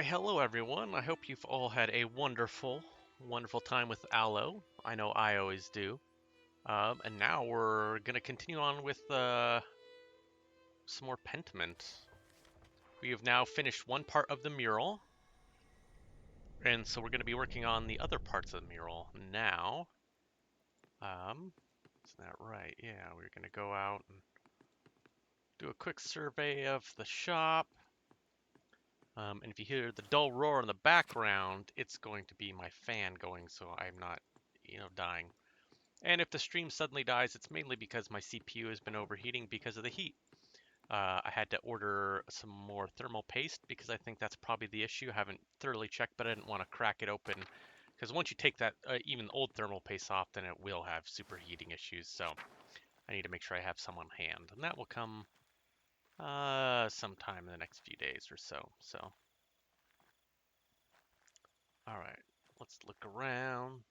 Hello everyone. I hope you've all had a wonderful time with Aloe. I know I always do. And now we're gonna continue on with some more Pentiment. We have now finished one part of the mural, and so we're gonna be working on the other parts of the mural now. Isn't that right? Yeah, we're gonna go out and do a quick survey of the shop. And if you hear the dull roar in the background, it's going to be my fan going, so I'm not, dying. And if the stream suddenly dies, it's mainly because my CPU has been overheating because of the heat. I had to order some more thermal paste because I think that's probably the issue. I haven't thoroughly checked, but I didn't want to crack it open because once you take that even old thermal paste off, then it will have superheating issues. So I need to make sure I have some on hand, and that will come sometime in the next few days or so. So, all right, let's look around.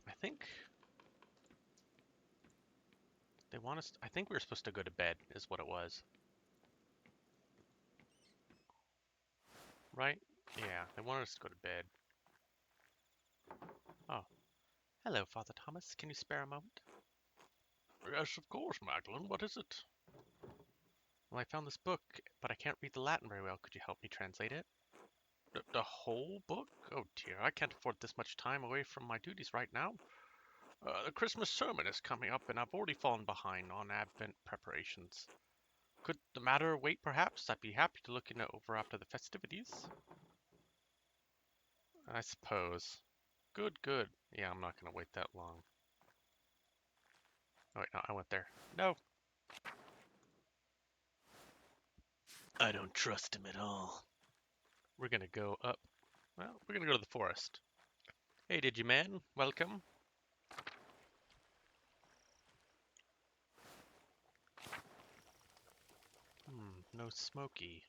I think they want us. I think we were supposed to go to bed, is what it was. Right? Yeah, they wanted us to go to bed. Oh. Hello, Father Thomas. Can you spare a moment? Yes, of course, Magdalene. What is it? Well, I found this book, but I can't read the Latin very well. Could you help me translate it? The whole book? Oh dear, I can't afford this much time away from my duties right now. The Christmas sermon is coming up, and I've already fallen behind on Advent preparations. Could the matter wait, perhaps? I'd be happy to look it over after the festivities. I suppose. Good, good. Yeah, I'm not going to wait that long. Oh, wait, no, I went there. No. I don't trust him at all. We're going to go up. Well, we're going to go to the forest. Hey, Digiman. Welcome. No Smoky.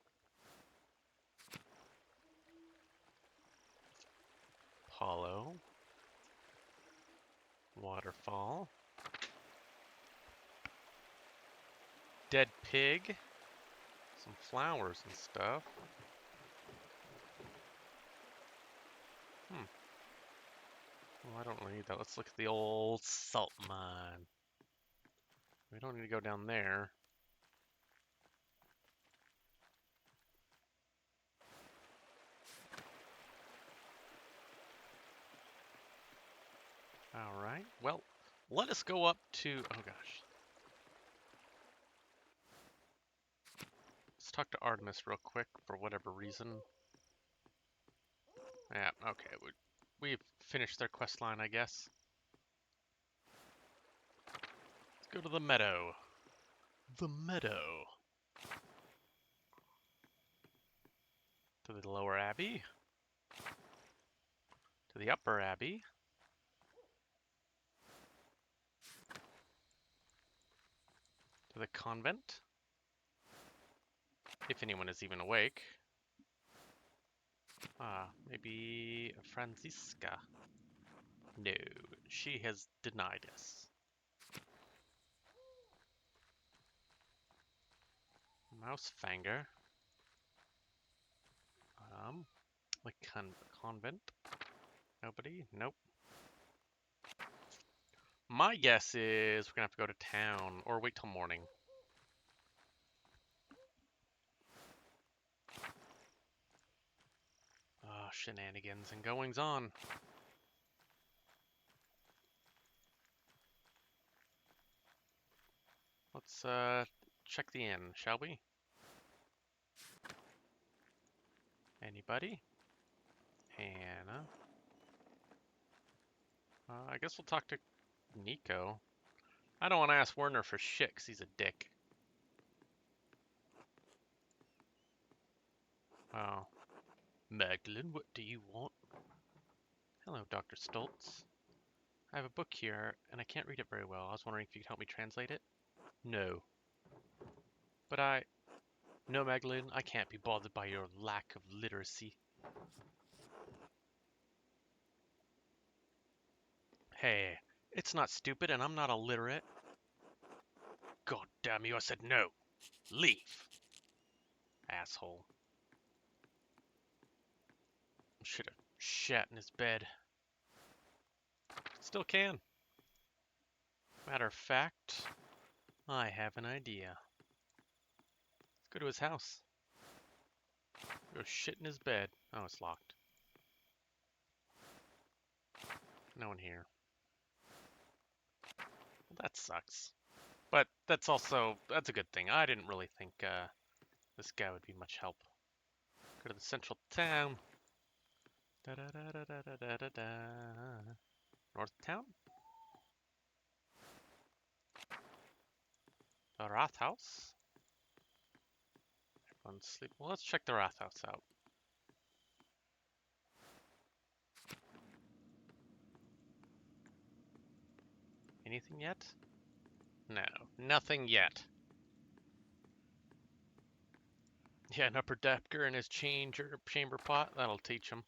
Hollow. Waterfall. Dead pig. Some flowers and stuff. Well, I don't really need that. Let's look at the old salt mine. We don't need to go down there. Alright, well, let us go up to... Oh gosh. Let's talk to Artemis real quick for whatever reason. Yeah, okay, we've finished their quest line, I guess. Let's go to the meadow. The meadow. To the lower abbey. To the upper abbey. To the convent. If anyone is even awake. Maybe Franziska. No, she has denied us. Mouse Fanger. The convent. Nobody? Nope. My guess is we're gonna have to go to town or wait till morning. Oh, shenanigans and goings on. Let's check the inn, shall we? Anybody? Hannah. I guess we'll talk to Nico. I don't want to ask Werner for shit because he's a dick. Oh. Magdalene, what do you want? Hello, Dr. Stoltz. I have a book here, and I can't read it very well. I was wondering if you could help me translate it? No. But No, Magdalene, I can't be bothered by your lack of literacy. Hey, it's not stupid, and I'm not illiterate. God damn you, I said no. Leave. Asshole. Should have shat in his bed. Still can. Matter of fact, I have an idea. Let's go to his house. Go shit in his bed. Oh, it's locked. No one here. Well, that sucks. But that's a good thing. I didn't really think this guy would be much help. Go to the central town. Da da da da da da da da. North town? The Rathaus? Everyone's sleeping. Well, let's check the Rathaus out. Anything yet? No, nothing yet. Yeah, an upper decker in his chamber pot. That'll teach him.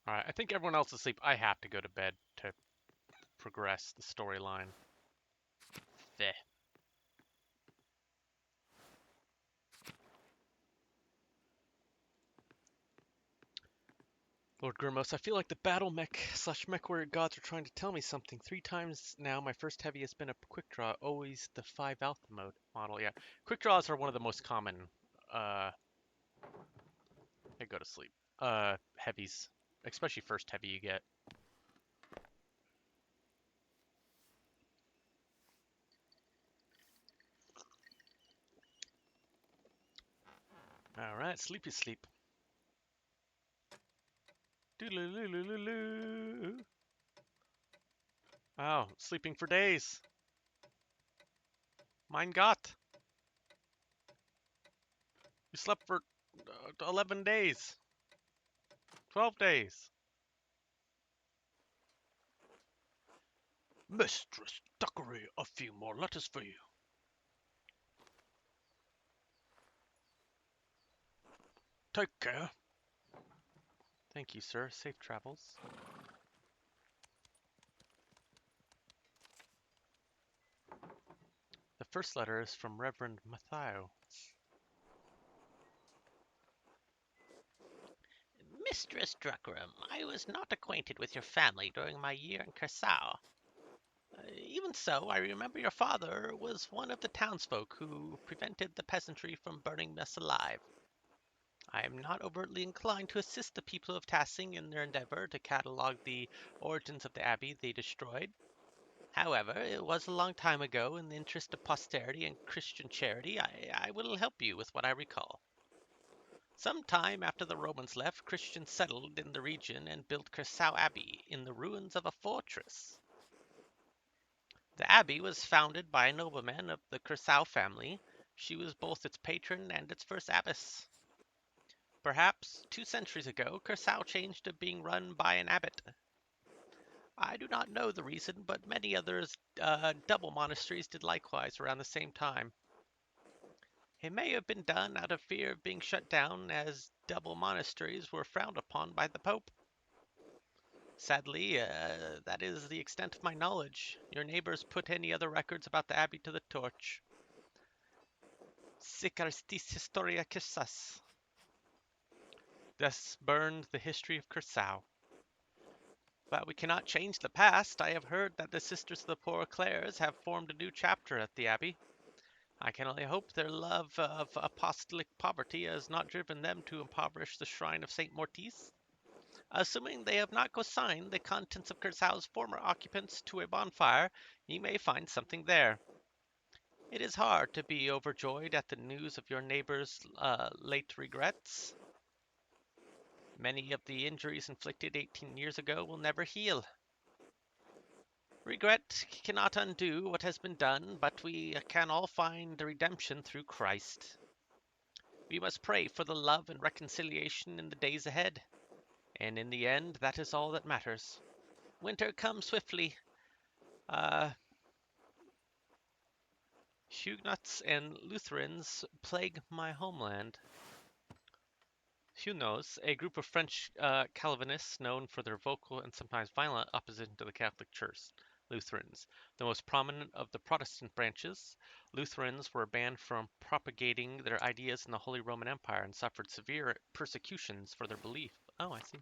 Alright, I think everyone else is asleep. I have to go to bed to progress the storyline. There. Lord Grimos, I feel like the battle mech / mech warrior gods are trying to tell me something. 3 times now, my first heavy has been a quick draw, always the 5 alpha model. Yeah, quick draws are one of the most common. Hey, go to sleep. Heavies, especially first heavy you get. All right, sleepy sleep. Doodle-loo-loo-loo-loo. Oh, sleeping for days. Mein Gott. You slept for 11 days. 12 days. Mistress Duckery, a few more letters for you. Take care. Thank you, sir. Safe travels. The first letter is from Reverend Matthew. Mistress Druckram, I was not acquainted with your family during my year in Curacao. Even so, I remember your father was one of the townsfolk who prevented the peasantry from burning us alive. I am not overtly inclined to assist the people of Tassing in their endeavor to catalogue the origins of the abbey they destroyed. However, it was a long time ago. In the interest of posterity and Christian charity, I will help you with what I recall. Some time after the Romans left, Christians settled in the region and built Curacao Abbey in the ruins of a fortress. The abbey was founded by a nobleman of the Curacao family. She was both its patron and its first abbess. Perhaps 2 centuries ago, Curacao changed to being run by an abbot. I do not know the reason, but many others double monasteries did likewise around the same time. It may have been done out of fear of being shut down, as double monasteries were frowned upon by the Pope. Sadly, that is the extent of my knowledge. Your neighbors put any other records about the abbey to the torch. Sic aristis historia Cursas. Thus burned the history of Curacao. But we cannot change the past. I have heard that the Sisters of the Poor Clares have formed a new chapter at the abbey. I can only hope their love of apostolic poverty has not driven them to impoverish the shrine of St. Mortiz. Assuming they have not consigned the contents of Cursao's former occupants to a bonfire, ye may find something there. It is hard to be overjoyed at the news of your neighbor's late regrets. Many of the injuries inflicted 18 years ago will never heal. Regret cannot undo what has been done, but we can all find redemption through Christ. We must pray for the love and reconciliation in the days ahead. And in the end, that is all that matters. Winter comes swiftly. Huguenots and Lutherans plague my homeland. Huguenots, a group of French Calvinists known for their vocal and sometimes violent opposition to the Catholic Church. Lutherans. The most prominent of the Protestant branches, Lutherans were banned from propagating their ideas in the Holy Roman Empire and suffered severe persecutions for their belief. Oh, I see.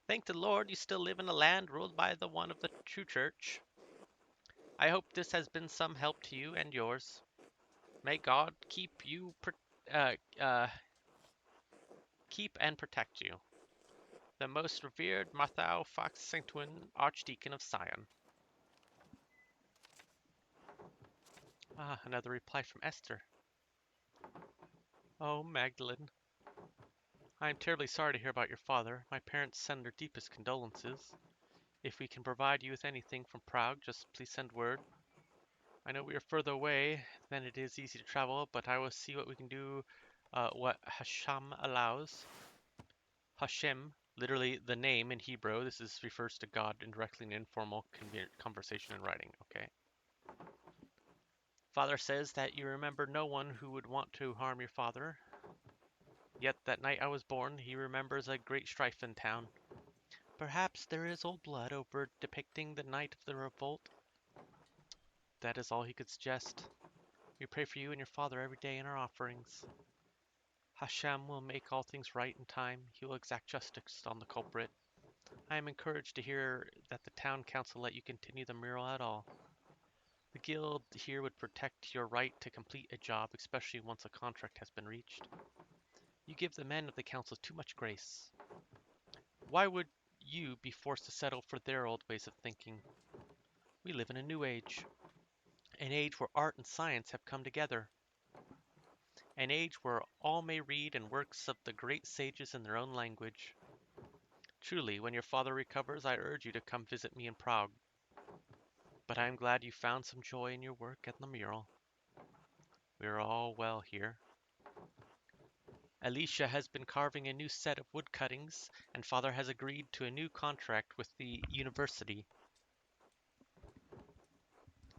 Thank the Lord you still live in a land ruled by the one of the true church. I hope this has been some help to you and yours. May God uh, uh, keep and protect you. The most revered Marthau Fox Saintwin, Archdeacon of Sion. Ah, another reply from Esther. Oh, Magdalene, I am terribly sorry to hear about your father. My parents send their deepest condolences. If we can provide you with anything from Prague, just please send word. I know we are further away than it is easy to travel, but I will see what we can do, what Hashem allows. Hashem, literally the name in Hebrew. This refers to God indirectly in informal conversation and writing. Okay. Father says that you remember no one who would want to harm your father. Yet that night I was born, he remembers a great strife in town. Perhaps there is old blood over depicting the night of the revolt. That is all he could suggest. We pray for you and your father every day in our offerings. Hashem will make all things right in time. He will exact justice on the culprit. I am encouraged to hear that the town council let you continue the mural at all. The guild here would protect your right to complete a job, especially once a contract has been reached. You give the men of the council too much grace. Why would you be forced to settle for their old ways of thinking? We live in a new age, an age where art and science have come together, an age where all may read and works of the great sages in their own language. Truly, when your father recovers, I urge you to come visit me in Prague. But I am glad you found some joy in your work at the mural. We are all well here. Alicia has been carving a new set of wood cuttings, and father has agreed to a new contract with the university.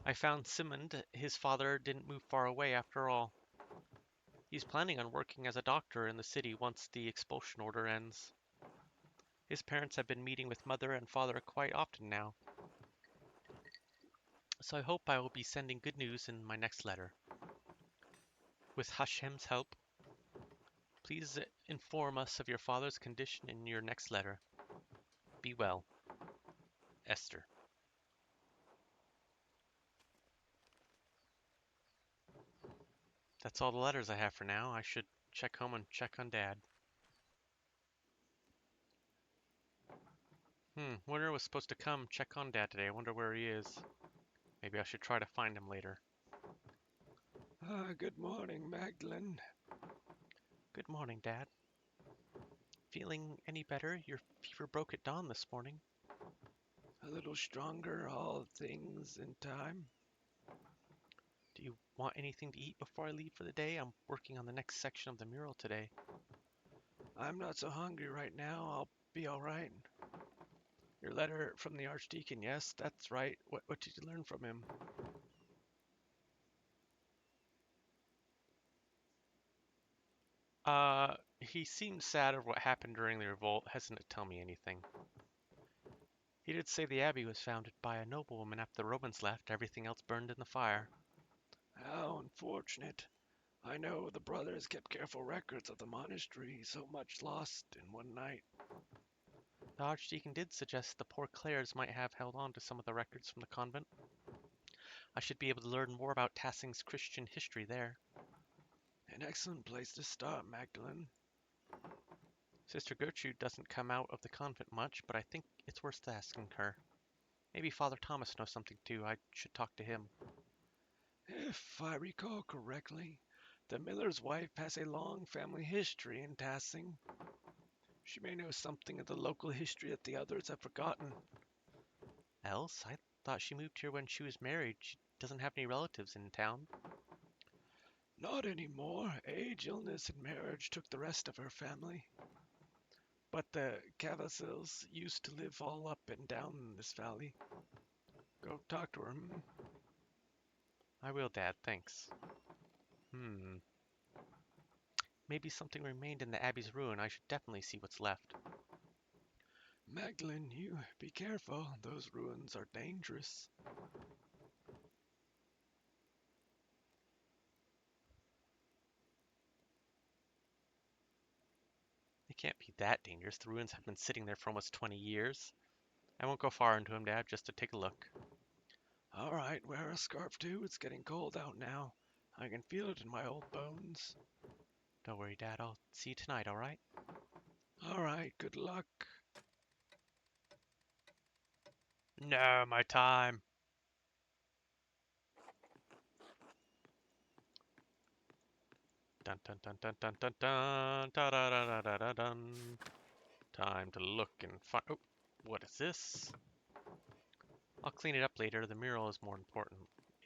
I found Simond, his father didn't move far away after all. He's planning on working as a doctor in the city once the expulsion order ends. His parents have been meeting with mother and father quite often now, so I hope I will be sending good news in my next letter. With Hashem's help, please inform us of your father's condition in your next letter. Be well. Esther. That's all the letters I have for now. I should check home and check on Dad. Winter was supposed to come check on Dad today. I wonder where he is. Maybe I should try to find him later. Good morning, Magdalene. Good morning, Dad. Feeling any better? Your fever broke at dawn this morning. A little stronger, all things in time. Do you want anything to eat before I leave for the day? I'm working on the next section of the mural today. I'm not so hungry right now. I'll be all right. Your letter from the Archdeacon, yes, that's right. What did you learn from him? He seemed sad over what happened during the revolt, hesitant to tell me anything. He did say the abbey was founded by a noblewoman after the Romans left, everything else burned in the fire. How unfortunate. I know the brothers kept careful records of the monastery, so much lost in one night. The Archdeacon did suggest the poor Clares might have held on to some of the records from the convent. I should be able to learn more about Tassing's Christian history there. An excellent place to start, Magdalene. Sister Gertrude doesn't come out of the convent much, but I think it's worth asking her. Maybe Father Thomas knows something too. I should talk to him. If I recall correctly, the miller's wife has a long family history in Tassing. She may know something of the local history that the others have forgotten. Else, I thought she moved here when she was married. She doesn't have any relatives in town. Not anymore. Age, illness, and marriage took the rest of her family. But the Cavasils used to live all up and down this valley. Go talk to her. I will, Dad, thanks. Maybe something remained in the Abbey's ruin. I should definitely see what's left. Magdalene, you be careful. Those ruins are dangerous. They can't be that dangerous. The ruins have been sitting there for almost 20 years. I won't go far into them, Dad, just to take a look. All right, wear a scarf too. It's getting cold out now. I can feel it in my old bones. Don't worry, Dad. I'll see you tonight, all right? All right, good luck. No, my time. Dun dun dun dun dun dun dun da da da da da da dun. Time to look and find. Oh, what is this? I'll clean it up later. The mural is more important.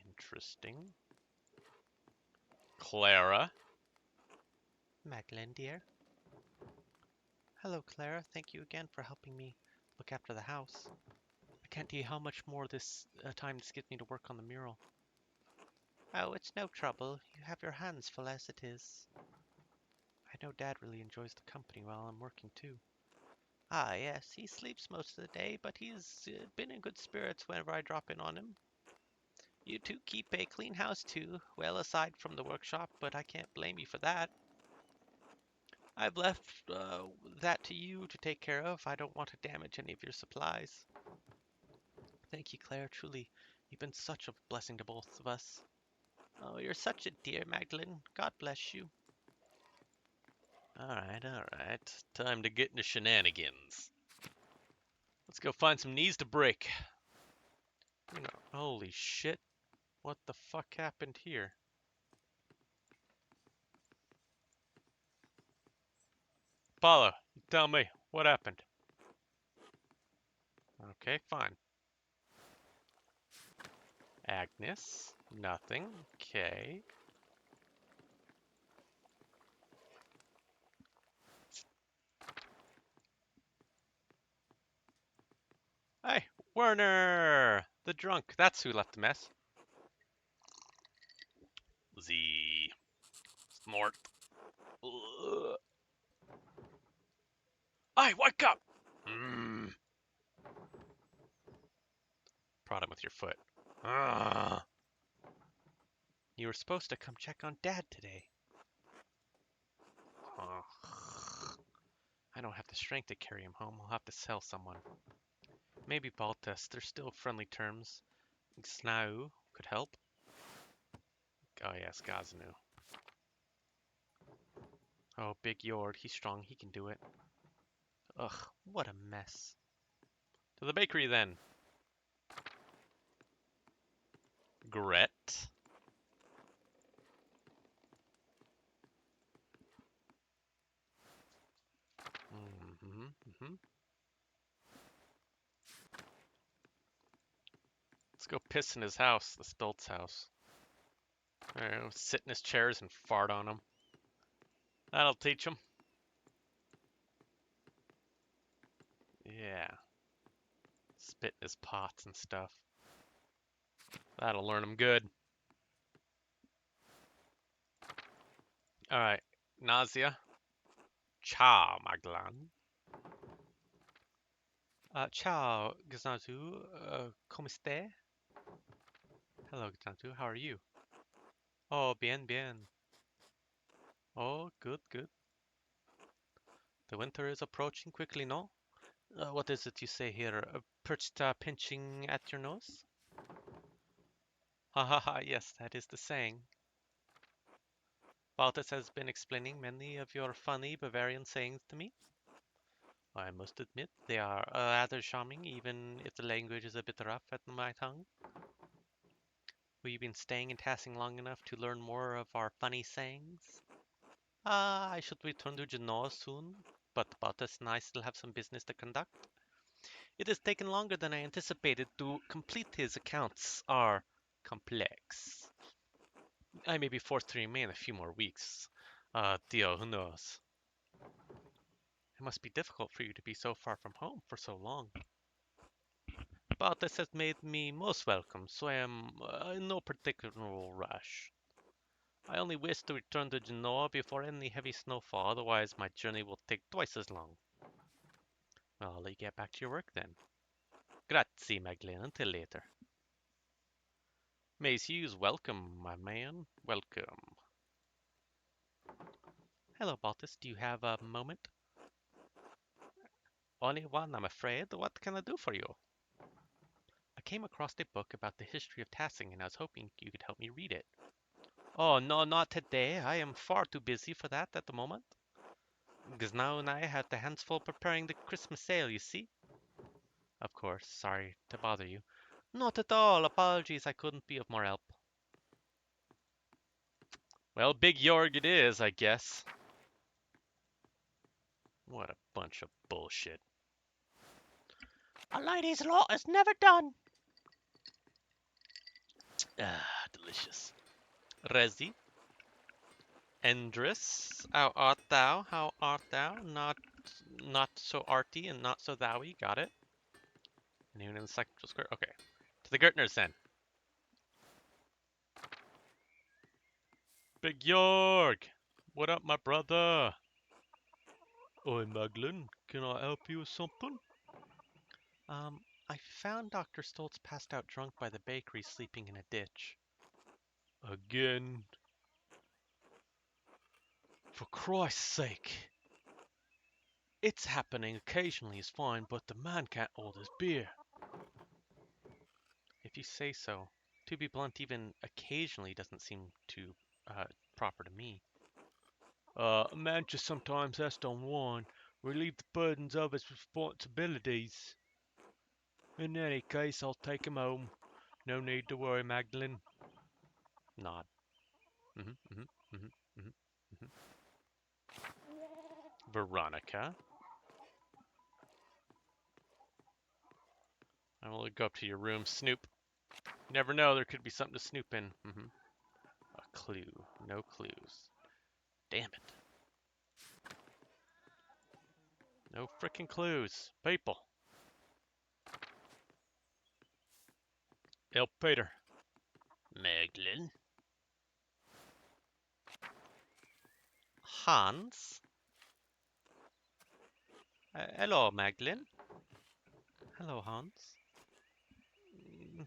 Interesting. Clara. Magdalene, dear. Hello, Clara. Thank you again for helping me look after the house. I can't tell you how much more this time this gives me to work on the mural. Oh, it's no trouble. You have your hands full as it is. I know Dad really enjoys the company while I'm working too. Ah, yes, he sleeps most of the day, but he's been in good spirits whenever I drop in on him. You two keep a clean house too, well aside from the workshop, but I can't blame you for that. I've left that to you to take care of. I don't want to damage any of your supplies. Thank you, Claire. Truly, you've been such a blessing to both of us. Oh, you're such a dear, Magdalene. God bless you. All right. Time to get into shenanigans. Let's go find some knees to break. You know, holy shit. What the fuck happened here? Paulo, you tell me, what happened? Okay, fine. Agnes, nothing. Okay. Hey, Werner! The drunk. That's who left the mess. Z. Snort. Ugh. Hey, wake up! Mmm. Prod him with your foot. Ah. You were supposed to come check on Dad today. I don't have the strength to carry him home. I'll have to sell someone. Maybe Baltus. They're still friendly terms. Snau could help. Oh yes, Gazanu. Oh, Big Yord. He's strong. He can do it. Ugh, what a mess. To the bakery then. Gret. Mm-hmm. Let's go piss in his house, the Stoltz house. Sit in his chairs and fart on him. That'll teach him. Yeah. Spit in his pots and stuff. That'll learn him good. Alright. Nausea. Ciao, Maglan. Ciao, Gznazu. Come stai? Hello, Gznazu. How are you? Oh, bien. Oh, good. The winter is approaching quickly, no? What is it you say here? Perched pinching at your nose? Ha ha ha, yes, that is the saying. Baltus has been explaining many of your funny Bavarian sayings to me. I must admit they are rather charming, even if the language is a bit rough at my tongue. We've been staying in Tassing long enough to learn more of our funny sayings. I should return to Genoa soon, but Baltus and I still have some business to conduct. It has taken longer than I anticipated to complete his accounts are complex. I may be forced to remain a few more weeks. Dio, who knows? It must be difficult for you to be so far from home for so long. But this has made me most welcome, so I am in no particular rush. I only wish to return to Genoa before any heavy snowfall, otherwise my journey will take twice as long. Well, I'll let you get back to your work then. Grazie, Magdalene. Until later. Mace Hughes, welcome, my man. Welcome. Hello, Baltus. Do you have a moment? Only one, I'm afraid. What can I do for you? I came across a book about the history of tassing, and I was hoping you could help me read it. Oh, no, not today. I am far too busy for that at the moment. Giznow and I have the hands full preparing the Christmas sale, you see. Of course, sorry to bother you. Not at all. Apologies, I couldn't be of more help. Well, Big Yorg it is, I guess. What a bunch of bullshit. A lady's lot is never done. Ah, delicious. Resi. Endris, how art thou? How art thou? Not so arty and not so thou-y. Got it. Anyone in the central square? Okay. To the Gertners then. Big Yorg! What up, my brother? Oi, Maglin, can I help you with something? I found Dr. Stoltz passed out drunk by the bakery sleeping in a ditch. Again? For Christ's sake! It's happening occasionally is fine, but the man can't hold his beer. If you say so. To be blunt, even occasionally doesn't seem too proper to me. A man just sometimes has to unwind, relieve the burdens of his responsibilities. In any case, I'll take him home. No need to worry, Magdalene. Nod. Mm-hmm, mm-hmm, mm-hmm, mm-hmm, mm-hmm. Veronica. I will go up to your room, snoop. You never know, there could be something to snoop in. Mm-hmm. A clue. No clues. Damn it. No frickin' clues. People. El Peter. Meglin. Hans. Hello, Magdalene. Hello, Hans. Mm,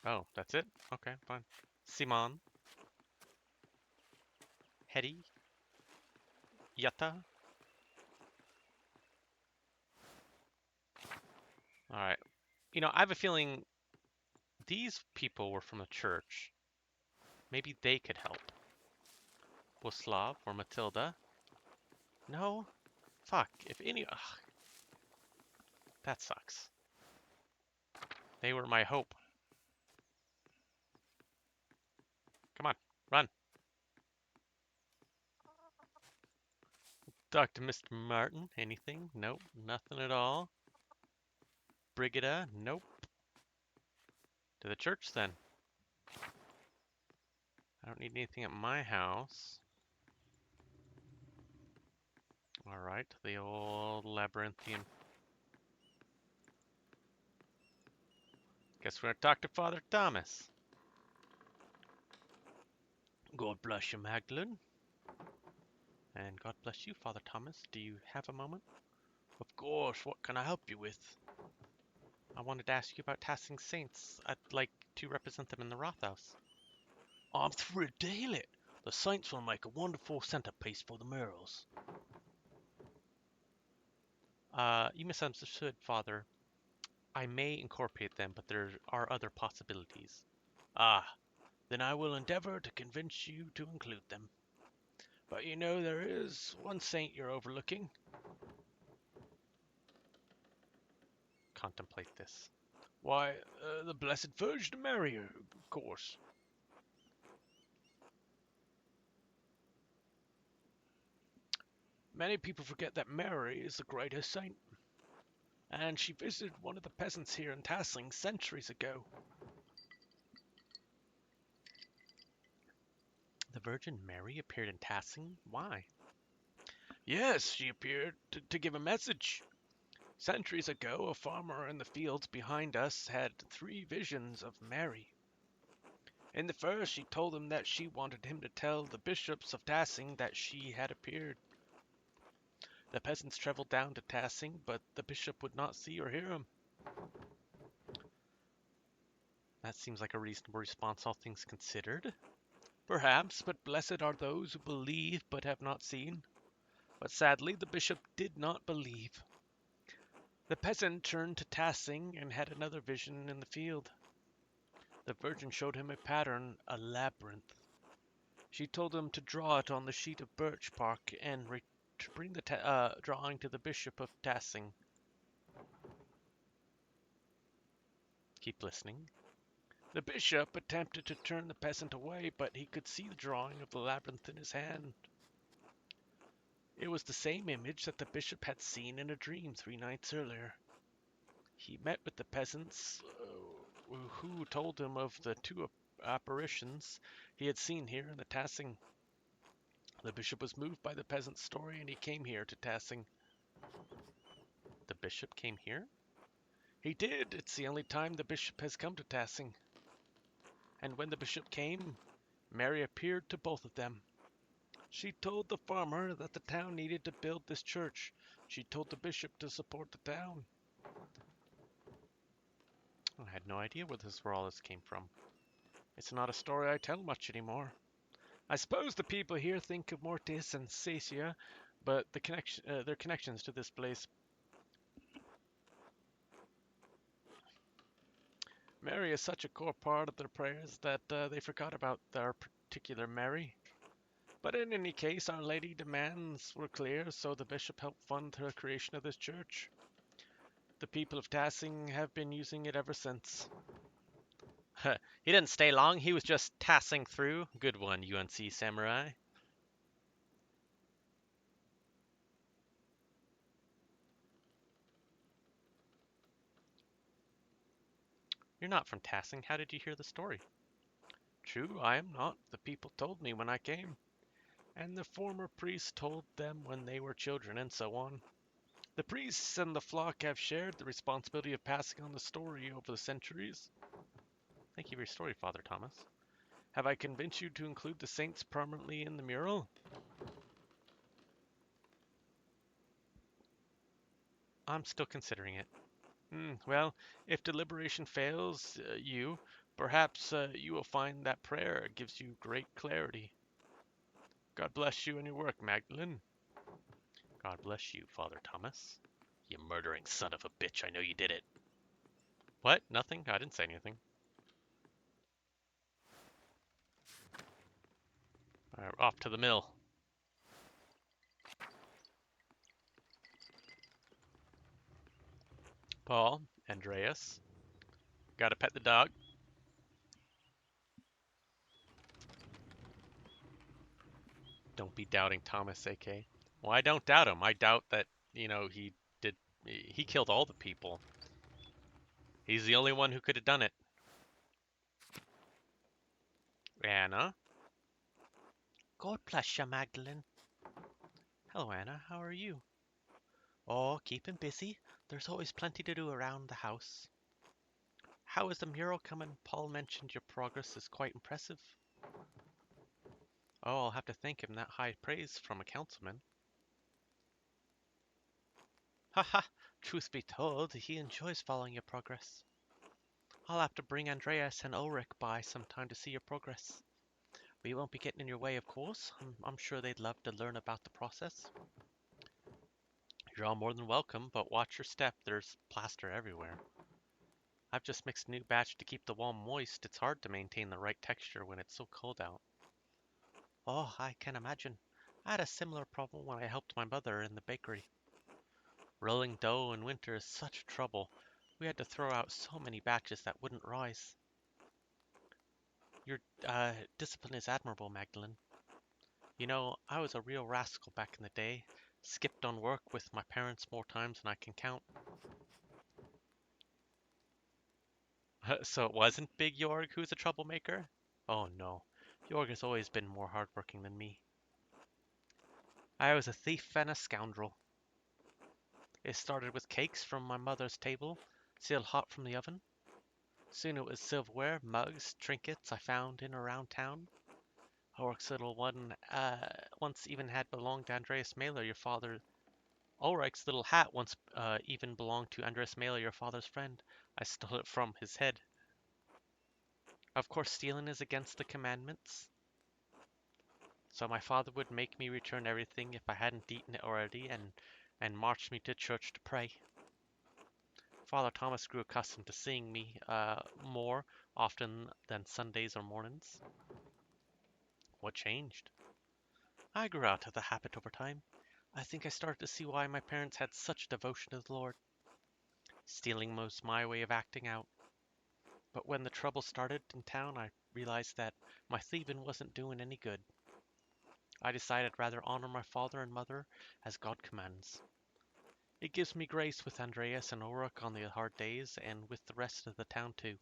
oh, that's it? Okay, fine. Simon. Hetty. Yatta. Alright. You know, I have a feeling these people were from the church. Maybe they could help. Boslav or Matilda. No? Fuck. If any... Ugh, that sucks. They were my hope. Come on, run. Talk to Mr. Martin. Anything? Nope. Nothing at all. Brigida? Nope. To the church then. I don't need anything at my house. Alright, the old labyrinthian. Guess we're gonna talk to Father Thomas. God bless you, Magdalene. And God bless you, Father Thomas. Do you have a moment? Of course, what can I help you with? I wanted to ask you about tassing saints. I'd like to represent them in the Rathaus. I'm thrilled to hear it. The saints will make a wonderful centerpiece for the murals. You misunderstood, Father. I may incorporate them, but there are other possibilities. Ah, then I will endeavor to convince you to include them. But you know, there is one saint you're overlooking. Contemplate this. Why, the Blessed Virgin Mary, of course. Many people forget that Mary is the greatest saint, and she visited one of the peasants here in Tasling centuries ago. The Virgin Mary appeared in Tasling? Why? Yes, she appeared to give a message. Centuries ago, a farmer in the fields behind us had 3 visions of Mary. In the first, she told him that she wanted him to tell the bishops of Tassing that she had appeared. The peasants traveled down to Tassing, but the bishop would not see or hear him. That seems like a reasonable response, all things considered. Perhaps, but blessed are those who believe but have not seen. But sadly, the bishop did not believe. The peasant turned to Tassing and had another vision in the field. The Virgin showed him a pattern, a labyrinth. She told him to draw it on the sheet of birch bark and to bring the drawing to the Bishop of Tassing. Keep listening. The bishop attempted to turn the peasant away, but he could see the drawing of the labyrinth in his hand. It was the same image that the bishop had seen in a dream 3 nights earlier. He met with the peasants who told him of the 2 apparitions he had seen here in the Tassing. The bishop was moved by the peasant's story and he came here to Tassing. The bishop came here? He did. It's the only time the bishop has come to Tassing. And when the bishop came, Mary appeared to both of them. She told the farmer that the town needed to build this church. She told the bishop to support the town. I had no idea where all this came from. It's not a story I tell much anymore. I suppose the people here think of Mortis and Sacia, but their connections to this place. Mary is such a core part of their prayers that they forgot about their particular Mary. But in any case, Our Lady demands were clear, so the bishop helped fund the creation of this church. The people of Tassing have been using it ever since. He didn't stay long, he was just tassing through. Good one, UNC Samurai. You're not from Tassing, how did you hear the story? True, I am not. The people told me when I came. And the former priests told them when they were children, and so on. The priests and the flock have shared the responsibility of passing on the story over the centuries. Thank you for your story, Father Thomas. Have I convinced you to include the saints permanently in the mural? I'm still considering it. Well, if deliberation fails you, perhaps you will find that prayer gives you great clarity. God bless you in your work, Magdalene. God bless you, Father Thomas. You murdering son of a bitch, I know you did it. What? Nothing? I didn't say anything. Alright, off to the mill. Paul, Andreas, gotta pet the dog. Don't be doubting Thomas, AK. Well, I don't doubt him. I doubt that, he killed all the people. He's the only one who could have done it. Anna? God bless you, Magdalene. Hello, Anna. How are you? Oh, keeping busy. There's always plenty to do around the house. How is the mural coming? Paul mentioned your progress is quite impressive. Oh, I'll have to thank him. That high praise from a councilman. Haha, truth be told, he enjoys following your progress. I'll have to bring Andreas and Ulrich by sometime to see your progress. We won't be getting in your way, of course. I'm sure they'd love to learn about the process. You're all more than welcome, but watch your step. There's plaster everywhere. I've just mixed a new batch to keep the wall moist. It's hard to maintain the right texture when it's so cold out. Oh, I can imagine. I had a similar problem when I helped my mother in the bakery. Rolling dough in winter is such trouble. We had to throw out so many batches that wouldn't rise. Your discipline is admirable, Magdalene. You know, I was a real rascal back in the day. Skipped on work with my parents more times than I can count. So it wasn't Big Jorg who's a troublemaker? Oh no, Jorg has always been more hardworking than me. I was a thief and a scoundrel. It started with cakes from my mother's table, still hot from the oven. Soon it was silverware, mugs, trinkets I found in around town. Jorg's little one once even had belonged to Andreas Mailer, your father. Ulrich's little hat once even belonged to Andres Mela, your father's friend. I stole it from his head. Of course, stealing is against the commandments. So my father would make me return everything if I hadn't eaten it already, and march me to church to pray. Father Thomas grew accustomed to seeing me more often than Sundays or mornings. What changed? I grew out of the habit over time. I think I started to see why my parents had such devotion to the Lord. Stealing was my way of acting out. But when the trouble started in town, I realized that my thieving wasn't doing any good. I decided I'd rather honor my father and mother as God commands. It gives me grace with Andreas and Ulrich on the hard days, and with the rest of the town too.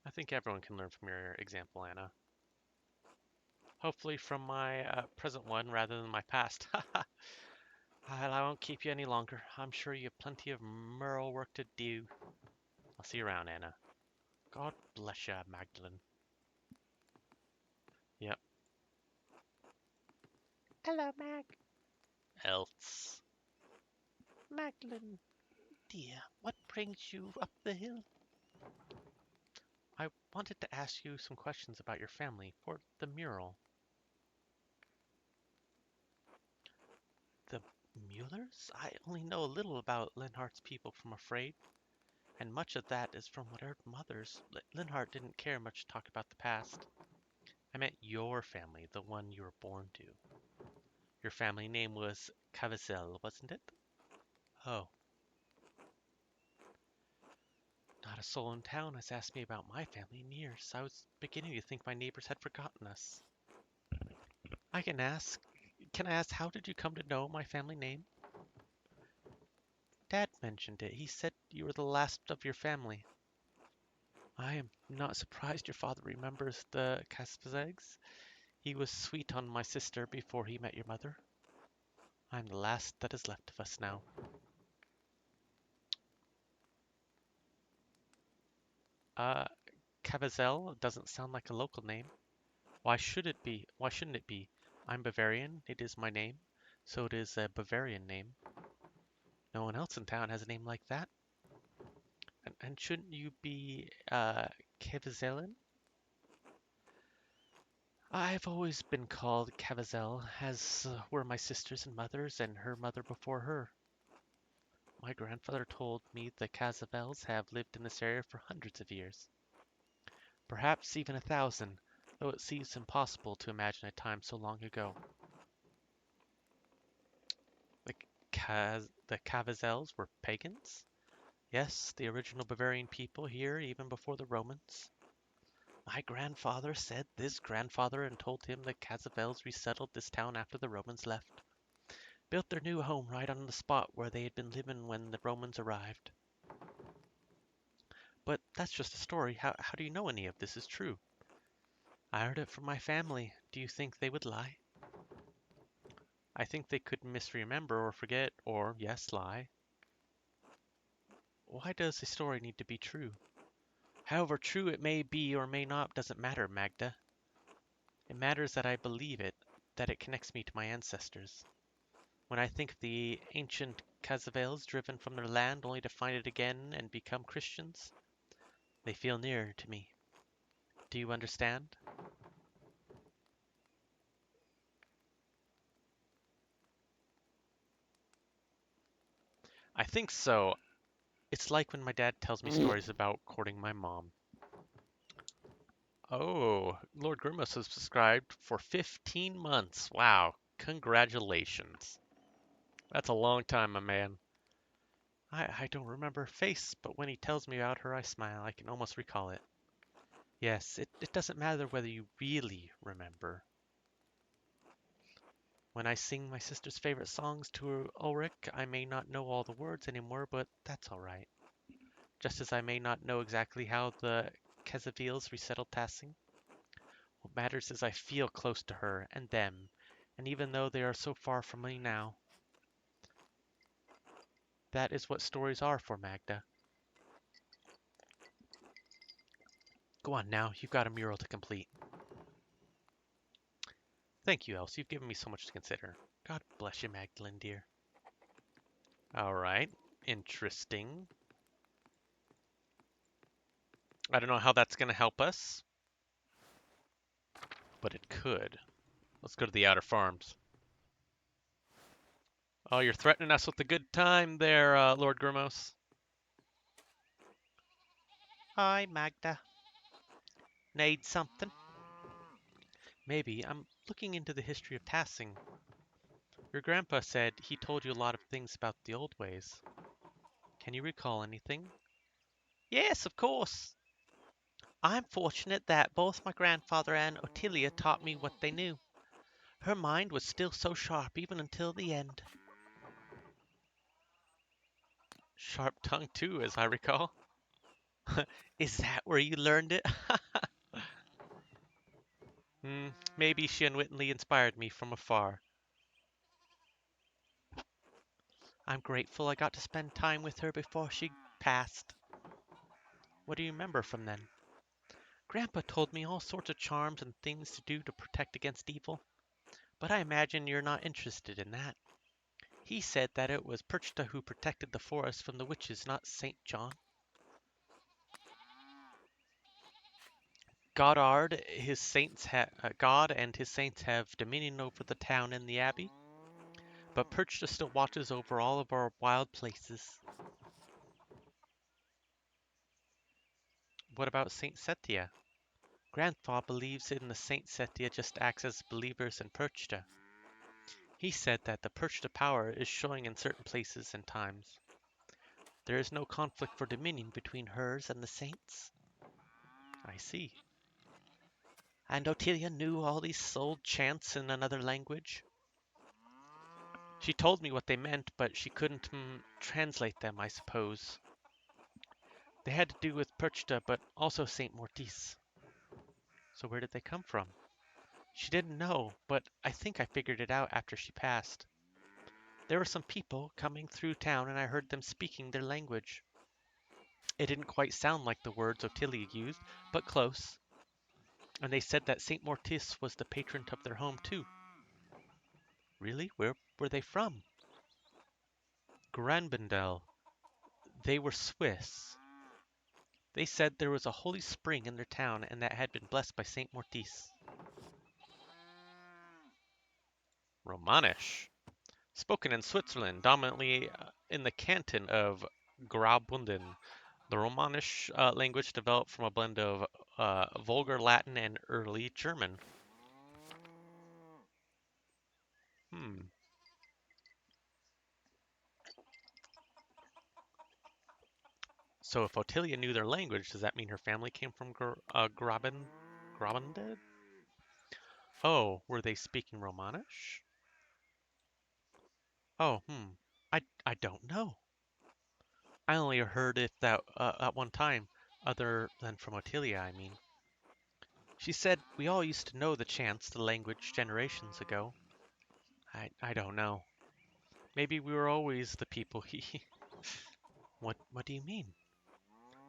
I think everyone can learn from your example, Anna. Hopefully from my present one rather than my past. I won't keep you any longer. I'm sure you have plenty of merle work to do. I'll see you around, Anna. God bless you, Magdalene. Yep. Hello, Mag. Else. Magdalene, dear, what brings you up the hill? I wanted to ask you some questions about your family for the mural. The Muellers? I only know a little about Linhart's people from Afraid, and much of that is from what our mothers. Linhart didn't care much to talk about the past. I meant your family, the one you were born to. Your family name was Cavazel, wasn't it? Oh, not a soul in town has asked me about my family in years. I was beginning to think my neighbors had forgotten us. I can ask. Can I ask, how did you come to know my family name? Dad mentioned it. He said you were the last of your family. I am not surprised your father remembers the Caspazegs. He was sweet on my sister before he met your mother. I'm the last that is left of us now. Uh, Cavazel doesn't sound like a local name. Why should it be? Why shouldn't it be? I'm Bavarian. It is my name. So it is a Bavarian name. No one else in town has a name like that. And shouldn't you be, Cavazelen? I've always been called Cavazel, as were my sisters and mothers, and her mother before her. My grandfather told me the Casavels have lived in this area for hundreds of years, perhaps even 1,000, though it seems impossible to imagine a time so long ago. The the Cavazels were pagans? Yes, the original Bavarian people here even before the Romans. My grandfather said this grandfather and told him the Casavels resettled this town after the Romans left. Built their new home right on the spot where they had been living when the Romans arrived. But that's just a story. How do you know any of this is true? I heard it from my family. Do you think they would lie? I think they could misremember or forget or, yes, lie. Why does a story need to be true? However true it may be or may not doesn't matter, Magda. It matters that I believe it, that it connects me to my ancestors. When I think of the ancient Casavels driven from their land only to find it again and become Christians, they feel nearer to me. Do you understand? I think so. It's like when my dad tells me stories about courting my mom. Oh, Lord Grimmus has subscribed for 15 months. Wow, congratulations. That's a long time, my man. I don't remember her face, but when he tells me about her, I smile. I can almost recall it. Yes, it doesn't matter whether you really remember. When I sing my sister's favorite songs to Ulrich, I may not know all the words anymore, but that's all right. Just as I may not know exactly how the Casavils resettled Tassing. What matters is I feel close to her and them, and even though they are so far from me now, that is what stories are for, Magda. Go on now, you've got a mural to complete. Thank you, Else. You've given me so much to consider. God bless you, Magdalene, dear. All right. Interesting. I don't know how that's going to help us, but it could. Let's go to the outer farms. Oh, you're threatening us with a good time there, Lord Grimos. Hi, Magda. Need something? Maybe. I'm looking into the history of Tassing. Your grandpa said he told you a lot of things about the old ways. Can you recall anything? Yes, of course. I'm fortunate that both my grandfather and Ottilia taught me what they knew. Her mind was still so sharp even until the end. Sharp tongue, too, as I recall. Is that where you learned it? Maybe she unwittingly inspired me from afar. I'm grateful I got to spend time with her before she passed. What do you remember from then? Grandpa told me all sorts of charms and things to do to protect against evil, but I imagine you're not interested in that. He said that it was Perchta who protected the forest from the witches, not St. John. God and his saints have dominion over the town and the abbey, but Perchta still watches over all of our wild places. What about Saint Setia? Grandpa believes in the Saint Setia just acts as believers in Perchta. He said that the Perchta power is showing in certain places and times. There is no conflict for dominion between hers and the saints. I see. And Ottilia knew all these old chants in another language. She told me what they meant, but she couldn't translate them, I suppose. They had to do with Perchta, but also Saint Mortis. So where did they come from? She didn't know, but I think I figured it out after she passed. There were some people coming through town and I heard them speaking their language. It didn't quite sound like the words Ottilia used, but close. And they said that Saint Mortis was the patron of their home, too. Really? Where were they from? Granbendel. They were Swiss. They said there was a holy spring in their town and that had been blessed by Saint Mortis. Romanisch. Spoken in Switzerland, dominantly in the canton of Graubünden. The Romanisch language developed from a blend of Vulgar Latin and Early German. Hmm. So if Ottilia knew their language, does that mean her family came from Graubünden? Oh, were they speaking Romanisch? Oh, I don't know. I only heard it that at one time, other than from Ottilia, I mean. She said we all used to know the chants, the language, generations ago. I don't know. Maybe we were always the people he. What do you mean?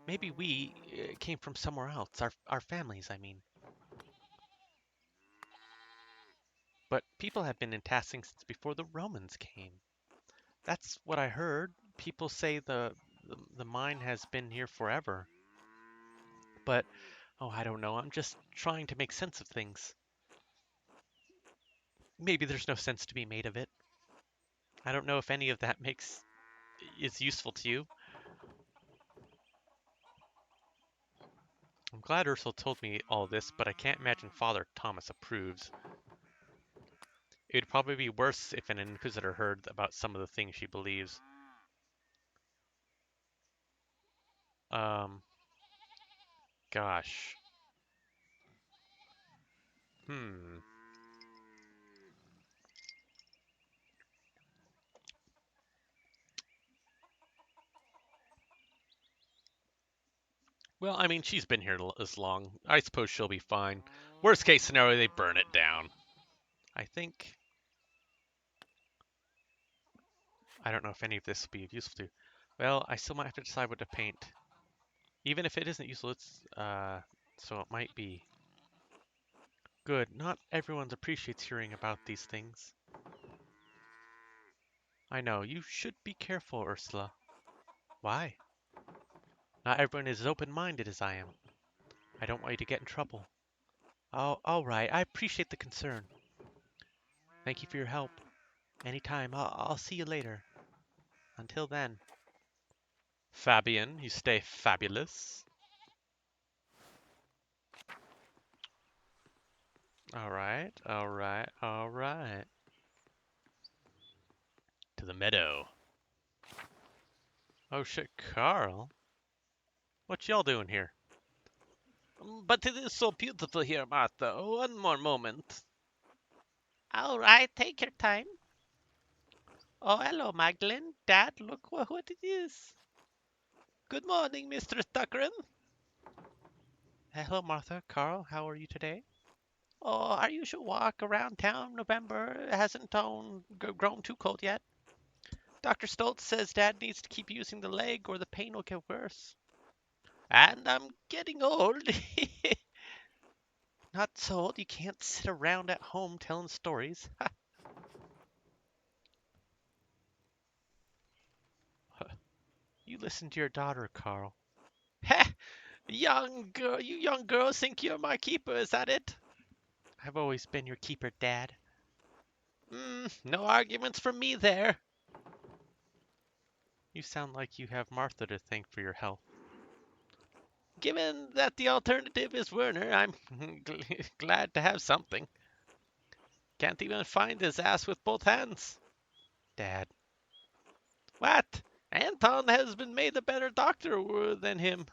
Maybe we came from somewhere else. Our families, I mean. But people have been in Tassing since before the Romans came. That's what I heard. People say the mine has been here forever. But oh, I don't know. I'm just trying to make sense of things. Maybe there's no sense to be made of it. I don't know if any of that makes is useful to you. I'm glad Ursula told me all this, but I can't imagine Father Thomas approves. It would probably be worse if an inquisitor heard about some of the things she believes. Um, gosh. Hmm. Well, I mean, she's been here this long. I suppose she'll be fine. Worst case scenario, they burn it down. I think. I don't know if any of this will be useful to you. Well, I still might have to decide what to paint. Even if it isn't useful, so it might be. Good. Not everyone appreciates hearing about these things. I know. You should be careful, Ursula. Why? Not everyone is as open-minded as I am. I don't want you to get in trouble. Oh, all right. I appreciate the concern. Thank you for your help. Anytime. I'll see you later. Until then. Fabian, you stay fabulous. All right, all right, all right. To the meadow. Oh shit, Carl. What y'all doing here? But it is so beautiful here, Martha. One more moment. All right, take your time. Oh, hello, Magdalene. Dad, look what it is. Good morning, Mistress Tuckren. Hello, Martha. Carl, how are you today? Oh, our usual walk around town. November hasn't grown too cold yet. Dr. Stoltz says Dad needs to keep using the leg or the pain will get worse. And I'm getting old. Not so old. You can't sit around at home telling stories. You listen to your daughter, Carl. Heh! You young girls think you're my keeper, is that it? I've always been your keeper, Dad. No arguments from me there. You sound like you have Martha to thank for your health. Given that the alternative is Werner, I'm glad to have something. Can't even find his ass with both hands. Dad. What? Anton has been made a better doctor than him.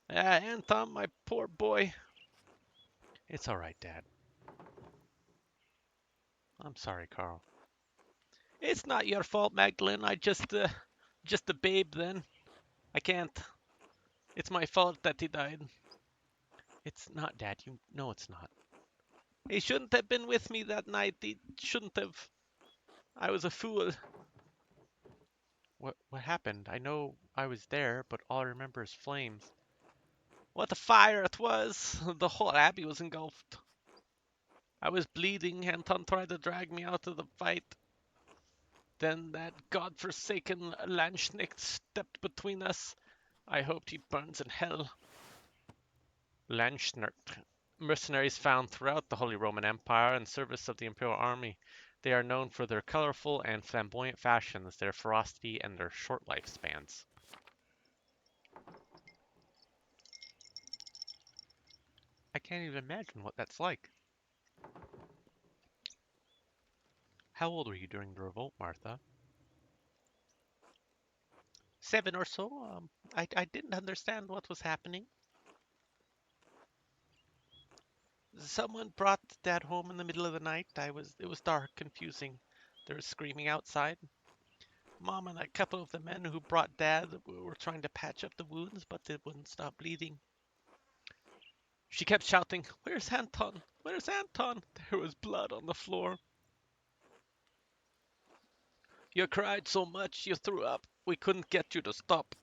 Anton, my poor boy. It's all right, Dad. I'm sorry, Carl. It's not your fault, Magdalene. Just a babe then. I can't. It's my fault that he died. It's not, Dad. You know it's not. He shouldn't have been with me that night. He shouldn't have. I was a fool. What happened? I know I was there, but all I remember is flames. What a fire it was! The whole abbey was engulfed. I was bleeding. Anton tried to drag me out of the fight. Then that godforsaken Landsknecht stepped between us. I hoped he burns in hell. Landsknecht. Mercenaries found throughout the Holy Roman Empire in service of the Imperial Army. They are known for their colorful and flamboyant fashions, their ferocity, and their short lifespans. I can't even imagine what that's like. How old were you during the revolt, Martha? 7 or so. I didn't understand what was happening. Someone brought Dad home in the middle of the night. It was dark, confusing. There was screaming outside. Mom and a couple of the men who brought Dad were trying to patch up the wounds, but they wouldn't stop bleeding. She kept shouting, "Where's Anton? Where's Anton?" There was blood on the floor. You cried so much you threw up. We couldn't get you to stop.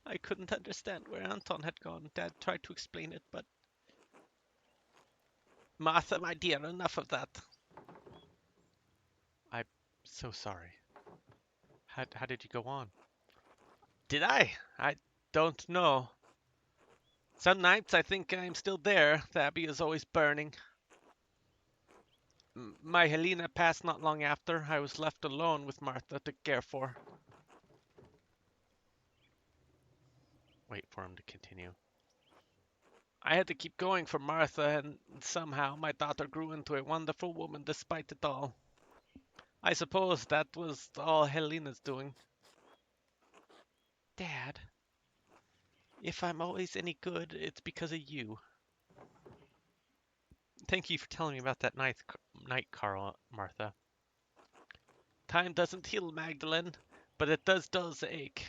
I couldn't understand where Anton had gone. Dad tried to explain it, but... Martha, my dear, enough of that. I'm so sorry. How did you go on? Did I? I don't know. Some nights I think I'm still there. The abbey is always burning. My Helena passed not long after. I was left alone with Martha to care for. Wait for him to continue. I had to keep going for Martha, and somehow my daughter grew into a wonderful woman despite it all. I suppose that was all Helena's doing. Dad, if I'm always any good, it's because of you. Thank you for telling me about that night, Carl, Martha. Time doesn't heal, Magdalene, but it does ache.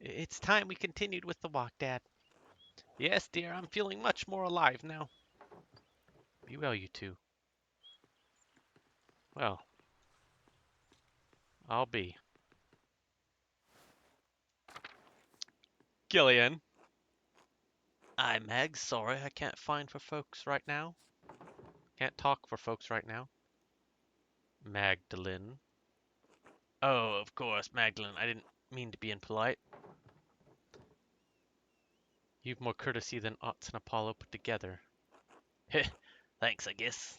It's time we continued with the walk, Dad. Yes, dear, I'm feeling much more alive now. Be well, you two. Well, I'll be. Gillian. I'm Meg. Sorry, I can't find for folks right now. Can't talk for folks right now. Magdalene. Oh, of course, Magdalene. I didn't mean to be impolite. You've more courtesy than Ots and Apollo put together. Heh, thanks, I guess.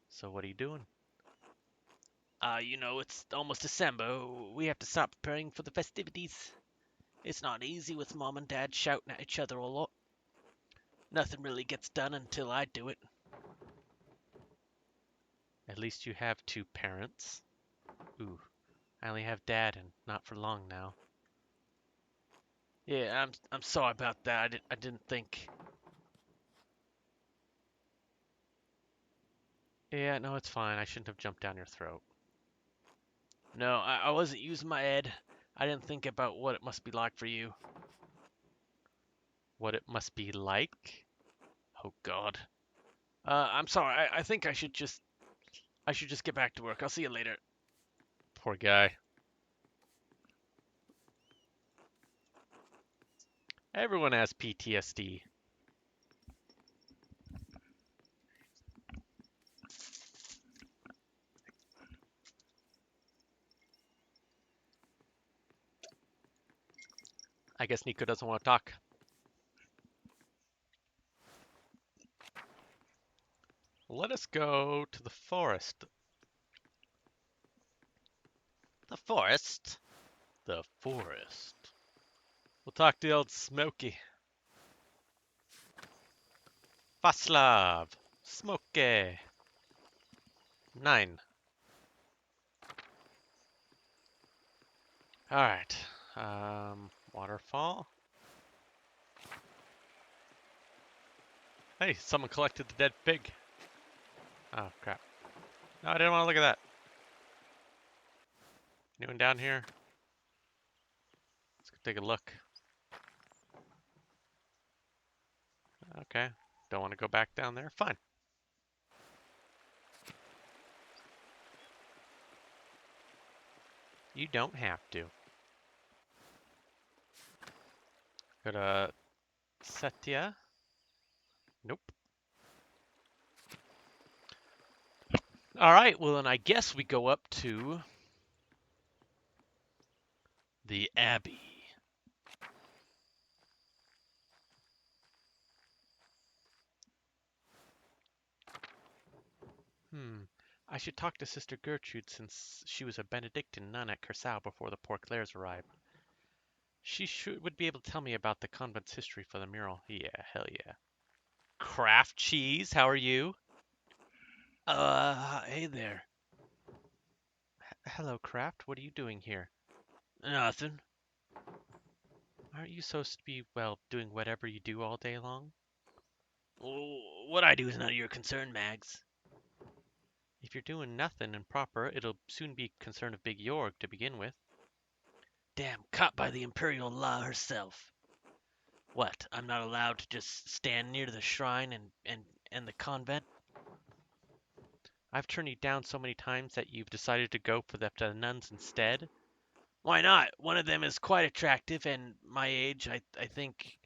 So what are you doing? It's almost December. We have to start preparing for the festivities. It's not easy with Mom and Dad shouting at each other a lot. Nothing really gets done until I do it. At least you have two parents. Ooh, I only have Dad, and not for long now. Yeah, I'm sorry about that. I didn't think. Yeah, no, it's fine. I shouldn't have jumped down your throat. No, I wasn't using my head. I didn't think about what it must be like for you. What it must be like? Oh God. I'm sorry. I think I should just get back to work. I'll see you later. Poor guy. Everyone has PTSD. I guess Nico doesn't want to talk. Let us go to the forest. The forest? The forest. We'll talk to the old Smokey. Vaslav. Smokey. 9. Alright. Waterfall. Hey, someone collected the dead pig. Oh, crap. No, I didn't want to look at that. Anyone down here? Let's go take a look. Okay. Don't want to go back down there? Fine. You don't have to. Go to Setia. Nope. Alright, well then I guess we go up to the Abbey. I should talk to Sister Gertrude since she was a Benedictine nun at Curacao before the Poor Clares arrived. She would be able to tell me about the convent's history for the mural. Yeah, hell yeah. Kraft cheese, how are you? Hey there. Hello, Kraft. What are you doing here? Nothing. Aren't you supposed to be, well, doing whatever you do all day long? What I do is none of your concern, Mags. If you're doing nothing improper, it'll soon be concern of Big Yorg to begin with. Damn, caught by the Imperial Law herself. What, I'm not allowed to just stand near the shrine and the convent? I've turned you down so many times that you've decided to go for the nuns instead. Why not? One of them is quite attractive, and my age, I think.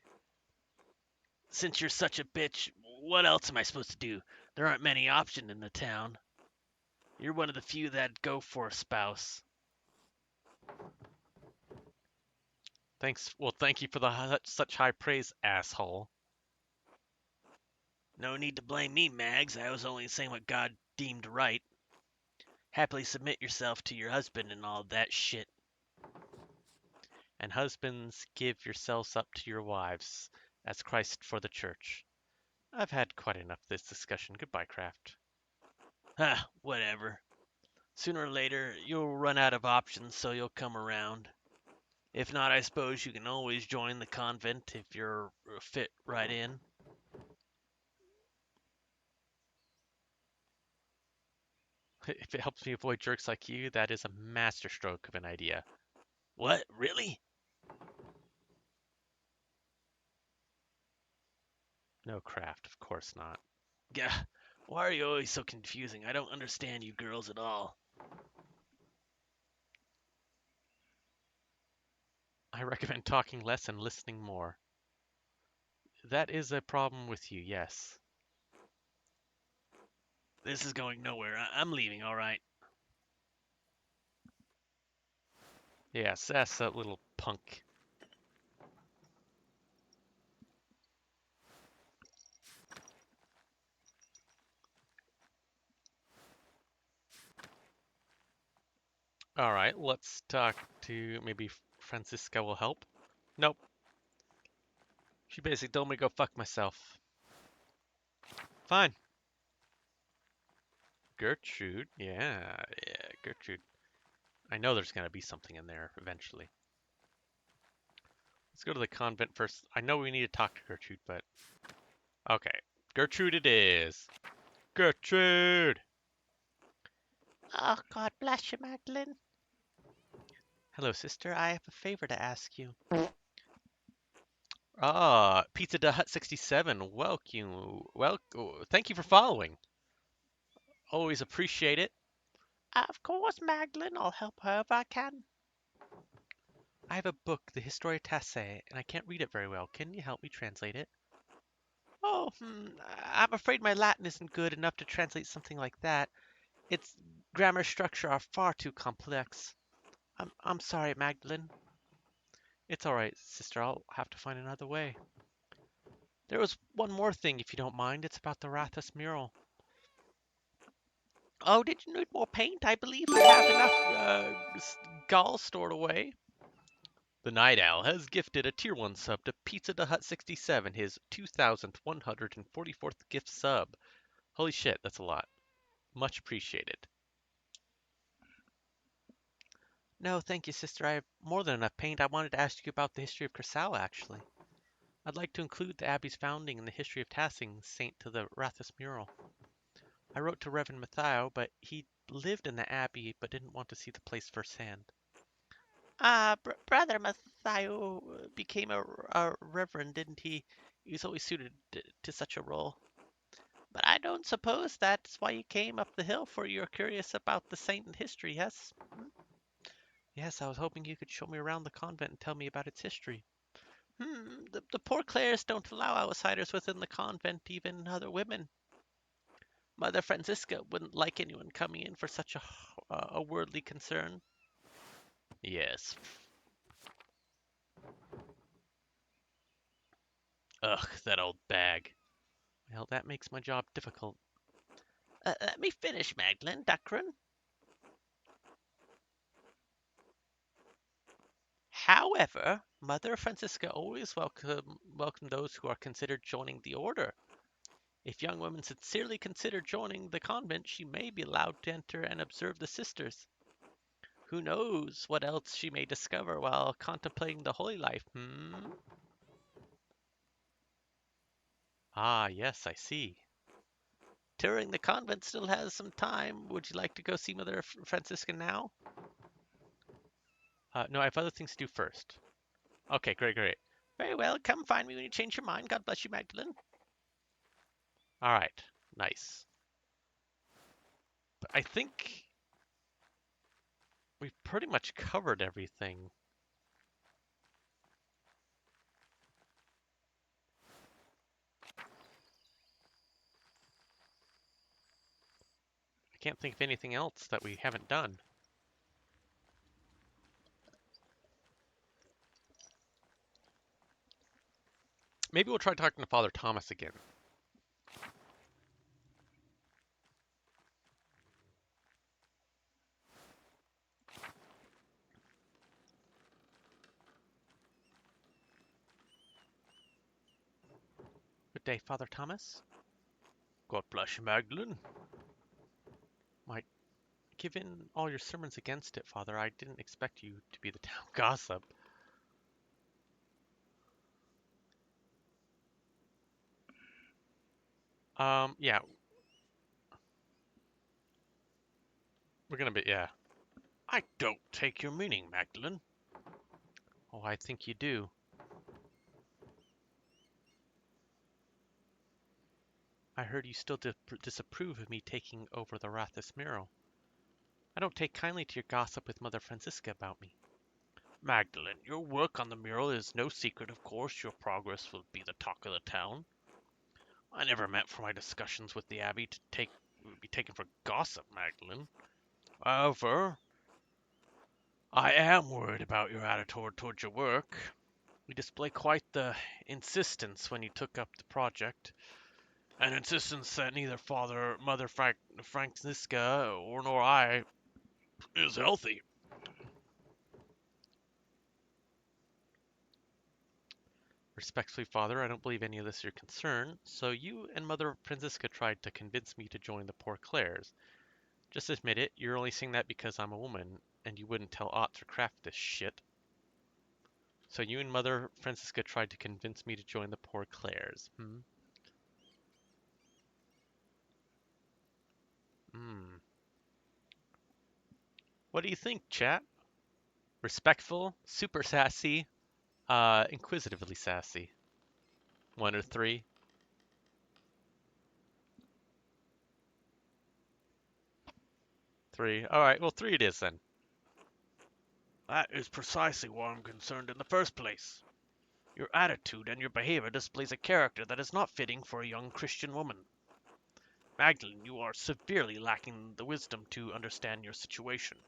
Since you're such a bitch, what else am I supposed to do? There aren't many options in the town. You're one of the few that'd go for a spouse. Thanks. Well, thank you for such high praise, asshole. No need to blame me, Mags. I was only saying what God deemed right. Happily submit yourself to your husband and all that shit. And husbands, give yourselves up to your wives, as Christ for the church. I've had quite enough of this discussion. Goodbye, Kraft. Whatever. Sooner or later, you'll run out of options, so you'll come around. If not, I suppose you can always join the convent if you're fit right in. If it helps me avoid jerks like you, that is a masterstroke of an idea. What? Really? No, Kraft, of course not. Gah, why are you always so confusing? I don't understand you girls at all. I recommend talking less and listening more. That is a problem with you, yes. This is going nowhere. I'm leaving, all right. Yes, that's that little punk. All right, let's talk to maybe Francisca will help. Nope. She basically told me to go fuck myself. Fine. Gertrude? Yeah, Gertrude. I know there's gonna be something in there eventually. Let's go to the convent first. I know we need to talk to Gertrude, but okay. Gertrude it is. Gertrude! Oh, God bless you, Magdalene. Hello, sister. I have a favor to ask you. Ah, Pizza the Hut 67. Thank you for following. Always appreciate it. Of course, Magdalene. I'll help however I can. I have a book, The Historia Tasse, and I can't read it very well. Can you help me translate it? Oh, I'm afraid my Latin isn't good enough to translate something like that. Its grammar structure are far too complex. I'm sorry, Magdalene. It's all right, sister. I'll have to find another way. There was one more thing, if you don't mind. It's about the Rathus mural. Oh, did you need more paint? I believe we have enough gall stored away. The Night Owl has gifted a Tier 1 sub to Pizza the Hut 67, his 2,144th gift sub. Holy shit, that's a lot. Much appreciated. No, thank you, sister. I have more than enough paint. I wanted to ask you about the history of Curacao, actually. I'd like to include the Abbey's founding and the history of Tassing Saint to the Rathus mural. I wrote to Reverend Matthieu, but he lived in the Abbey but didn't want to see the place firsthand. Brother Matthew became a reverend, didn't he? He was always suited to such a role. But I don't suppose that's why you came up the hill, for you're curious about the saint and history, yes? Yes, I was hoping you could show me around the convent and tell me about its history. The poor Clares don't allow outsiders within the convent, even other women. Mother Francisca wouldn't like anyone coming in for such a worldly concern. Yes. Ugh, that old bag. Well, that makes my job difficult. Let me finish, Magdalene Duckran. However, Mother Francisca always welcome those who are considered joining the order. If young women sincerely consider joining the convent, she may be allowed to enter and observe the sisters. Who knows what else she may discover while contemplating the holy life, Ah, yes, I see. Touring the convent still has some time. Would you like to go see Mother Francisca now? No, I have other things to do first. Okay, great. Very well. Come find me when you change your mind. God bless you, Magdalene. All right, nice. But I think we've pretty much covered everything. I can't think of anything else that we haven't done. Maybe we'll try talking to Father Thomas again. Good day, Father Thomas. God bless you, Magdalene. Given all your sermons against it, Father, I didn't expect you to be the town gossip. Yeah. We're gonna be, yeah. I don't take your meaning, Magdalene. Oh, I think you do. I heard you still disapprove of me taking over the Rathus mural. I don't take kindly to your gossip with Mother Francisca about me. Magdalene, your work on the mural is no secret, of course. Your progress will be the talk of the town. I never meant for my discussions with the Abbey to take would be taken for gossip, Magdalene. However, I am worried about your attitude towards your work. You display quite the insistence when you took up the project, an insistence that neither Mother Francisca or nor I is healthy. Respectfully, Father, I don't believe any of this is your concern. So you and Mother Francisca tried to convince me to join the Poor Clares. Just admit it, you're only saying that because I'm a woman, and you wouldn't tell Ott to craft this shit. So you and Mother Francisca tried to convince me to join the Poor Clares, hmm? Hmm. What do you think, chat? Respectful, super sassy, inquisitively sassy. 1 or 3? 3. Alright, well 3 it is then. That is precisely why I'm concerned in the first place. Your attitude and your behavior displays a character that is not fitting for a young Christian woman. Magdalene, you are severely lacking the wisdom to understand your situation.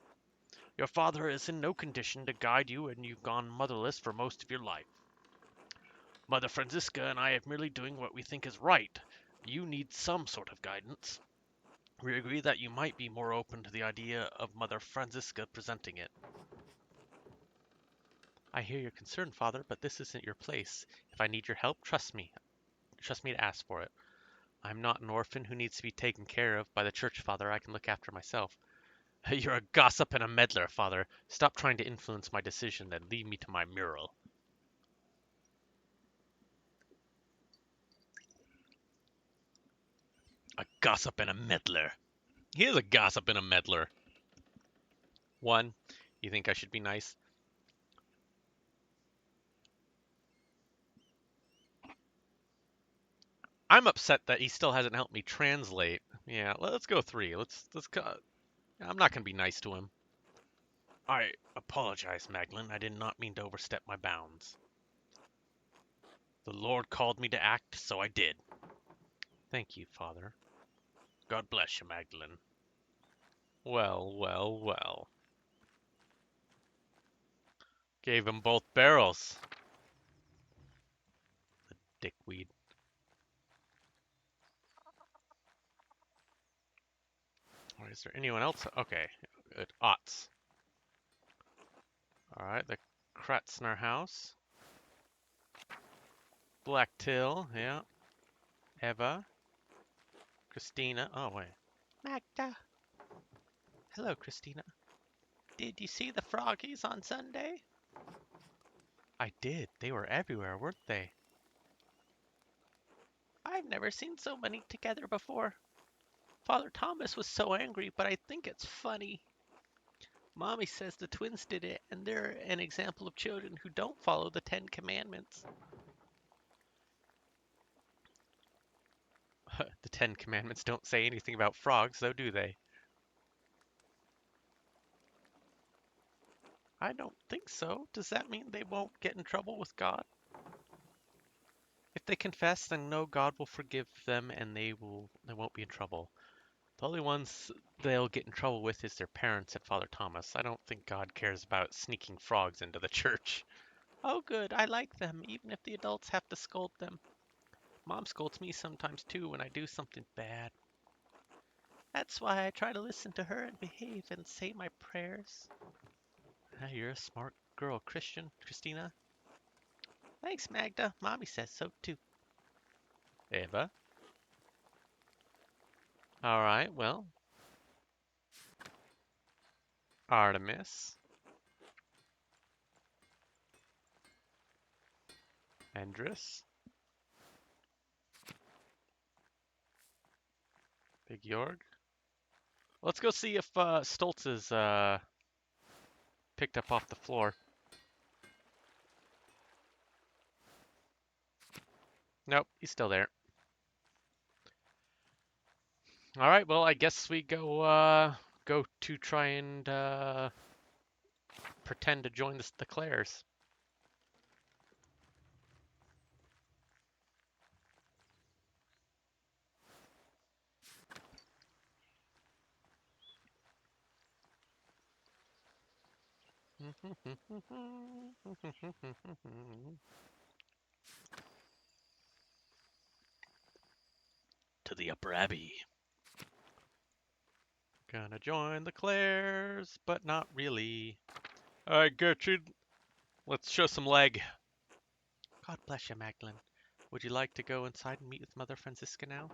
Your father is in no condition to guide you, and you've gone motherless for most of your life. Mother Francisca and I are merely doing what we think is right. You need some sort of guidance. We agree that you might be more open to the idea of Mother Francisca presenting it. I hear your concern, Father, but this isn't your place. If I need your help, trust me. Trust me to ask for it. I'm not an orphan who needs to be taken care of by the church, Father. I can look after myself. You're a gossip and a meddler, Father. Stop trying to influence my decision, then leave me to my mural. A gossip and a meddler. He is a gossip and a meddler. 1. You think I should be nice? I'm upset that he still hasn't helped me translate. Yeah, let's go 3. Let's go. I'm not gonna be nice to him. I apologize, Magdalene. I did not mean to overstep my bounds. The Lord called me to act, so I did. Thank you, Father. God bless you, Magdalene. Well, well, well. Gave him both barrels. The dickweed. Or is there anyone else? Okay, good. Otts. Alright, the Kratzner house. Black Till, yeah. Eva. Christina. Oh, wait. Magda. Hello, Christina. Did you see the froggies on Sunday? I did. They were everywhere, weren't they? I've never seen so many together before. Father Thomas was so angry, but I think it's funny. Mommy says the twins did it, and they're an example of children who don't follow the 10 Commandments. The 10 Commandments don't say anything about frogs, though, do they? I don't think so. Does that mean they won't get in trouble with God? If they confess, then no, God will forgive them and they won't be in trouble. The only ones they'll get in trouble with is their parents and Father Thomas. I don't think God cares about sneaking frogs into the church. Oh, good. I like them, even if the adults have to scold them. Mom scolds me sometimes too when I do something bad. That's why I try to listen to her and behave and say my prayers. You're a smart girl, Christina. Thanks, Magda. Mommy says so too. Eva. Alright, well. Artemis. Andrus. Big Jorg. Let's go see if Stoltz is picked up off the floor. Nope, he's still there. All right, well, I guess we go to try and pretend to join the Clares. To the Upper Abbey. Gonna join the Clares, but not really. All right, Gertrude, let's show some leg. God bless you, Magdalene. Would you like to go inside and meet with Mother Francisca now?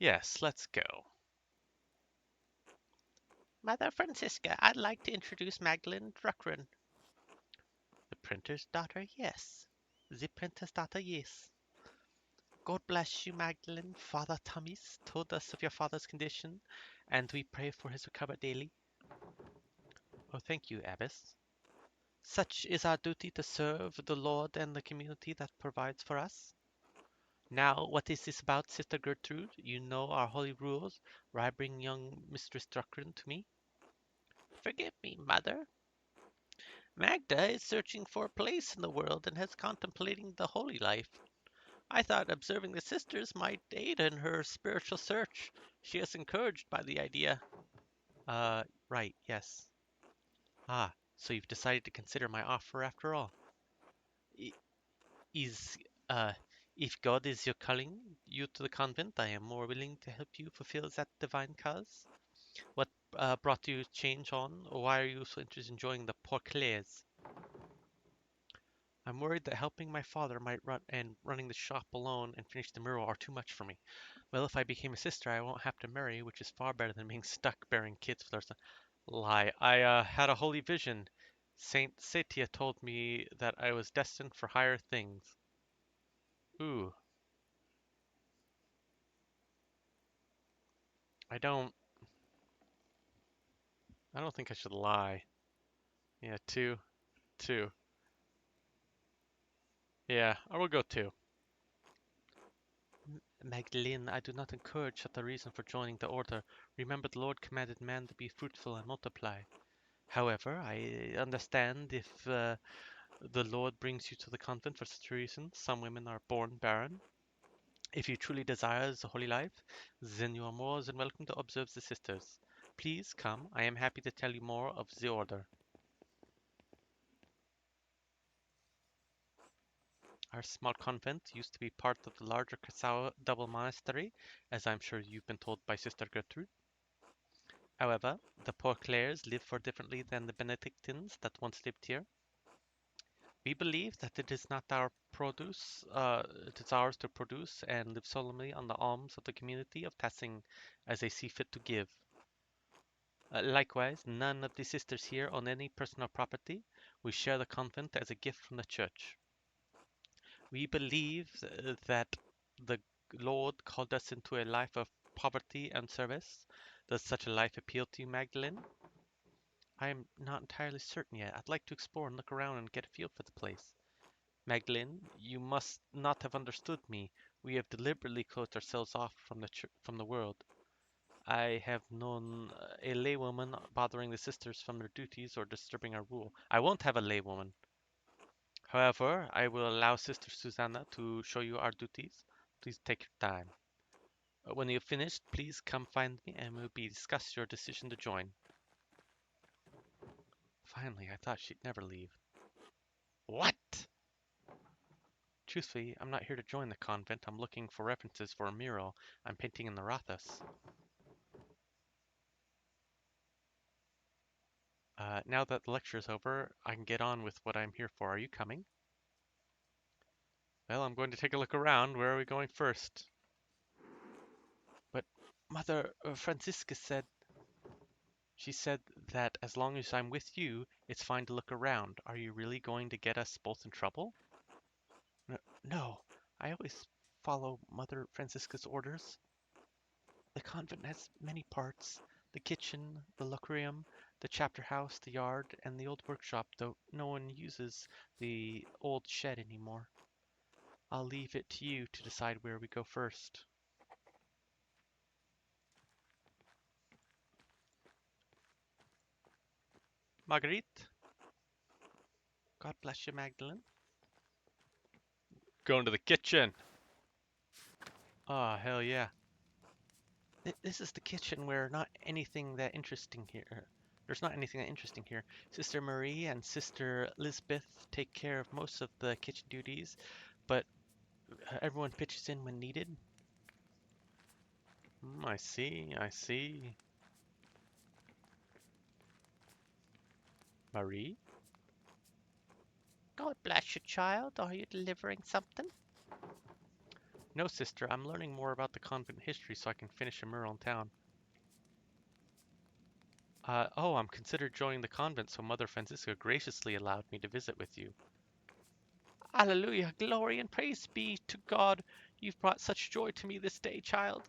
Yes, let's go. Mother Francisca, I'd like to introduce Magdalene Druckren. The printer's daughter, yes. The printer's daughter, yes. God bless you, Magdalene. Father Thomas told us of your father's condition, and we pray for his recovery daily. Oh, thank you, Abbess. Such is our duty to serve the Lord and the community that provides for us. Now, what is this about, Sister Gertrude? You know our holy rules, where I bring young Mistress Druckren to me. Forgive me, Mother. Magda is searching for a place in the world and has contemplating the holy life. I thought observing the sisters might aid in her spiritual search. She is encouraged by the idea. Right, yes. Ah, so you've decided to consider my offer after all. Is, uh, if God is your calling you to the convent, I am more willing to help you fulfill that divine cause. What brought you change on, or why are you so interested in joining the Poor Clares? I'm worried that helping my father might running the shop alone and finish the mural are too much for me. Well, if I became a sister, I won't have to marry, which is far better than being stuck bearing kids with our son. Lie. I had a holy vision. Saint Setia told me that I was destined for higher things. Ooh, I don't I don't think I should lie. Yeah, two. Two. Yeah, I will go two. Magdalene, I do not encourage such a reason for joining the order. Remember, the Lord commanded man to be fruitful and multiply. However, I understand if the Lord brings you to the convent for such a reason. Some women are born barren. If you truly desire the holy life, then you are more than welcome to observe the sisters. Please come. I am happy to tell you more of the order. Our small convent used to be part of the larger Kreisau double monastery, as I'm sure you've been told by Sister Gertrude. However, the poor Clares live far differently than the Benedictines that once lived here. We believe that it is not it is ours to produce and live solemnly on the alms of the community of Tassing as they see fit to give. Likewise, none of the sisters here own any personal property. We share the convent as a gift from the church. We believe that the Lord called us into a life of poverty and service. Does such a life appeal to you, Magdalene? I am not entirely certain yet. I'd like to explore and look around and get a feel for the place. Magdalene, you must not have understood me. We have deliberately closed ourselves off from the world. I have known a laywoman bothering the sisters from their duties or disturbing our rule. I won't have a laywoman. However, I will allow Sister Susanna to show you our duties. Please take your time. When you've finished, please come find me and we'll discuss your decision to join. Finally, I thought she'd never leave. What? Truthfully, I'm not here to join the convent. I'm looking for references for a mural I'm painting in the Rathas. Now that the lecture is over, I can get on with what I'm here for. Are you coming? Well, I'm going to take a look around. Where are we going first? But Mother Francisca said... She said that as long as I'm with you, it's fine to look around. Are you really going to get us both in trouble? No, I always follow Mother Francisca's orders. The convent has many parts. The kitchen, the locrium, the chapter house, the yard, and the old workshop, though no one uses the old shed anymore. I'll leave it to you to decide where we go first. Marguerite? God bless you, Magdalene. Going to the kitchen. Oh, hell yeah. This is the kitchen where not anything that interesting here. There's not anything that interesting here. Sister Marie and Sister Lisbeth take care of most of the kitchen duties, but everyone pitches in when needed. I see, I see. Marie? God bless you, child. Are you delivering something? No, sister, I'm learning more about the convent history so I can finish a mural in town. Oh, I'm considered joining the convent, so Mother Francisca graciously allowed me to visit with you. Hallelujah, glory and praise be to God. You've brought such joy to me this day, child.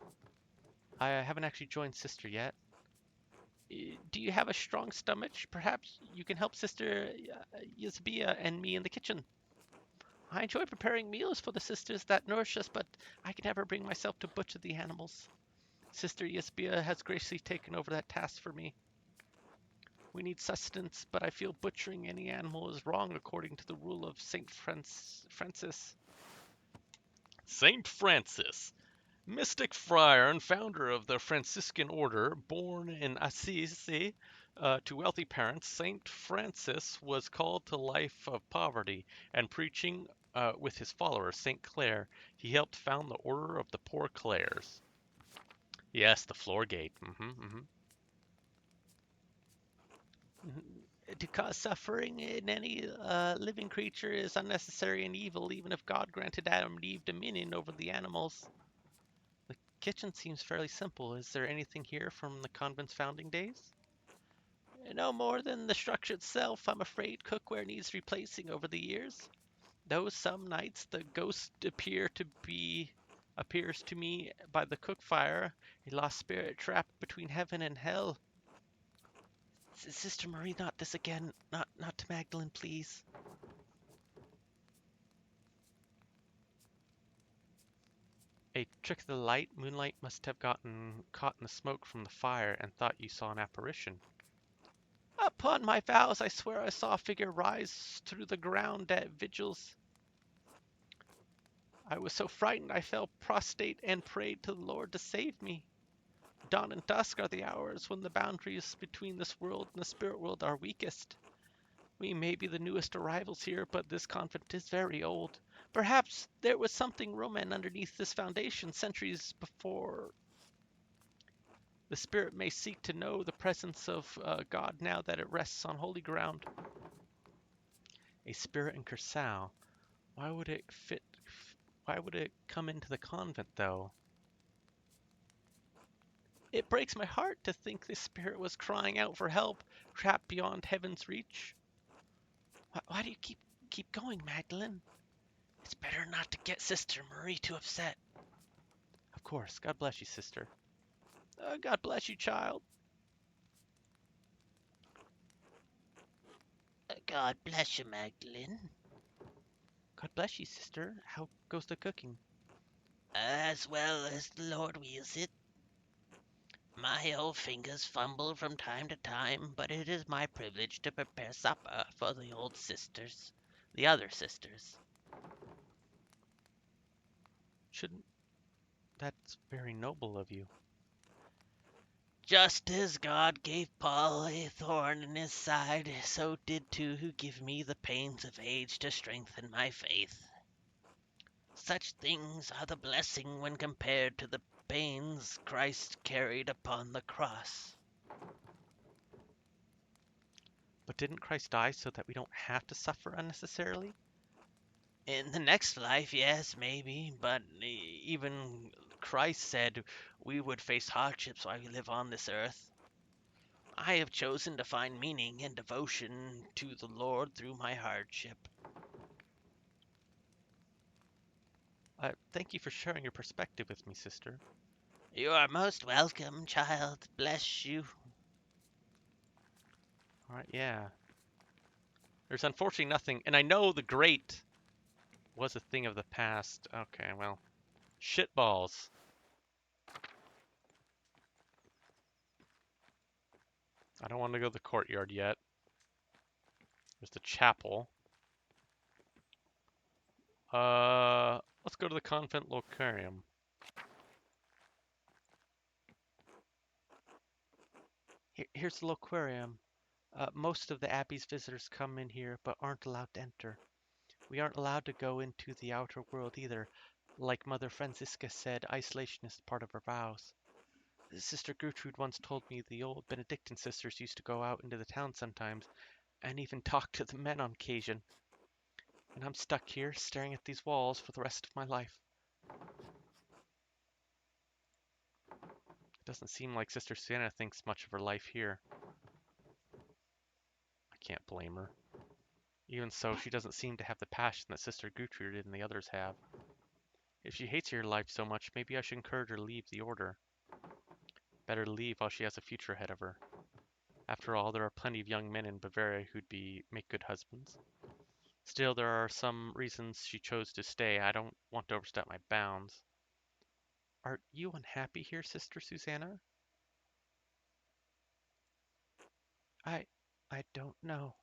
I haven't actually joined sister yet. Do you have a strong stomach? Perhaps you can help Sister Yasbia and me in the kitchen. I enjoy preparing meals for the sisters that nourish us, but I can never bring myself to butcher the animals. Sister Yasbia has graciously taken over that task for me. We need sustenance, but I feel butchering any animal is wrong according to the rule of Saint Francis. Saint Francis, mystic friar and founder of the Franciscan order, born in Assisi to wealthy parents, Saint Francis was called to life of poverty and preaching with his follower, Saint Clare. He helped found the Order of the Poor Clares. Yes, the floor gate. To cause suffering in any living creature is unnecessary and evil, even if God granted Adam and Eve dominion over the animals. The kitchen seems fairly simple. Is there anything here from the convent's founding days? No more than the structure itself. I'm afraid cookware needs replacing over the years. Though some nights the ghost appears to me by the cook fire, a lost spirit trapped between heaven and hell. Sister Marie, not this again. Not to Magdalene, please. A trick of the light. Moonlight must have gotten caught in the smoke from the fire and thought you saw an apparition. Upon my vows, I swear I saw a figure rise through the ground at vigils. I was so frightened I fell prostrate and prayed to the Lord to save me. Dawn and dusk are the hours when the boundaries between this world and the spirit world are weakest. We may be the newest arrivals here, but this convent is very old. Perhaps there was something Roman underneath this foundation centuries before. The spirit may seek to know the presence of God now that it rests on holy ground. A spirit in Curacao. Why would it fit? Why would it come into the convent, though? It breaks my heart to think this spirit was crying out for help, trapped beyond heaven's reach. Why do you keep going, Magdalene? It's better not to get Sister Marie too upset. Of course. God bless you, sister. God bless you, child. God bless you, Magdalene. God bless you, sister. How goes the cooking? As well as the Lord wills it. My old fingers fumble from time to time, but it is my privilege to prepare supper for the old sisters, the other sisters. Shouldn't. That's very noble of you. Just as God gave Paul a thorn in his side, so did two who give me the pains of age to strengthen my faith. Such things are the blessing when compared to the pains Christ carried upon the cross. But didn't Christ die so that we don't have to suffer unnecessarily? In the next life, yes, maybe, but even Christ said we would face hardships while we live on this earth. I have chosen to find meaning and devotion to the Lord through my hardship. Thank you for sharing your perspective with me, sister. You are most welcome, child. Bless you. All right, yeah. There's unfortunately nothing, and I know the great was a thing of the past. Okay, well, shitballs. I don't want to go to the courtyard yet. There's the chapel. Let's go to the convent locarium. Here's the loquarium. Most of the Abbey's visitors come in here but aren't allowed to enter. We aren't allowed to go into the outer world either. Like Mother Francisca said, isolation is part of our vows. Sister Gertrude once told me the old Benedictine sisters used to go out into the town sometimes and even talk to the men on occasion. And I'm stuck here staring at these walls for the rest of my life. It doesn't seem like Sister Susanna thinks much of her life here. I can't blame her. Even so, she doesn't seem to have the passion that Sister Gertrude and the others have. If she hates her life so much, maybe I should encourage her to leave the order. Better to leave while she has a future ahead of her. After all, there are plenty of young men in Bavaria who'd make good husbands. Still, there are some reasons she chose to stay. I don't want to overstep my bounds. Are you unhappy here, Sister Susanna? I... I don't know.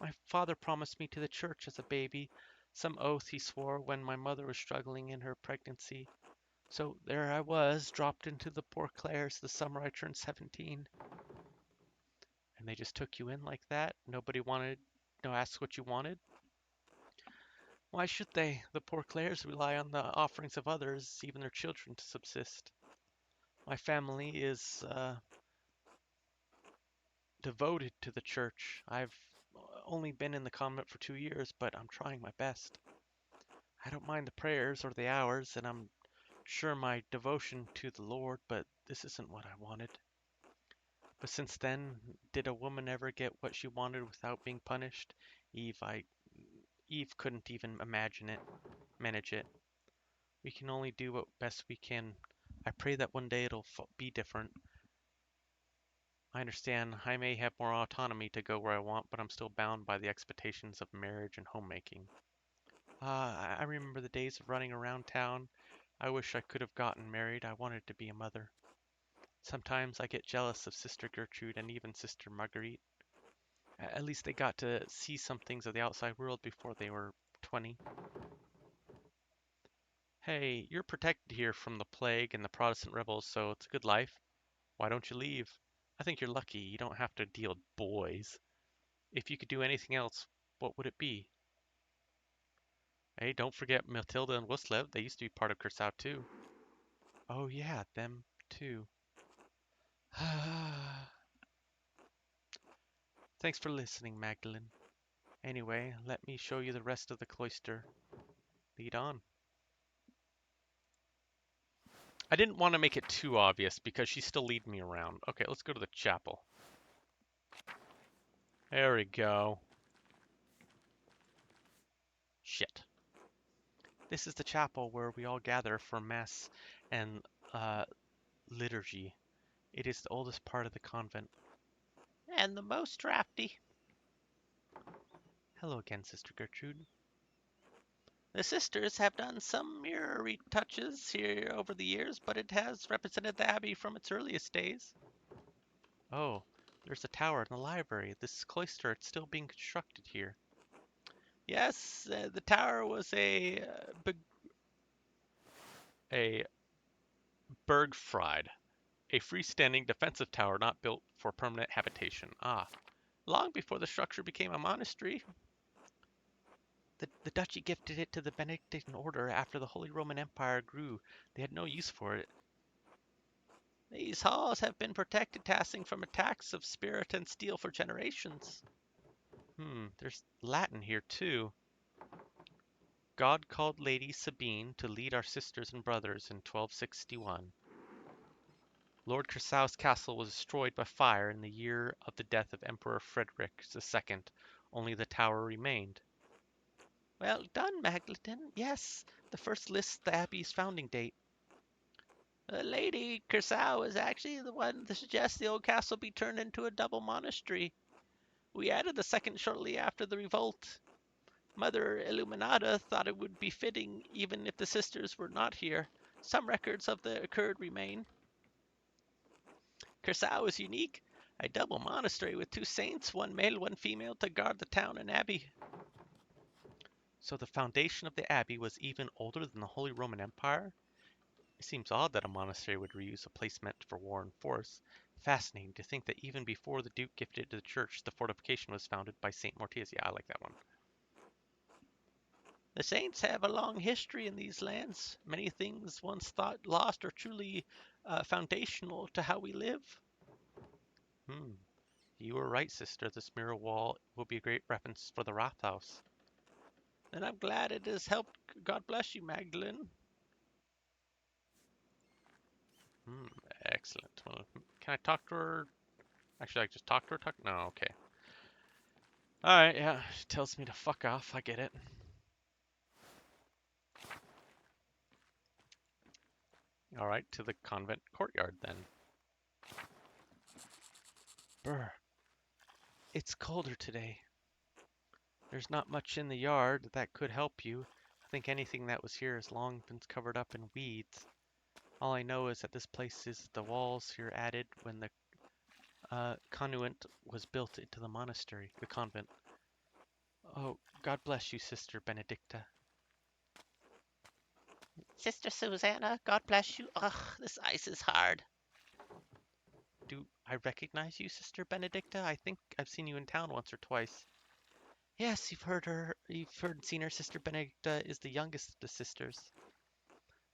My father promised me to the church as a baby, some oath he swore when my mother was struggling in her pregnancy. So there I was, dropped into the Poor Clares the summer I turned 17. And they just took you in like that? Nobody asked what you wanted? Why should they? The Poor Clares rely on the offerings of others, even their children, to subsist. My family is devoted to the church. I've only been in the convent for 2 years, but I'm trying my best. I don't mind the prayers or the hours, and I'm sure my devotion to the Lord, but this isn't what I wanted. But since then, did a woman ever get what she wanted without being punished? Eve couldn't even manage it. We can only do what best we can. I pray that one day it'll be different. I understand I may have more autonomy to go where I want, but I'm still bound by the expectations of marriage and homemaking. I remember the days of running around town. I wish I could have gotten married. I wanted to be a mother. Sometimes I get jealous of Sister Gertrude and even Sister Marguerite. At least they got to see some things of the outside world before they were 20. Hey, you're protected here from the plague and the Protestant rebels, so it's a good life. Why don't you leave? I think you're lucky you don't have to deal with boys. If you could do anything else, what would it be? Hey, don't forget Matilda and Wuslev. They used to be part of Curacao too. Oh yeah, them too. Thanks for listening, Magdalene. Anyway, let me show you the rest of the cloister. Lead on. I didn't want to make it too obvious because she's still leading me around. Okay, let's go to the chapel. There we go. Shit. This is the chapel where we all gather for Mass and uh, liturgy. It is the oldest part of the convent. And the most drafty. Hello again, Sister Gertrude. The sisters have done some mirror retouches here over the years, but it has represented the Abbey from its earliest days. Oh, there's a tower in the library. This cloister, it's still being constructed here. Yes, the tower was A Bergfried, a freestanding defensive tower not built for permanent habitation. Ah, long before the structure became a monastery. The duchy gifted it to the Benedictine order after the Holy Roman Empire grew. They had no use for it. These halls have been protected passing from attacks of spirit and steel for generations. There's Latin here too. God called Lady Sabine to lead our sisters and brothers in 1261. Lord Curaçao's castle was destroyed by fire in the year of the death of Emperor Frederick II. Only the tower remained. Well done, Magdalene. Yes, the first lists the Abbey's founding date. Lady Kersau is actually the one to suggest the old castle be turned into a double monastery. We added the second shortly after the revolt. Mother Illuminata thought it would be fitting even if the sisters were not here. Some records of the occurred remain. Kersau is unique. A double monastery with two saints, one male, one female, to guard the town and abbey. So the foundation of the abbey was even older than the Holy Roman Empire? It seems odd that a monastery would reuse a place meant for war and force. Fascinating to think that even before the Duke gifted it to the church, the fortification was founded by St. Mortius. Yeah, I like that one. The saints have a long history in these lands. Many things once thought lost are truly foundational to how we live. Hmm. You were right, sister. This mural wall will be a great reference for the Rathaus. And I'm glad it has helped. God bless you, Magdalene. Hmm. Excellent. Well, can I talk to her? Actually, I just talk to her? No, okay. Alright, yeah. She tells me to fuck off. I get it. Alright, to the convent courtyard then. Brr. It's colder today. There's not much in the yard that could help you. I think anything that was here has long been covered up in weeds. All I know is that this place is the walls here added when the convent was built into the monastery, the convent. Oh, God bless you, Sister Benedicta. Sister Susanna, God bless you. Ugh, this ice is hard. Do I recognize you, Sister Benedicta? I think I've seen you in town once or twice. Yes, you've heard and seen her. Sister Benedicta is the youngest of the sisters.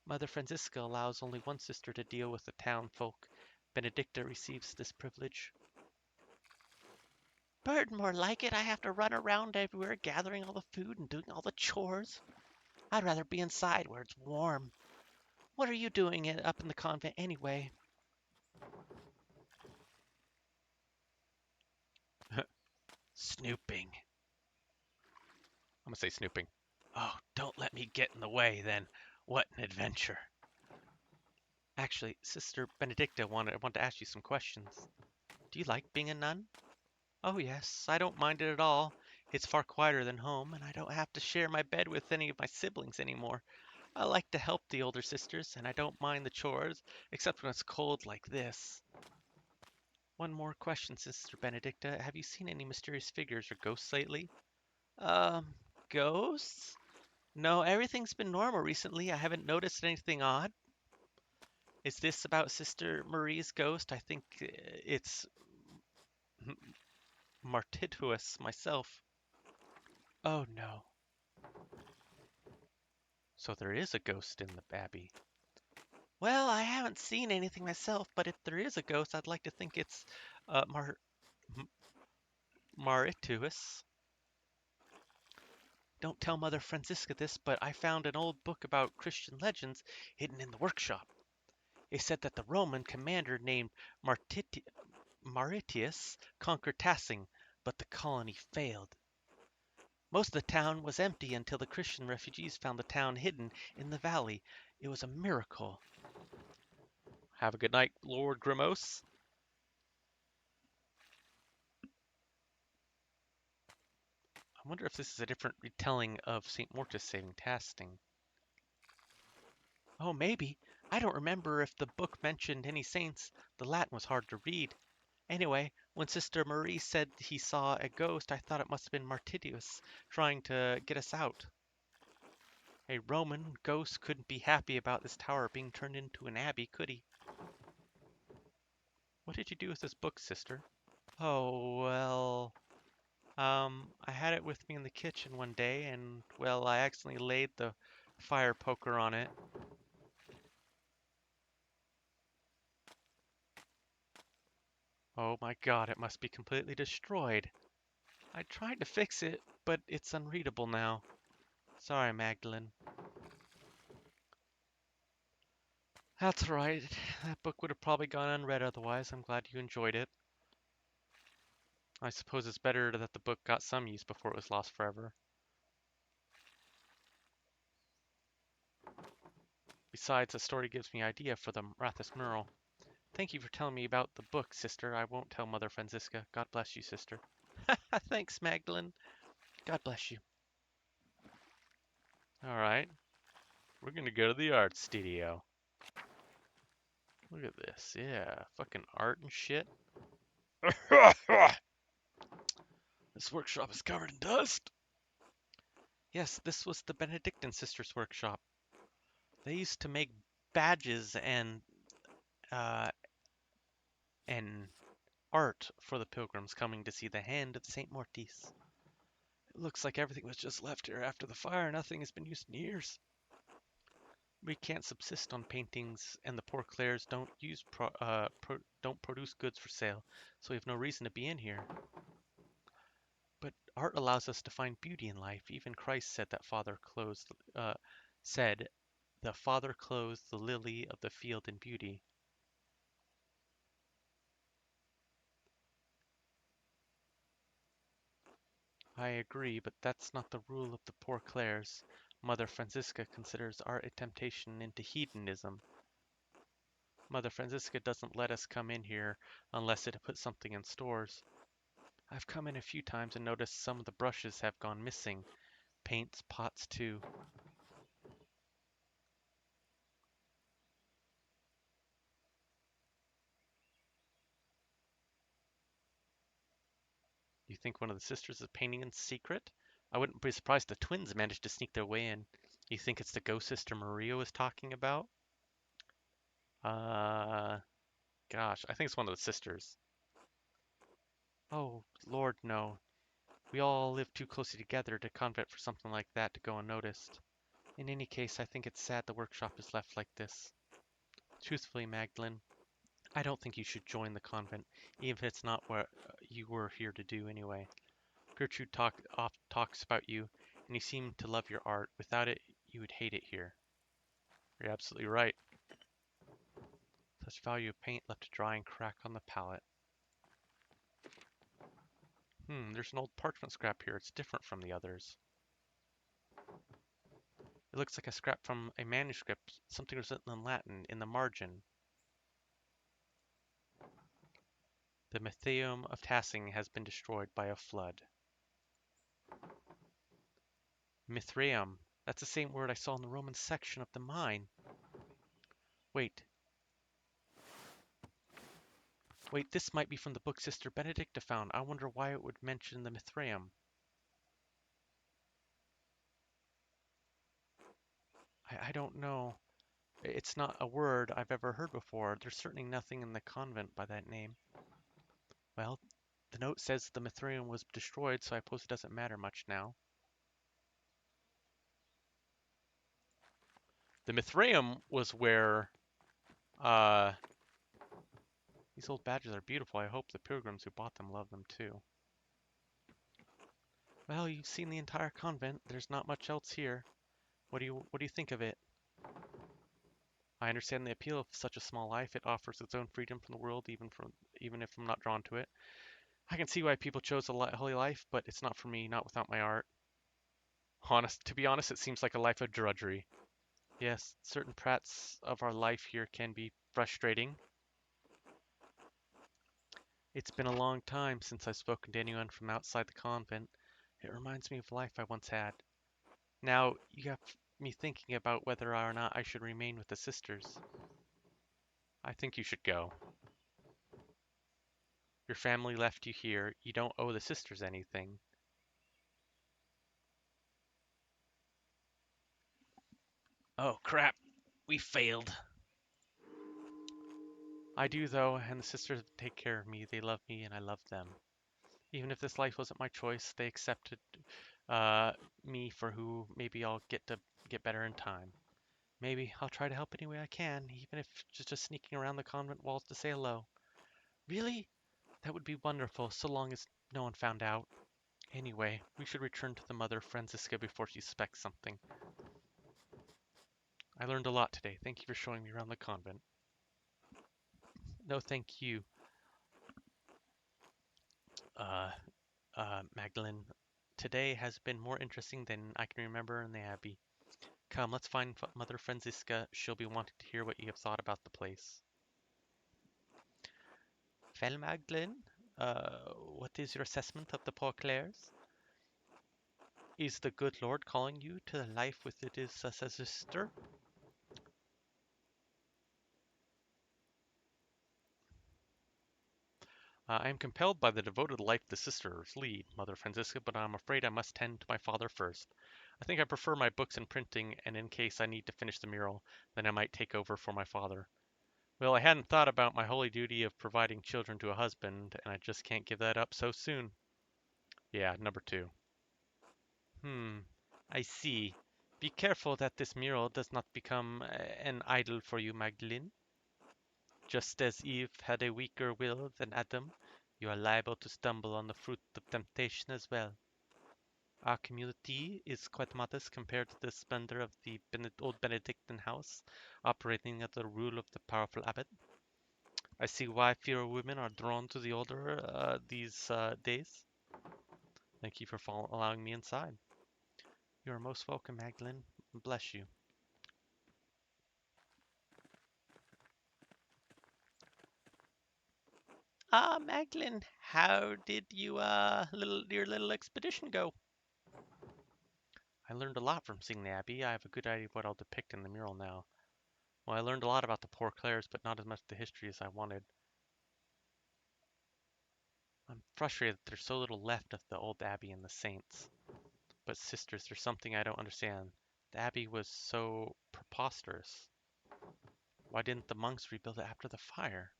Mother Francisca allows only one sister to deal with the town folk. Benedicta receives this privilege. Bird, more like it. I have to run around everywhere gathering all the food and doing all the chores. I'd rather be inside where it's warm. What are you doing up in the convent anyway? Snooping. I'm gonna say snooping. Oh, don't let me get in the way then. What an adventure. Actually, Sister Benedicta, I want to ask you some questions. Do you like being a nun? Oh, yes, I don't mind it at all. It's far quieter than home, and I don't have to share my bed with any of my siblings anymore. I like to help the older sisters, and I don't mind the chores, except when it's cold like this. One more question, Sister Benedicta. Have you seen any mysterious figures or ghosts lately? Um, Ghosts? No, everything's been normal recently. I haven't noticed anything odd. Is this about Sister Marie's ghost? I think it's Martituous myself. Oh no. So there is a ghost in the Abbey. Well, I haven't seen anything myself, but if there is a ghost, I'd like to think it's uh, Mar- Marituous. Don't tell Mother Francisca this, but I found an old book about Christian legends hidden in the workshop. It said that the Roman commander named Maritius conquered Tassing, but the colony failed. Most of the town was empty until the Christian refugees found the town hidden in the valley. It was a miracle. Have a good night, Lord Grimos. I wonder if this is a different retelling of St. Mortis saving Tasting. Oh, maybe. I don't remember if the book mentioned any saints. The Latin was hard to read. Anyway, when Sister Marie said he saw a ghost, I thought it must have been Martitius trying to get us out. A Roman ghost couldn't be happy about this tower being turned into an abbey, could he? What did you do with this book, sister? Oh, well, I had it with me in the kitchen one day, and, well, I accidentally laid the fire poker on it. Oh my god, it must be completely destroyed. I tried to fix it, but it's unreadable now. Sorry, Magdalene. That's right. That book would have probably gone unread otherwise. I'm glad you enjoyed it. I suppose it's better that the book got some use before it was lost forever. Besides, the story gives me idea for the Rathus mural. Thank you for telling me about the book, sister. I won't tell Mother Francisca. God bless you, sister. Thanks, Magdalene. God bless you. Alright. We're gonna go to the art studio. Look at this. Yeah, fucking art and shit. This workshop is covered in dust. Yes, this was the Benedictine sisters' workshop. They used to make badges and uh, and art for the pilgrims coming to see the hand of Saint Mortis. It looks like everything was just left here after the fire. Nothing has been used in years. We can't subsist on paintings, and the poor Clares don't produce goods for sale, so we have no reason to be in here. But art allows us to find beauty in life. Even Christ said the Father clothes the lily of the field in beauty. I agree, but that's not the rule of the poor Clares. Mother Francisca considers art a temptation into hedonism. Mother Francisca doesn't let us come in here unless it puts something in stores. I've come in a few times and noticed some of the brushes have gone missing. Paints, pots too. You think one of the sisters is painting in secret? I wouldn't be surprised the twins managed to sneak their way in. You think it's the ghost sister Maria was talking about? Uh, Gosh, I think it's one of the sisters. Oh, Lord, no. We all live too closely together to convent for something like that to go unnoticed. In any case, I think it's sad the workshop is left like this. Truthfully, Magdalene, I don't think you should join the convent, even if it's not what you were here to do anyway. Gertrude talks about you, and you seem to love your art. Without it, you would hate it here. You're absolutely right. Such value of paint left to dry and crack on the palette. There's an old parchment scrap here. It's different from the others. It looks like a scrap from a manuscript, something was written in Latin, in the margin. The Mythium of Tassing has been destroyed by a flood. Mithraeum. That's the same word I saw in the Roman section of the mine. Wait. Wait, this might be from the book Sister Benedicta found. I wonder why it would mention the Mithraeum. I don't know. It's not a word I've ever heard before. There's certainly nothing in the convent by that name. Well, the note says the Mithraeum was destroyed, so I suppose it doesn't matter much now. The Mithraeum was where, uh, these old badges are beautiful. I hope the pilgrims who bought them love them too. Well, you've seen the entire convent. There's not much else here. What do you think of it? I understand the appeal of such a small life. It offers its own freedom from the world, even if I'm not drawn to it. I can see why people chose a holy life, but it's not for me, not without my art. To be honest, it seems like a life of drudgery. Yes, certain parts of our life here can be frustrating. It's been a long time since I've spoken to anyone from outside the convent. It reminds me of life I once had. Now, you have me thinking about whether or not I should remain with the sisters. I think you should go. Your family left you here. You don't owe the sisters anything. Oh, crap. We failed. I do, though, and the sisters take care of me. They love me, and I love them. Even if this life wasn't my choice, they accepted uh, me for who maybe I'll get better in time. Maybe I'll try to help any way I can, even if just sneaking around the convent walls to say hello. Really? That would be wonderful, so long as no one found out. Anyway, we should return to the Mother Francisca before she suspects something. I learned a lot today. Thank you for showing me around the convent. No, thank you, uh, Magdalene. Today has been more interesting than I can remember in the Abbey. Come, let's find Mother Francisca. She'll be wanting to hear what you have thought about the place. Well, Magdalene, what is your assessment of the poor Clares? Is the good Lord calling you to the life with it is as a sister? I am compelled by the devoted life the sisters lead, Mother Francisca, but I'm afraid I must tend to my father first. I think I prefer my books and printing, and in case I need to finish the mural, then I might take over for my father. Well, I hadn't thought about my holy duty of providing children to a husband, and I just can't give that up so soon. Yeah, number 2. Hmm, I see. Be careful that this mural does not become an idol for you, Magdalene. Just as Eve had a weaker will than Adam, you are liable to stumble on the fruit of temptation as well. Our community is quite modest compared to the splendor of the old Benedictine house, operating under the rule of the powerful abbot. I see why fewer women are drawn to the order these days. Thank you for allowing me inside. You are most welcome, Magdalene. Bless you. Magdalene, how did your little expedition go? I learned a lot from seeing the Abbey. I have a good idea of what I'll depict in the mural now. Well, I learned a lot about the poor Clares, but not as much of the history as I wanted. I'm frustrated that there's so little left of the old Abbey and the saints. But sisters, there's something I don't understand. The Abbey was so preposterous. Why didn't the monks rebuild it after the fire?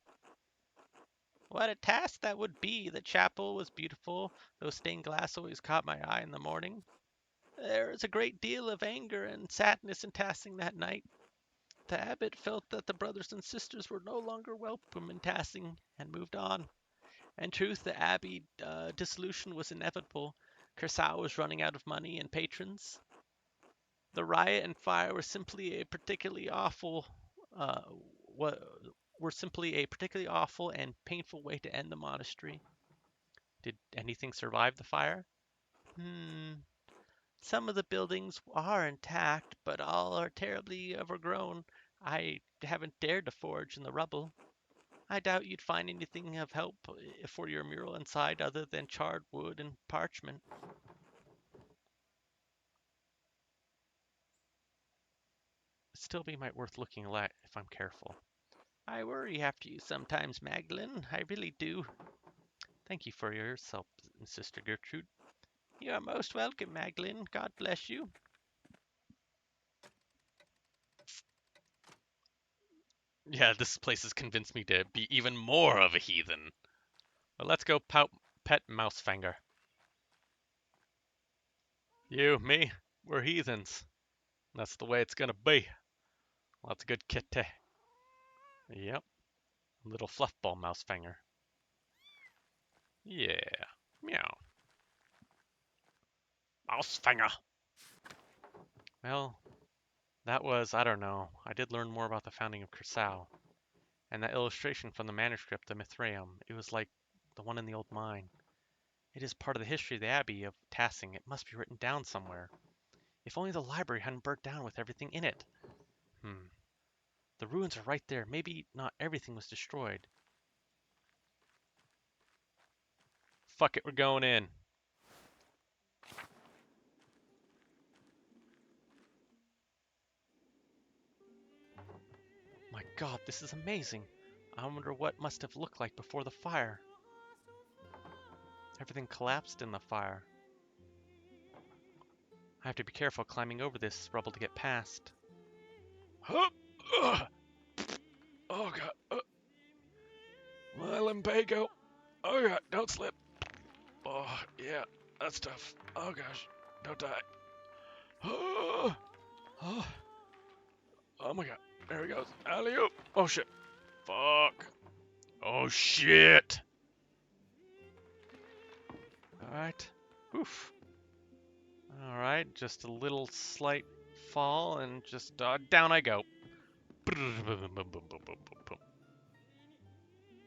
What a task that would be! The chapel was beautiful, though stained glass always caught my eye in the morning. There was a great deal of anger and sadness in Tassing that night. The abbot felt that the brothers and sisters were no longer welcome in Tassing and moved on. In truth, the abbey dissolution was inevitable. Curacao was running out of money and patrons. The riot and fire were simply a particularly awful, uh, were simply a particularly awful and painful way to end the monastery. Did anything survive the fire? Some of the buildings are intact, but all are terribly overgrown. I haven't dared to forage in the rubble. I doubt you'd find anything of help for your mural inside other than charred wood and parchment. Still be might worth looking at if I'm careful. I worry after you sometimes, Magdalene. I really do. Thank you for your help, Sister Gertrude. You are most welcome, Magdalene. God bless you. Yeah, this place has convinced me to be even more of a heathen. Well, let's go pet Mousefinger. You, me, we're heathens. That's the way it's gonna be. That's a good kitty. Yep, little fluffball Mousefinger. Yeah, meow. Mousefinger. Well, that was, I don't know. I did learn more about the founding of Curacao. And that illustration from the manuscript, the Mithraeum, it was like the one in the old mine. It is part of the history of the Abbey of Tassing. It must be written down somewhere. If only the library hadn't burnt down with everything in it. The ruins are right there. Maybe not everything was destroyed. Fuck it, we're going in. My God, this is amazing. I wonder what must have looked like before the fire. Everything collapsed in the fire. I have to be careful climbing over this rubble to get past. Hup! Ugh. Oh god. My lumbago. Oh god, don't slip. Oh yeah, that's tough. Oh gosh, don't die. Oh, oh, oh my god. There he goes. Alley-oop. Oh shit. Fuck. Oh shit. Alright. Oof. Alright, just a little slight fall and just down I go.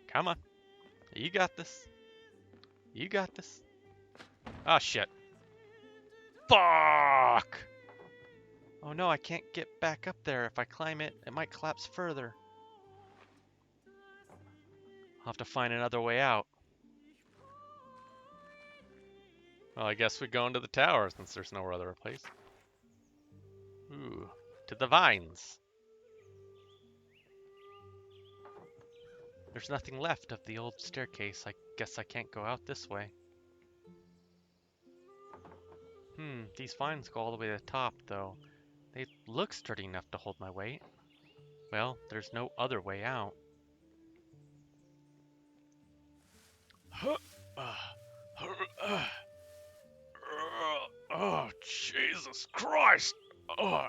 Come on. You got this. You got this. Ah, shit. Fuck! Oh no, I can't get back up there. If I climb it, it might collapse further. I'll have to find another way out. Well, I guess we go into the tower since there's no other place. Ooh, to the vines. There's nothing left of the old staircase. I guess I can't go out this way. These vines go all the way to the top, though. They look sturdy enough to hold my weight. Well, there's no other way out. Oh, Jesus Christ! Oh,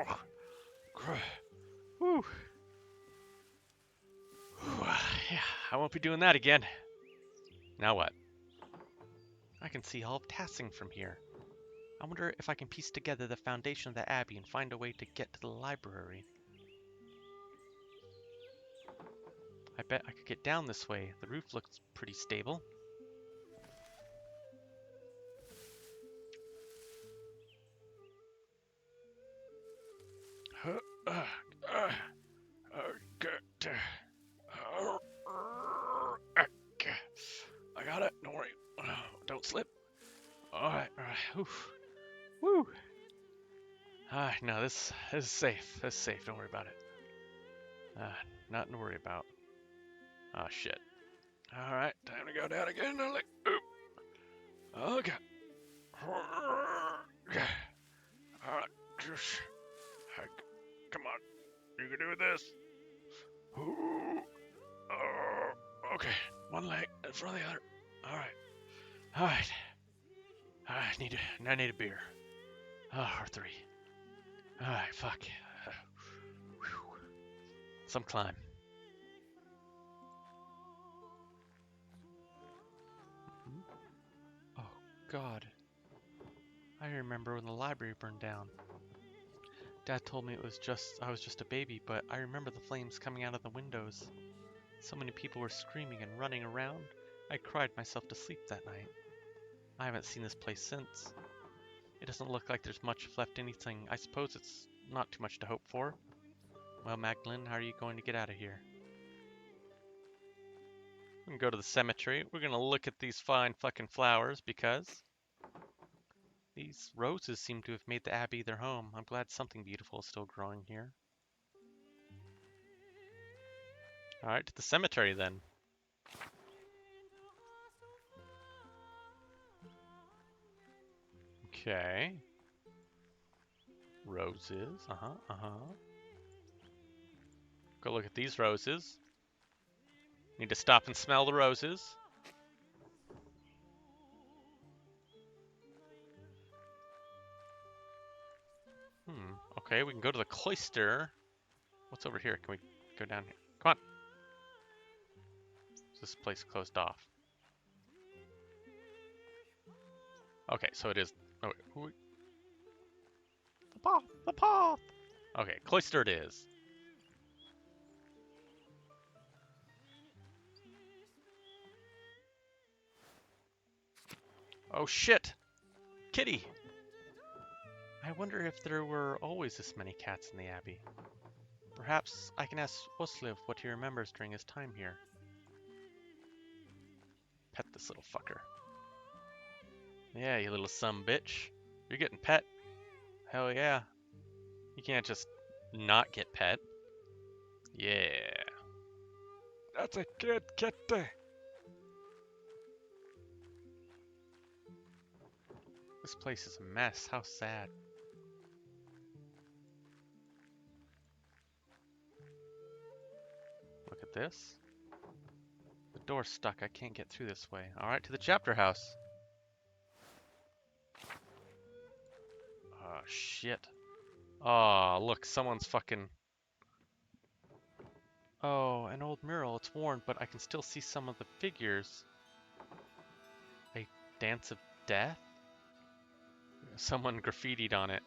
oh, Whew. Whew. Yeah, I won't be doing that again. Now what? I can see all of Tassing from here. I wonder if I can piece together the foundation of the Abbey and find a way to get to the library. I bet I could get down this way. The roof looks pretty stable. I got it. Don't worry. Don't slip. Alright. Oof. Woo! No, this is safe. This is safe. Don't worry about it. Nothing to worry about. Oh, shit. Alright, time to go down again. Okay. Alright, just come on. You can do this. Okay, one leg in front of the other. Alright. I need a beer. Or three. Alright, fuck. Some climb. Oh, God. I remember when the library burned down. Dad told me I was just a baby, but I remember the flames coming out of the windows. So many people were screaming and running around. I cried myself to sleep that night. I haven't seen this place since. It doesn't look like there's much left anything. I suppose it's not too much to hope for. Well, Magdalene, how are you going to get out of here? We can go to the cemetery. We're gonna look at these fine fucking flowers because these roses seem to have made the Abbey their home. I'm glad something beautiful is still growing here. Alright, to the cemetery then. Okay. Roses. Go look at these roses. Need to stop and smell the roses. Okay, we can go to the cloister. What's over here? Can we go down here? Come on. Is this place closed off? Okay, so it is. Oh, wait, the path! The path! Okay, cloister it is. Oh shit! Kitty! I wonder if there were always this many cats in the Abbey. Perhaps I can ask Osliv what he remembers during his time here. Pet this little fucker. Yeah, you little bitch. You're getting pet. Hell yeah. You can't just not get pet. Yeah. That's a good kitty. This place is a mess. How sad. Look at this. The door's stuck. I can't get through this way. Alright, to the chapter house. Oh, shit. Oh, look, someone's fucking... Oh, an old mural. It's worn, but I can still see some of the figures. A dance of death? Someone graffitied on it.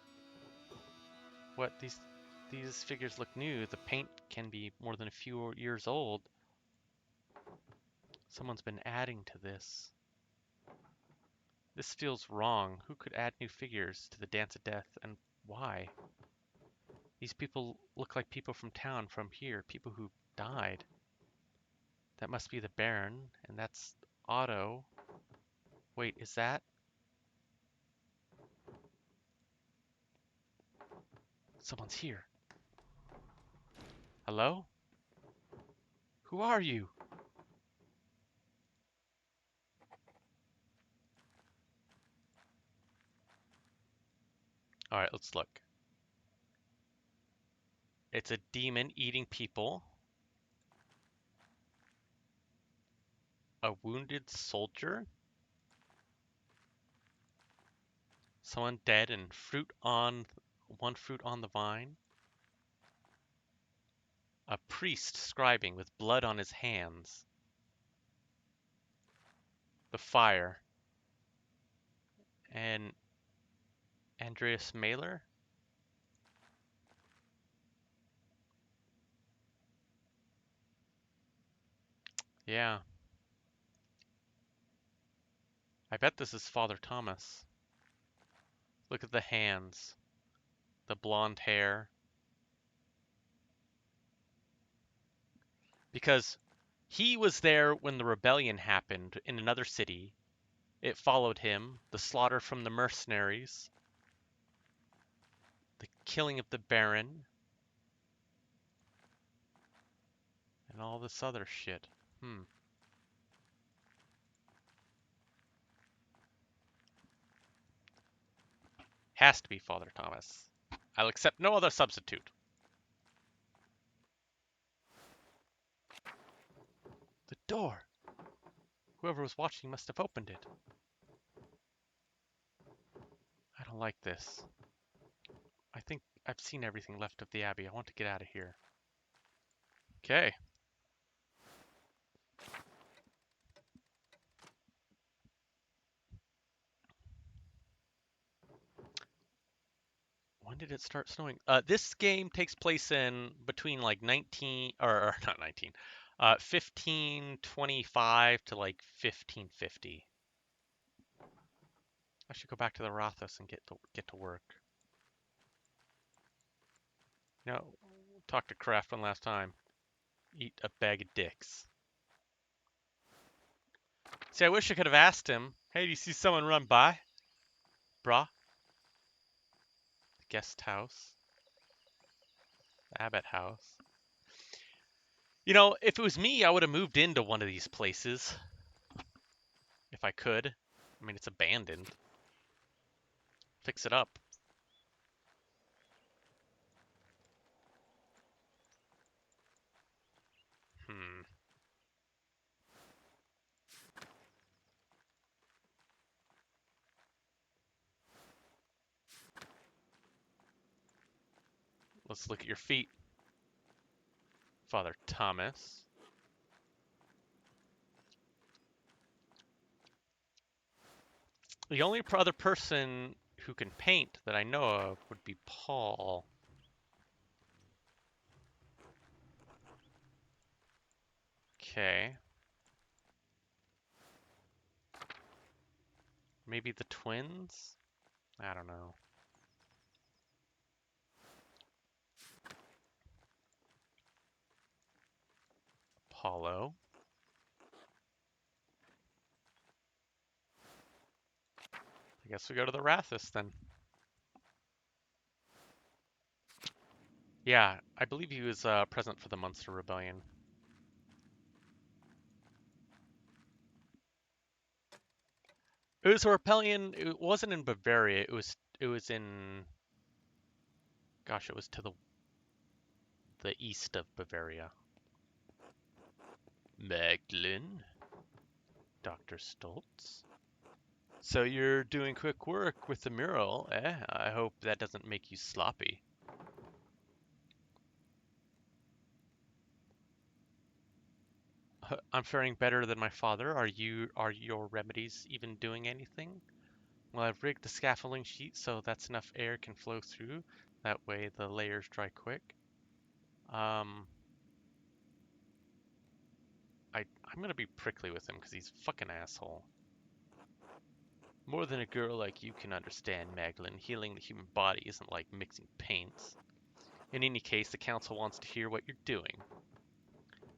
What? These figures look new. The paint can be more than a few years old. Someone's been adding to this. This feels wrong. Who could add new figures to the Dance of Death, and why? These people look like people from town, from here, people who died. That must be the Baron, and that's Otto. Wait, is that? Someone's here. Hello? Who are you? Alright, let's look. It's a demon eating people. A wounded soldier. Someone dead and one fruit on the vine. A priest scribing with blood on his hands. The fire. And Andreas Mailer? Yeah. I bet this is Father Thomas. Look at the hands. The blonde hair. Because he was there when the rebellion happened in another city. It followed him. The slaughter from the mercenaries. The killing of the Baron. And all this other shit. Has to be Father Thomas. I'll accept no other substitute. The door! Whoever was watching must have opened it. I don't like this. I think I've seen everything left of the Abbey. I want to get out of here. Okay. When did it start snowing? This game takes place in between like 19 or not 19, 1525 to like 1550. I should go back to the Rothos and get to work. No, talk to Kraft one last time. Eat a bag of dicks. See, I wish I could have asked him. Hey, do you see someone run by? Brah? The guest house. The Abbott house. You know, if it was me, I would have moved into one of these places. If I could. I mean, it's abandoned. Fix it up. Hmm. Let's look at your feet, Father Thomas. The only other person who can paint that I know of would be Paul. Okay. Maybe the twins? I don't know. Apollo. I guess we go to the Rathus then. Yeah, I believe he was present for the Munster Rebellion. It was a rebellion. It wasn't in Bavaria. It was in. Gosh, it was to the east of Bavaria. Magdalene. Dr. Stoltz. So you're doing quick work with the mural, eh? I hope that doesn't make you sloppy. I'm faring better than my father. Are your remedies even doing anything? Well, I've rigged the scaffolding sheet so that's enough air can flow through. That way the layers dry quick. I'm gonna be prickly with him because he's a fucking asshole. More than a girl like you can understand, Magdalene, healing the human body isn't like mixing paints. In any case, the council wants to hear what you're doing.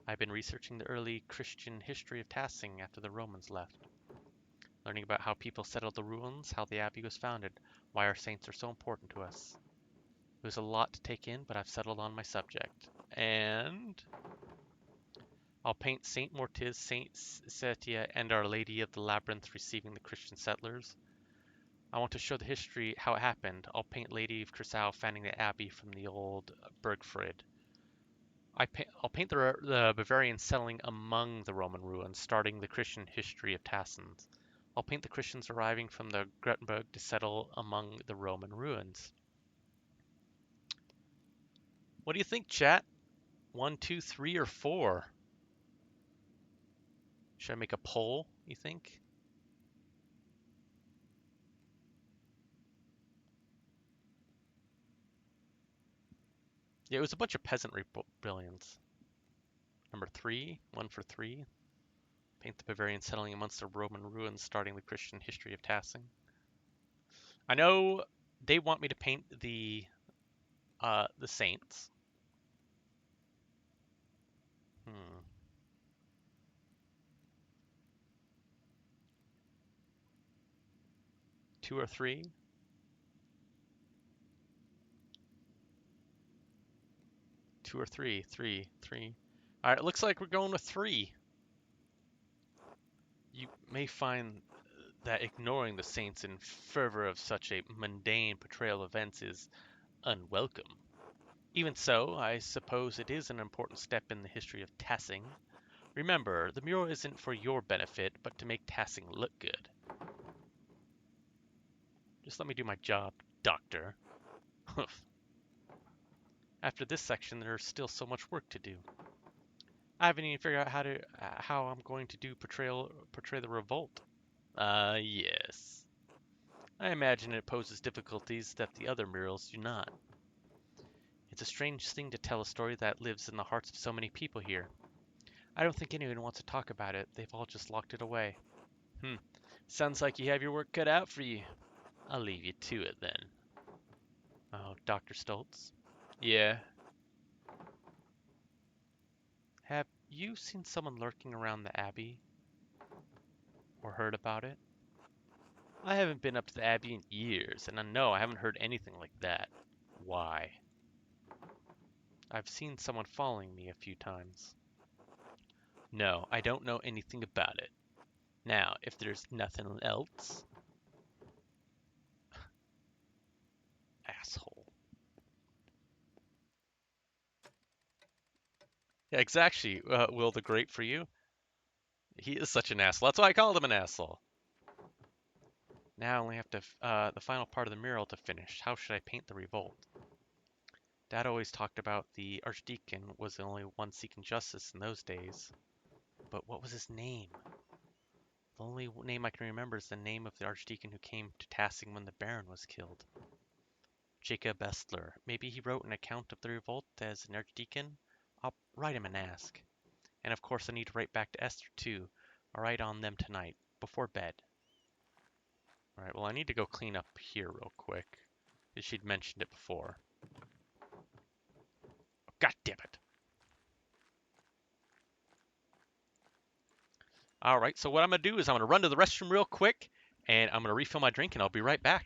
I've been researching the early Christian history of Tassing after the Romans left. Learning about how people settled the ruins, how the abbey was founded, why our saints are so important to us. It was a lot to take in, but I've settled on my subject. And I'll paint Saint Mortiz, Saint Setia, and Our Lady of the Labyrinth receiving the Christian settlers. I want to show the history how it happened. I'll paint Lady of Creusot fanning the abbey from the old Bergfried. I'll paint the Bavarian settling among the Roman ruins, starting the Christian history of Tassins. I'll paint the Christians arriving from the Gutenberg to settle among the Roman ruins. What do you think, chat? 1, 2, 3, or 4? Should I make a poll, you think? Yeah, it was a bunch of peasant rebellions. Number 3, 1 for 3. Paint the Bavarian settling amongst the Roman ruins, starting the Christian history of Tassing. I know they want me to paint the saints. 2 or 3? 2 or 3? 3. 3. All right, it looks like we're going with 3. You may find that ignoring the saints in favor of such a mundane portrayal of events is unwelcome. Even so, I suppose it is an important step in the history of Tassing. Remember, the mural isn't for your benefit, but to make Tassing look good. Just let me do my job, Doctor. After this section, there's still so much work to do. I haven't even figured out how I'm going to portray the revolt. Yes. I imagine it poses difficulties that the other murals do not. It's a strange thing to tell a story that lives in the hearts of so many people here. I don't think anyone wants to talk about it. They've all just locked it away. Sounds like you have your work cut out for you. I'll leave you to it then. Oh, Dr. Stoltz? Yeah. Have you seen someone lurking around the Abbey? Or heard about it? I haven't been up to the Abbey in years, and I know I haven't heard anything like that. Why? I've seen someone following me a few times. No, I don't know anything about it. Now, if there's nothing else... Asshole. Yeah, exactly, Will the Great for you. He is such an asshole. That's why I called him an asshole. Now I only have to the final part of the mural to finish. How should I paint the revolt? Dad always talked about the Archdeacon was the only one seeking justice in those days. But what was his name? The only name I can remember is the name of the Archdeacon who came to Tassing when the Baron was killed. Jacob Estler. Maybe he wrote an account of the revolt as an Archdeacon? I'll write him and ask. And of course I need to write back to Esther too. I'll write on them tonight, before bed. Alright, well I need to go clean up here real quick. She'd mentioned it before. Oh, God damn it. Alright, so what I'm going to do is I'm going to run to the restroom real quick, and I'm going to refill my drink, and I'll be right back.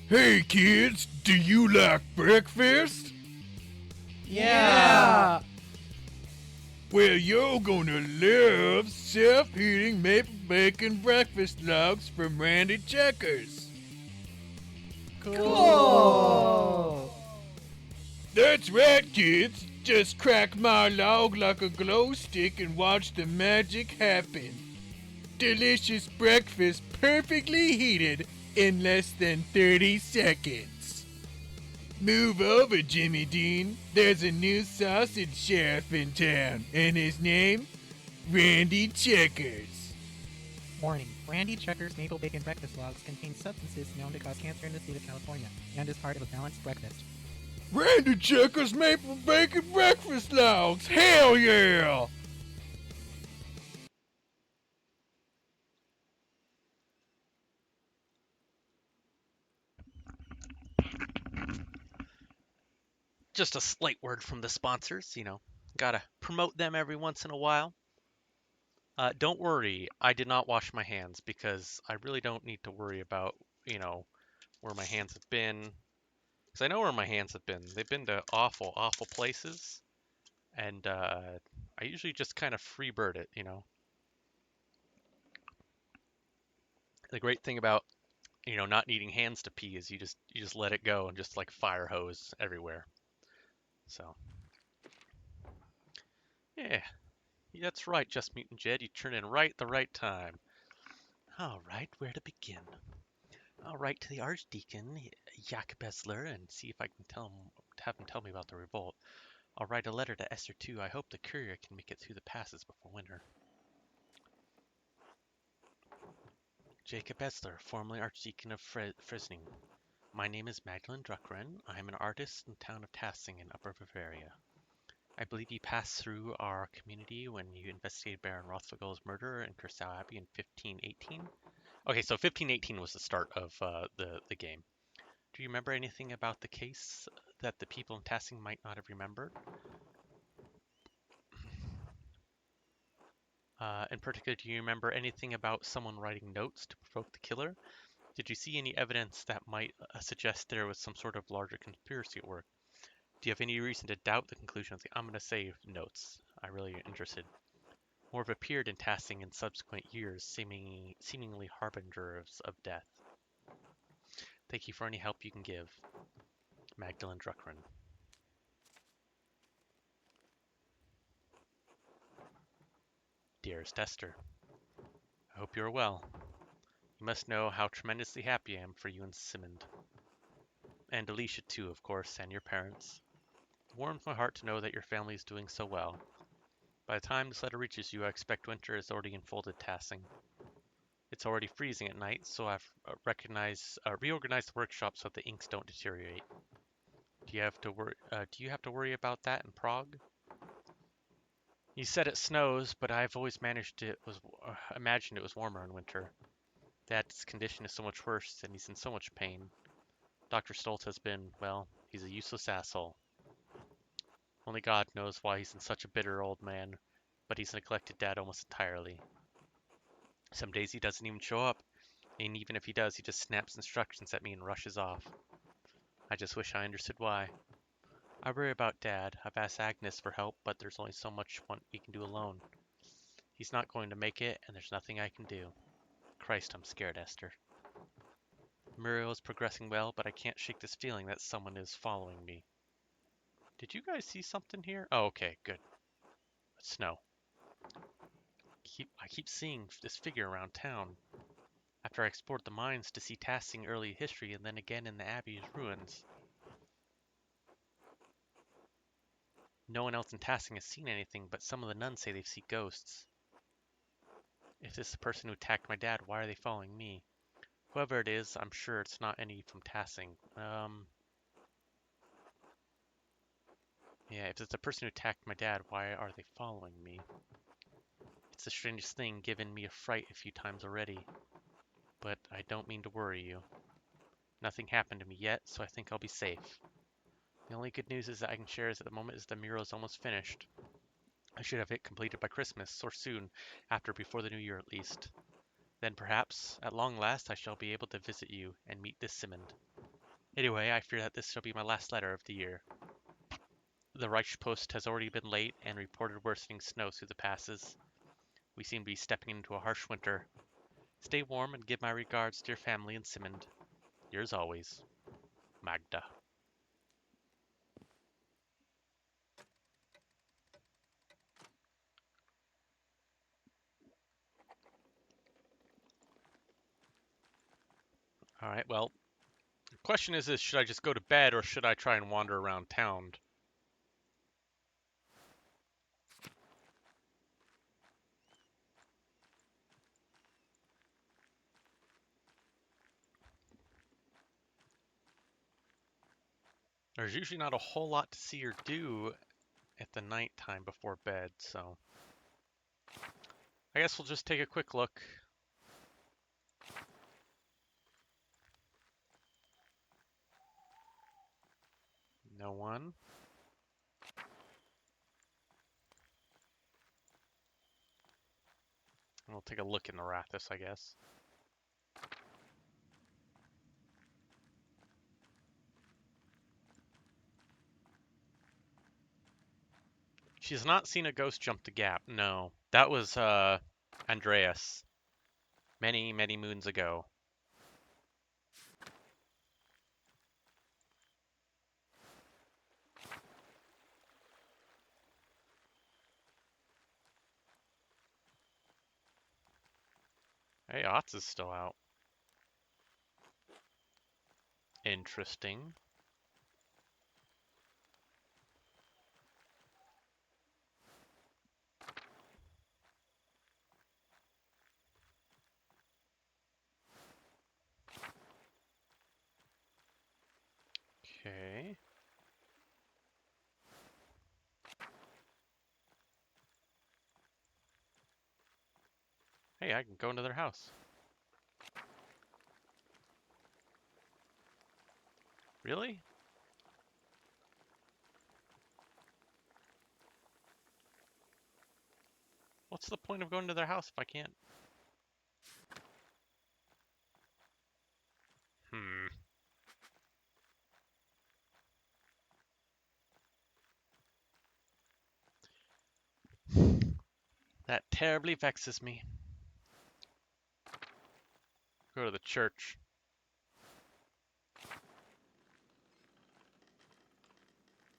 Hey kids, do you like breakfast? Yeah! Well, you're gonna love self-heating maple bacon breakfast logs from Randy Checkers. Cool! That's right, kids. Just crack my log like a glow stick and watch the magic happen. Delicious breakfast perfectly heated in less than 30 seconds. Move over, Jimmy Dean. There's a new sausage sheriff in town, and his name, Randy Checkers. Warning, Randy Checkers Maple Bacon Breakfast Logs contain substances known to cause cancer in the state of California and is part of a balanced breakfast. Randy Checkers Maple Bacon Breakfast Logs! Hell yeah! Just a slight word from the sponsors, gotta promote them every once in a while. Don't worry, I did not wash my hands because I really don't need to worry about, where my hands have been. Because I know where my hands have been. They've been to awful, awful places. And I usually just kind of freebird it. The great thing about, not needing hands to pee is you just let it go and just like fire hose everywhere. So, yeah, that's right, Just Mutant Jed. You turn in right the right time. All right, where to begin? I'll write to the Archdeacon, Jack Bessler, and see if I can have him tell me about the revolt. I'll write a letter to Esther too. I hope the courier can make it through the passes before winter. Jacob Bessler, formerly Archdeacon of Fresning. My name is Magdalene Druckren. I am an artist in the town of Tassing in Upper Bavaria. I believe you passed through our community when you investigated Baron Rothfugl's murder in Curacao Abbey in 1518. Okay, so 1518 was the start of the game. Do you remember anything about the case that the people in Tassing might not have remembered? In particular, do you remember anything about someone writing notes to provoke the killer? Did you see any evidence that might suggest there was some sort of larger conspiracy at work? Do you have any reason to doubt the conclusion of the... I'm going to say notes. I'm really interested. More have appeared in Tassing in subsequent years, seemingly harbingers of death. Thank you for any help you can give. Magdalene Druckren. Dearest Esther, I hope you are well. You must know how tremendously happy I am for you and Simond. And Alicia too, of course, and your parents. It warms my heart to know that your family is doing so well. By the time this letter reaches you, I expect winter has already enfolded Tassing. It's already freezing at night, so I've reorganized the workshop so the inks don't deteriorate. Do you have to worry about that in Prague? You said it snows, but I've always imagined it was warmer in winter. Dad's condition is so much worse, and he's in so much pain. Dr. Stoltz has been, well, he's a useless asshole. Only God knows why he's in such a bitter old man, but he's neglected Dad almost entirely. Some days he doesn't even show up, and even if he does, he just snaps instructions at me and rushes off. I just wish I understood why. I worry about Dad. I've asked Agnes for help, but there's only so much we can do alone. He's not going to make it, and there's nothing I can do. Christ, I'm scared, Esther. Muriel is progressing well, but I can't shake this feeling that someone is following me. Did you guys see something here? Oh, okay, good. Snow. I keep seeing this figure around town. After I explored the mines to see Tassing early history and then again in the Abbey's ruins. No one else in Tassing has seen anything, but some of the nuns say they've seen ghosts. If this is the person who attacked my dad, why are they following me? Whoever it is, I'm sure it's not any from Tassing. Yeah, if it's the person who attacked my dad, why are they following me? It's the strangest thing, given me a fright a few times already. But I don't mean to worry you. Nothing happened to me yet, so I think I'll be safe. The only good news is that I can share is at the moment is the mural is almost finished. I should have it completed by Christmas, or soon, before the new year at least. Then perhaps, at long last, I shall be able to visit you and meet this Simond. Anyway, I fear that this shall be my last letter of the year. The Reichspost has already been late and reported worsening snow through the passes. We seem to be stepping into a harsh winter. Stay warm and give my regards to your family in Simmond. Yours always, Magda. All right, well, the question is, should I just go to bed or should I try and wander around town? There's usually not a whole lot to see or do at the nighttime before bed, so I guess we'll just take a quick look. No one. We'll take a look in the Rathus, I guess. She's not seen a ghost jump the gap. No. That was Andreas. Many, many moons ago. Hey, Otz is still out. Interesting. Okay. Hey, I can go into their house. Really? What's the point of going to their house if I can't? Hmm. That terribly vexes me. Go to the church.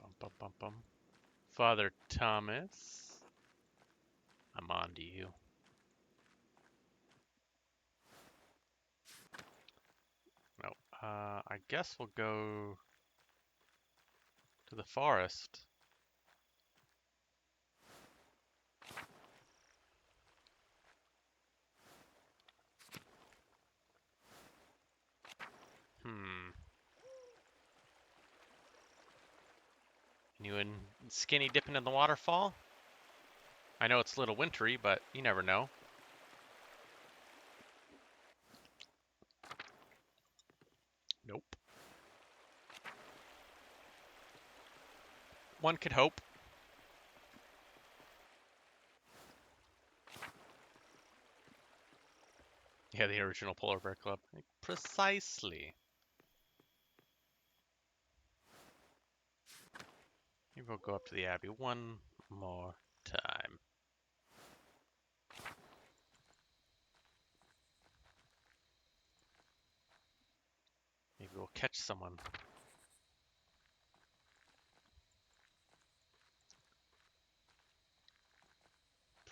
Bum, bum, bum, bum. Father Thomas. I'm on to you. No. I guess we'll go to the forest. Hmm. Anyone skinny dipping in the waterfall? I know it's a little wintry, but you never know. Nope. One could hope. Yeah, the original Polar Bear Club. Precisely. Maybe we'll go up to the Abbey one more time. Maybe we'll catch someone.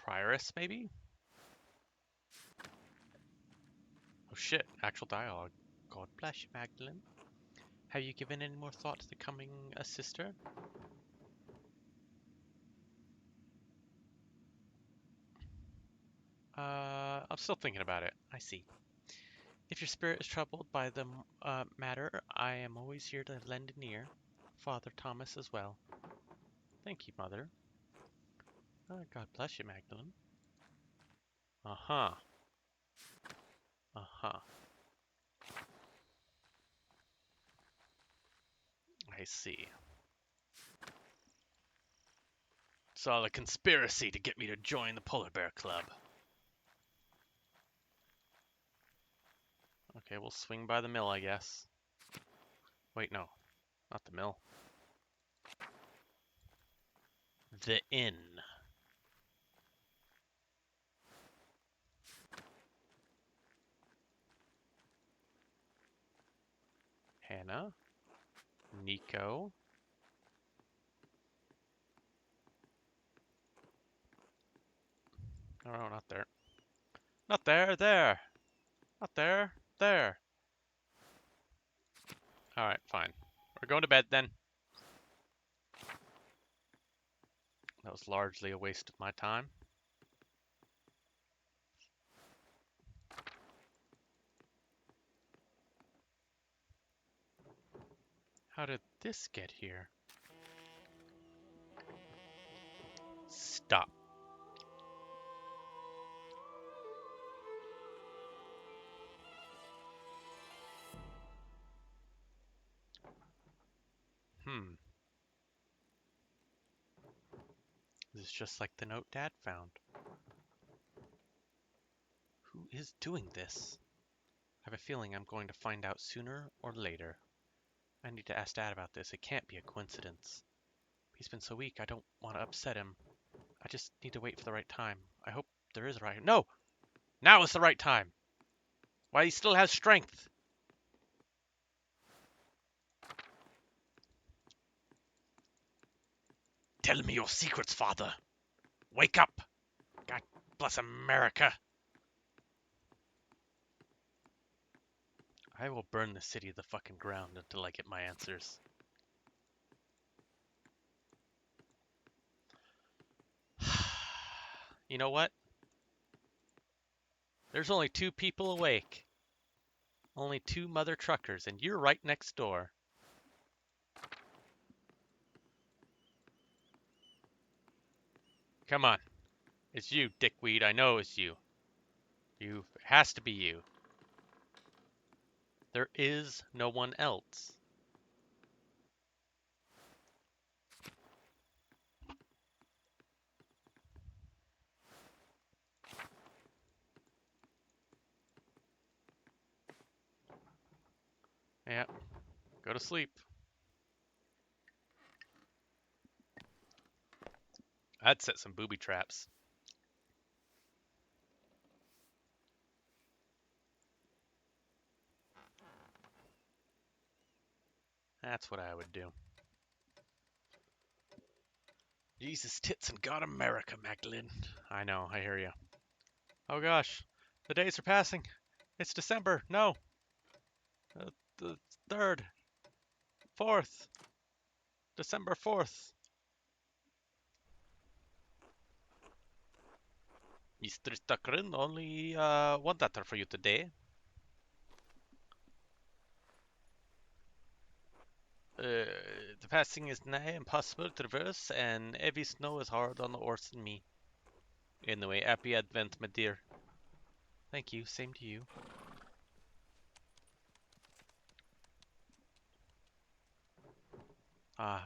Prioress, maybe? Oh shit, actual dialogue. God bless you, Magdalene. Have you given any more thought to becoming a sister? I'm still thinking about it. I see. If your spirit is troubled by the matter, I am always here to lend an ear. Father Thomas as well. Thank you, Mother. God bless you, Magdalene. Uh-huh. Uh-huh. I see. It's all a conspiracy to get me to join the Polar Bear Club. Okay, we'll swing by the mill, I guess. Wait, no. Not the mill. The inn. Hannah? Nico? Oh, no, not there. Not there, there! Not there, there! Alright, fine. We're going to bed then. That was largely a waste of my time. How did this get here? Stop. This is just like the note Dad found. Who is doing this? I have a feeling I'm going to find out sooner or later. I need to ask Dad about this. It can't be a coincidence. He's been so weak, I don't want to upset him. I just need to wait for the right time. I hope there is a right... No! Now is the right time! While he still has strength! Tell me your secrets, Father! Wake up! God bless America! I will burn the city to the fucking ground until I get my answers. You know what? There's only 2 people awake. Only 2 mother truckers, and you're right next door. Come on. It's you, dickweed. I know it's you. It has to be you. There is no one else. Yeah. Go to sleep. I'd set some booby traps. That's what I would do. Jesus tits and God America, Magdalene. I know, I hear you. Oh gosh, the days are passing. It's December. No. The 3rd. 4th. December 4th. Mr. Tuckerin, only one letter for you today. The passing is nigh impossible to traverse, and heavy snow is hard on the horse and me. Anyway, happy Advent, my dear. Thank you, same to you.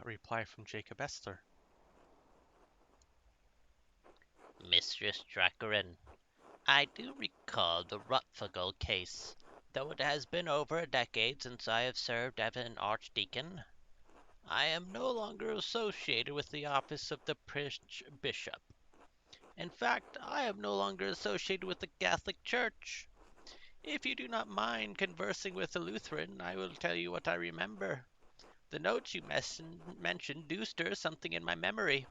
Reply from Jacob Esther. Mistress Dracarin, I do recall the Rutfagel case, though it has been over a decade since I have served as an archdeacon. I am no longer associated with the office of the bishop. In fact, I am no longer associated with the Catholic Church. If you do not mind conversing with a Lutheran, I will tell you what I remember. The notes you mentioned do stir something in my memory.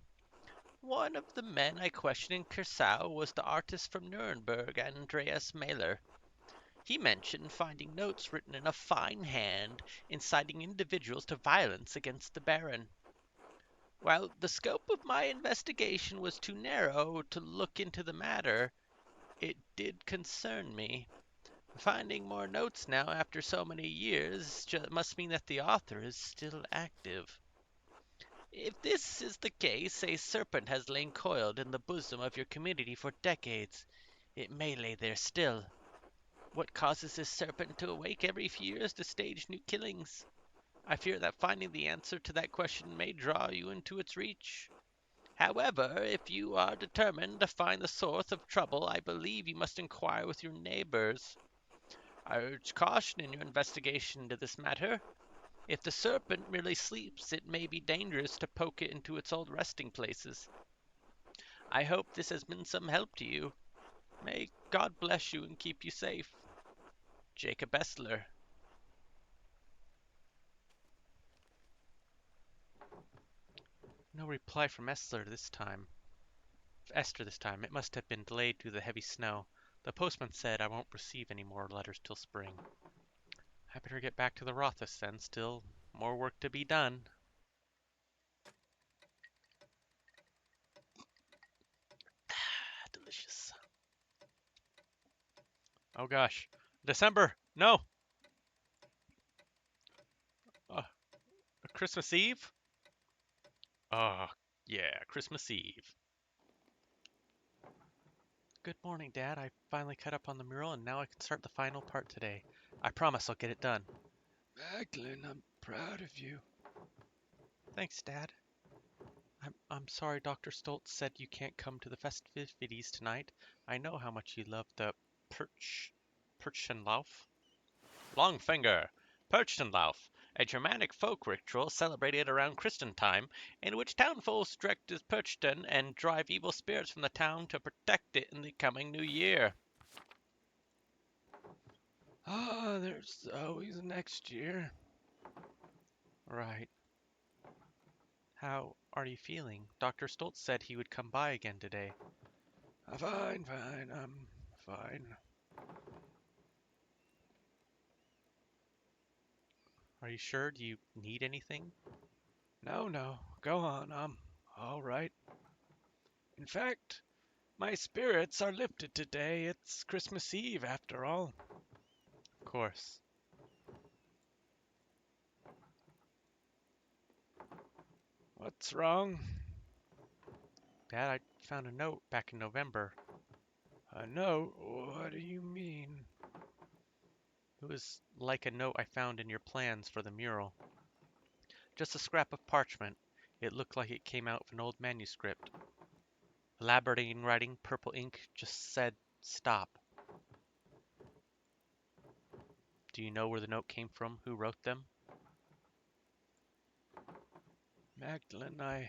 One of the men I questioned in Kersau was the artist from Nuremberg, Andreas Mahler. He mentioned finding notes written in a fine hand inciting individuals to violence against the Baron. While the scope of my investigation was too narrow to look into the matter, it did concern me. Finding more notes now after so many years must mean that the author is still active. If this is the case, a serpent has lain coiled in the bosom of your community for decades. It may lay there still. What causes this serpent to awake every few years to stage new killings? I fear that finding the answer to that question may draw you into its reach. However, if you are determined to find the source of trouble, I believe you must inquire with your neighbors. I urge caution in your investigation into this matter. If the serpent merely sleeps, it may be dangerous to poke it into its old resting places. I hope this has been some help to you. May God bless you and keep you safe. Jacob Essler. No reply from Esther this time. Esther this time. It must have been delayed due to the heavy snow. The postman said I won't receive any more letters till spring. I better get back to the Rothus then. Still more work to be done. Delicious. Oh gosh. December! No! Christmas Eve? Oh, yeah, Christmas Eve. Good morning, Dad. I finally cut up on the mural and now I can start the final part today. I promise I'll get it done. Magdalene, I'm proud of you. Thanks, Dad. I'm sorry Dr. Stoltz said you can't come to the festivities tonight. I know how much you love the Perchenlauf. Longfinger. Perchtenlauf, a Germanic folk ritual celebrated around Christmas time, in which townfolk direct as Perchten and drive evil spirits from the town to protect it in the coming new year. Ah, there's always next year. Right. How are you feeling? Dr. Stoltz said he would come by again today. Fine, I'm fine. Are you sure? Do you need anything? No, go on, I'm all right. In fact, my spirits are lifted today. It's Christmas Eve, after all. Of course. What's wrong? Dad, I found a note back in November. A note? What do you mean? It was like a note I found in your plans for the mural. Just a scrap of parchment. It looked like it came out of an old manuscript. Elaborating writing, purple ink, just said, stop. Do you know where the note came from? Who wrote them? Magdalene,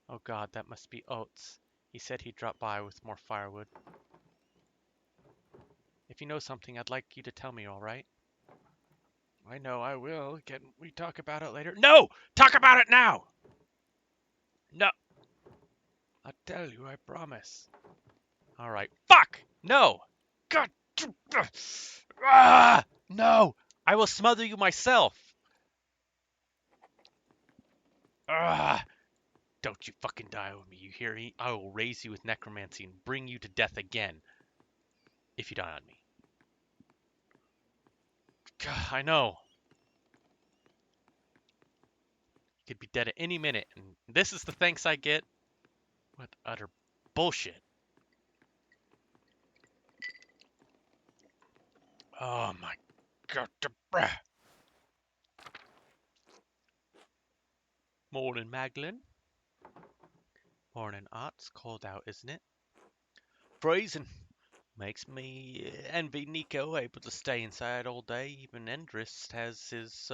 Oh God, that must be Oates. He said he'd drop by with more firewood. If you know something, I'd like you to tell me, all right? I know I will. Can we talk about it later? No! Talk about it now! No. I'll tell you, I promise. All right. Fuck! No! God! Ah! No! I will smother you myself. Ah! Don't you fucking die on me, you hear me? I will raise you with necromancy and bring you to death again. If you die on me. God, I know. You could be dead at any minute, and this is the thanks I get? What utter bullshit. Oh my god. Morning, Magdalene. Morning, It's cold out, isn't it? Freezing. Makes me envy Nico, able to stay inside all day. Even Endris has his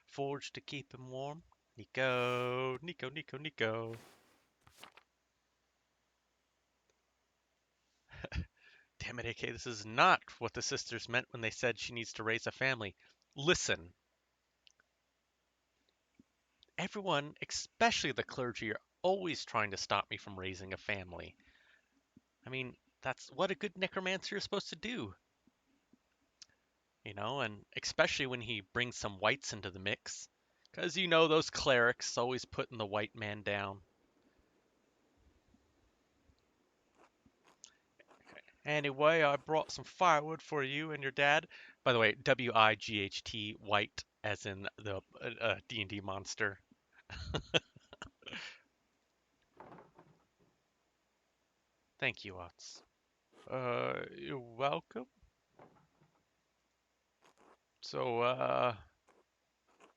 forge to keep him warm. Nico, Nico, Nico, Nico. Damn it, AK, this is not what the sisters meant when they said she needs to raise a family. Listen. Everyone, especially the clergy, are always trying to stop me from raising a family. I mean, that's what a good necromancer is supposed to do. You know, and especially when he brings some whites into the mix. Because you know those clerics always putting the white man down. Anyway, I brought some firewood for you and your dad. By the way, W-I-G-H-T, white, as in the D&D monster. Thank you, Watts. You're welcome. So,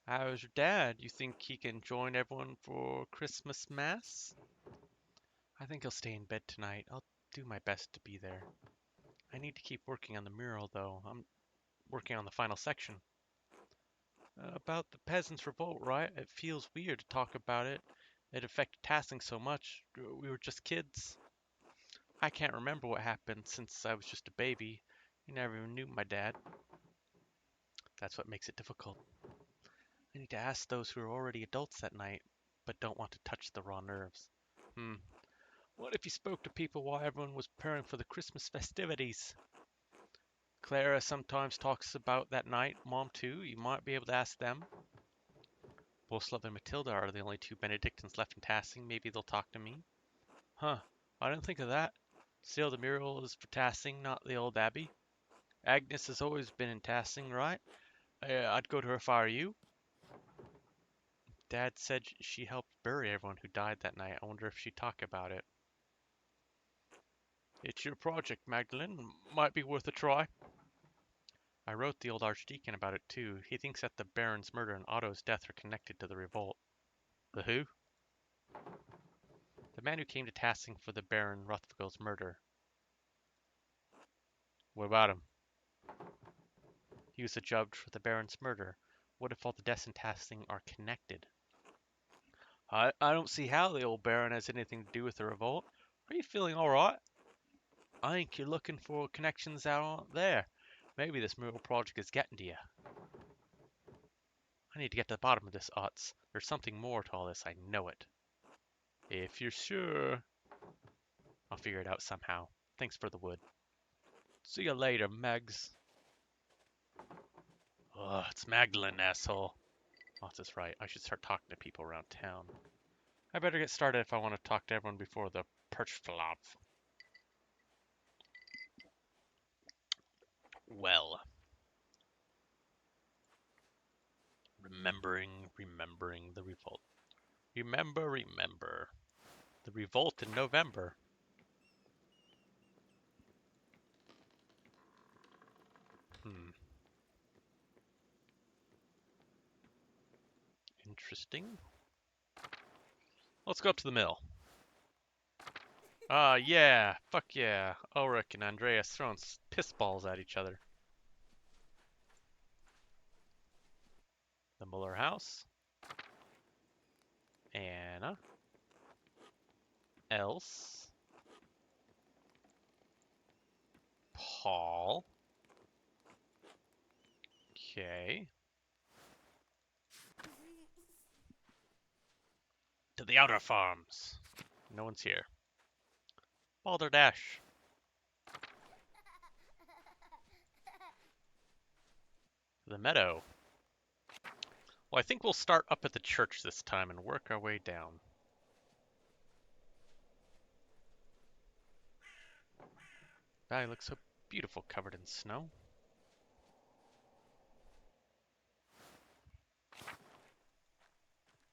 how's your dad? You think he can join everyone for Christmas Mass? I think he'll stay in bed tonight. I'll do my best to be there. I need to keep working on the mural, though. I'm working on the final section. About the peasants' revolt, right? It feels weird to talk about it. It affected Tassing so much. We were just kids. I can't remember what happened since I was just a baby. I never even knew my dad. That's what makes it difficult. I need to ask those who are already adults that night, but don't want to touch the raw nerves. What if you spoke to people while everyone was preparing for the Christmas festivities? Clara sometimes talks about that night. Mom, too. You might be able to ask them. Boslav and Matilda are the only two Benedictines left in Tassing. Maybe they'll talk to me. Huh. I didn't think of that. Still, the mural is for Tassing, not the old abbey. Agnes has always been in Tassing, right? I'd go to her if I were you. Dad said she helped bury everyone who died that night. I wonder if she'd talk about it. It's your project, Magdalene. Might be worth a try. I wrote the old archdeacon about it too. He thinks that the Baron's murder and Otto's death are connected to the revolt. The who? The man who came to Tassing for the Baron Rothvigel's murder. What about him? He was adjudged for the Baron's murder. What if all the deaths in Tassing are connected? I don't see how the old Baron has anything to do with the revolt. Are you feeling alright? I think you're looking for connections out there. Maybe this mural project is getting to you. I need to get to the bottom of this, Utz. There's something more to all this, I know it. If you're sure. I'll figure it out somehow. Thanks for the wood. See you later, Megs. Ugh, it's Magdalene, asshole. Utz is right. I should start talking to people around town. I better get started if I want to talk to everyone before the Perchflav. Well, remembering the revolt. Remember. The revolt in November. Interesting. Let's go up to the mill. Yeah. Fuck yeah. Ulrich and Andreas throwing piss balls at each other. The Muller house. Anna. Else. Paul. Okay. To the outer farms. No one's here. Balderdash. The meadow. Well, I think we'll start up at the church this time and work our way down. Valley looks so beautiful covered in snow.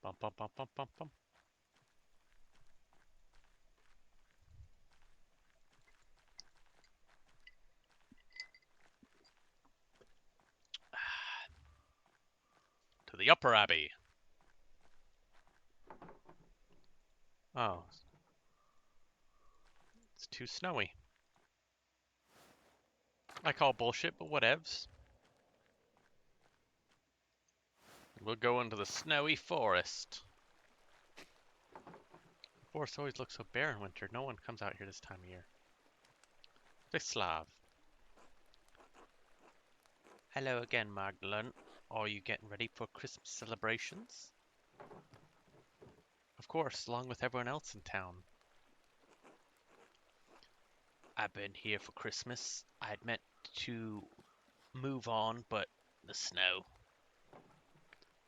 Bum bum bum bum bum bum. To the upper abbey. Oh. It's too snowy. I call bullshit, but whatevs. We'll go into the snowy forest. The forest always looks so bare in winter. No one comes out here this time of year. Vislav. Hello again, Magdalene. Are you getting ready for Christmas celebrations? Of course, along with everyone else in town. I've been here for Christmas. I'd meant to move on, but the snow.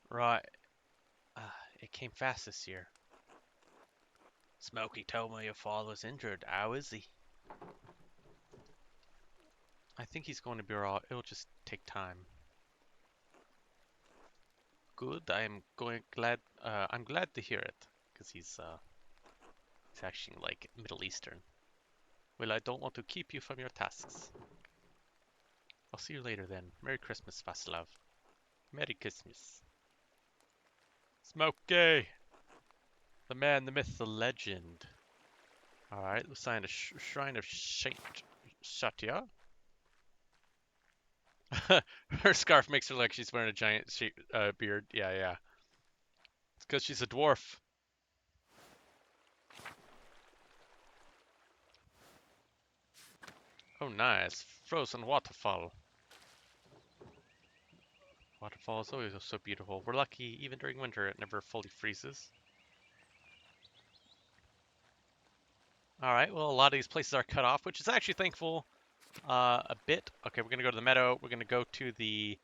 Right. It came fast this year. Smokey told me your father's injured. How is he? I think he's going to be alright. It'll just take time. Good. I'm glad to hear it, because he's actually like Middle Eastern. Well, I don't want to keep you from your tasks. I'll see you later then. Merry Christmas, Vaslav. Merry Christmas. Smokey! The man, the myth, the legend. Alright, we'll sign a shrine of Saint Satya. Her scarf makes her look like she's wearing a giant beard. Yeah, yeah. It's because she's a dwarf. Oh, nice. Frozen waterfall. Waterfall is always so beautiful. We're lucky, even during winter, it never fully freezes. Alright, well, a lot of these places are cut off, which is actually thankful a bit. Okay, we're going to go to the meadow. We're going to go to the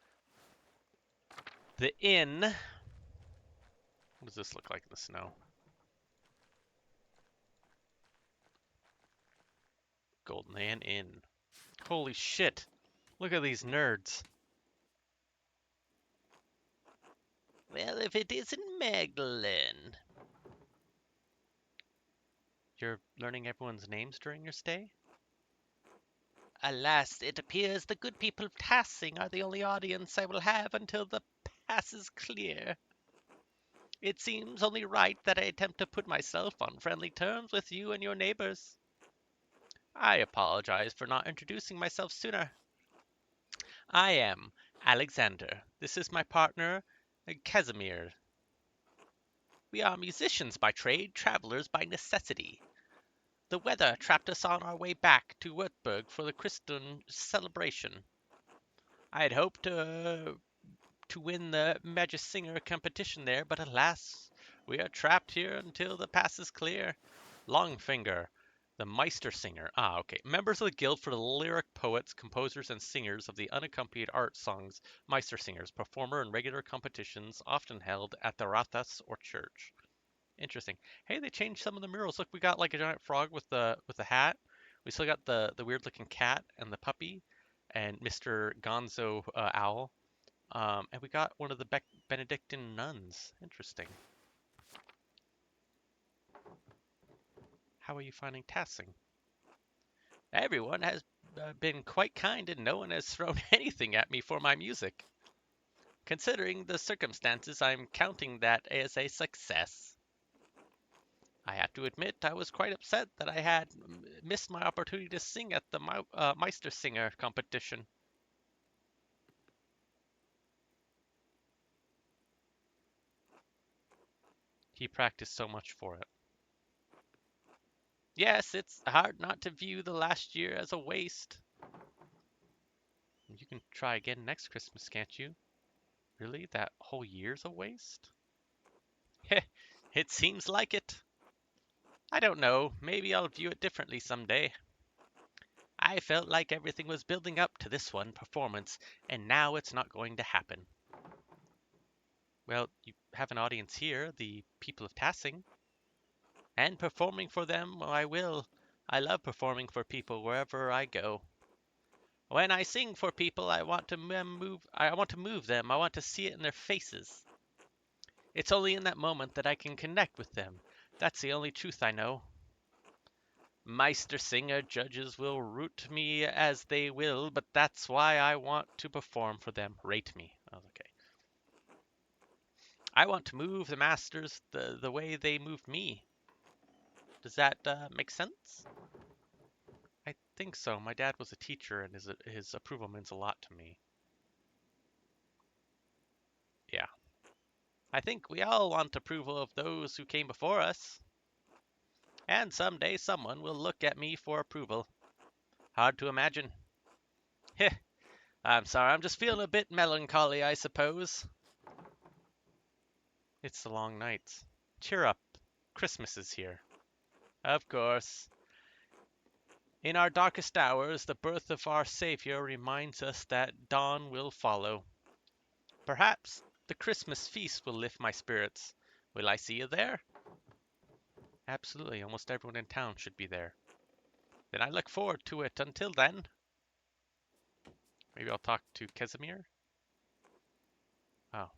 inn. What does this look like in the snow? Golden Ann Inn. Holy shit. Look at these nerds. Well, if it isn't Magdalene. You're learning everyone's names during your stay? Alas, it appears the good people of Tassing are the only audience I will have until the pass is clear. It seems only right that I attempt to put myself on friendly terms with you and your neighbors. I apologize for not introducing myself sooner. I am Alexander. This is my partner, Casimir. We are musicians by trade, travelers by necessity. The weather trapped us on our way back to Württemberg for the Christian celebration. I had hoped to win the Singer competition there, but alas, we are trapped here until the pass is clear. Longfinger, the Meistersinger. Ah, okay. Members of the Guild for the Lyric Poets, Composers, and Singers of the Unaccompanied Art Songs, Meistersingers, performer in regular competitions often held at the Rathas or church. Interesting. Hey, they changed some of the murals. Look, we got like a giant frog with the hat. We still got the weird looking cat and the puppy, and Mr. Gonzo owl. And we got one of the Benedictine nuns. Interesting. How are you finding Tassing? Everyone has been quite kind and no one has thrown anything at me for my music. Considering the circumstances, I'm counting that as a success. I have to admit, I was quite upset that I had missed my opportunity to sing at the Meistersinger competition. He practiced so much for it. Yes, it's hard not to view the last year as a waste. You can try again next Christmas, can't you? Really? That whole year's a waste? It seems like it. I don't know, maybe I'll view it differently someday. I felt like everything was building up to this one performance, and now it's not going to happen. Well, you have an audience here, the people of Tassing. And performing for them, I will. I love performing for people wherever I go. When I sing for people, I want to move. I want to move them. I want to see it in their faces. It's only in that moment that I can connect with them. That's the only truth I know. Meistersinger judges will root me as they will, but that's why I want to perform for them. Rate me. Oh, okay. I want to move the masters the way they moved me. Does that make sense? I think so. My dad was a teacher, and his approval means a lot to me. Yeah. I think we all want approval of those who came before us. And someday someone will look at me for approval. Hard to imagine. Heh. I'm sorry, I'm just feeling a bit melancholy, I suppose. It's the long nights. Cheer up. Christmas is here. Of course. In our darkest hours, the birth of our Savior reminds us that dawn will follow. Perhaps the Christmas feast will lift my spirits. Will I see you there? Absolutely. Almost everyone in town should be there. Then I look forward to it. Until then. Maybe I'll talk to Casimir? Oh.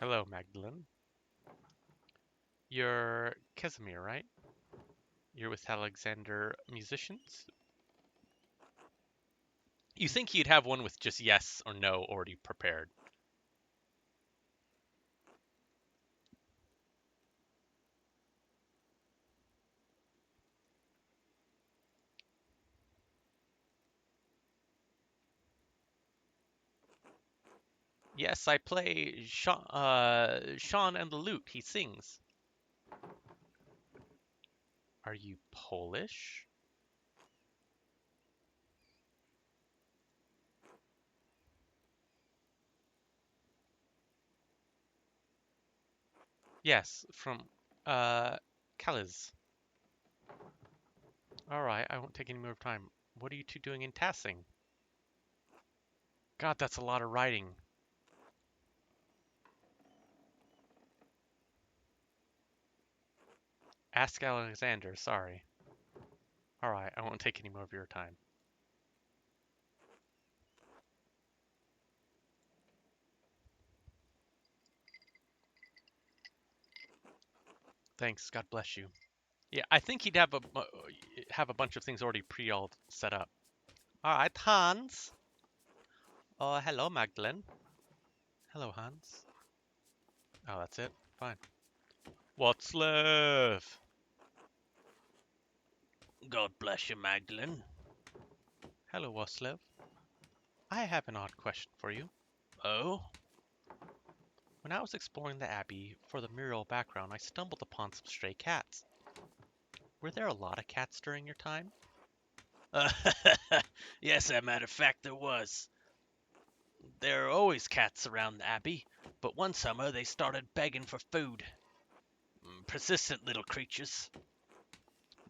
Hello, Magdalene. You're Casimir, right? You're with Alexander Musicians? You think you'd have one with just yes or no already prepared. Yes, I play Sean and the Lute. He sings. Are you Polish? Yes, from Kalisz. All right, I won't take any more time. What are you two doing in Tassing? God, that's a lot of writing. Ask Alexander, sorry. All right, I won't take any more of your time. Thanks, God bless you. Yeah, I think he'd have a bunch of things already all set up. All right, Hans. Oh, hello, Magdalene. Hello, Hans. Oh, that's it? Fine. What's left? God bless you, Magdalene. Hello, Waslev. I have an odd question for you. Oh? When I was exploring the Abbey for the mural background, I stumbled upon some stray cats. Were there a lot of cats during your time? Yes, as a matter of fact, there was. There are always cats around the Abbey, but one summer they started begging for food. Persistent little creatures.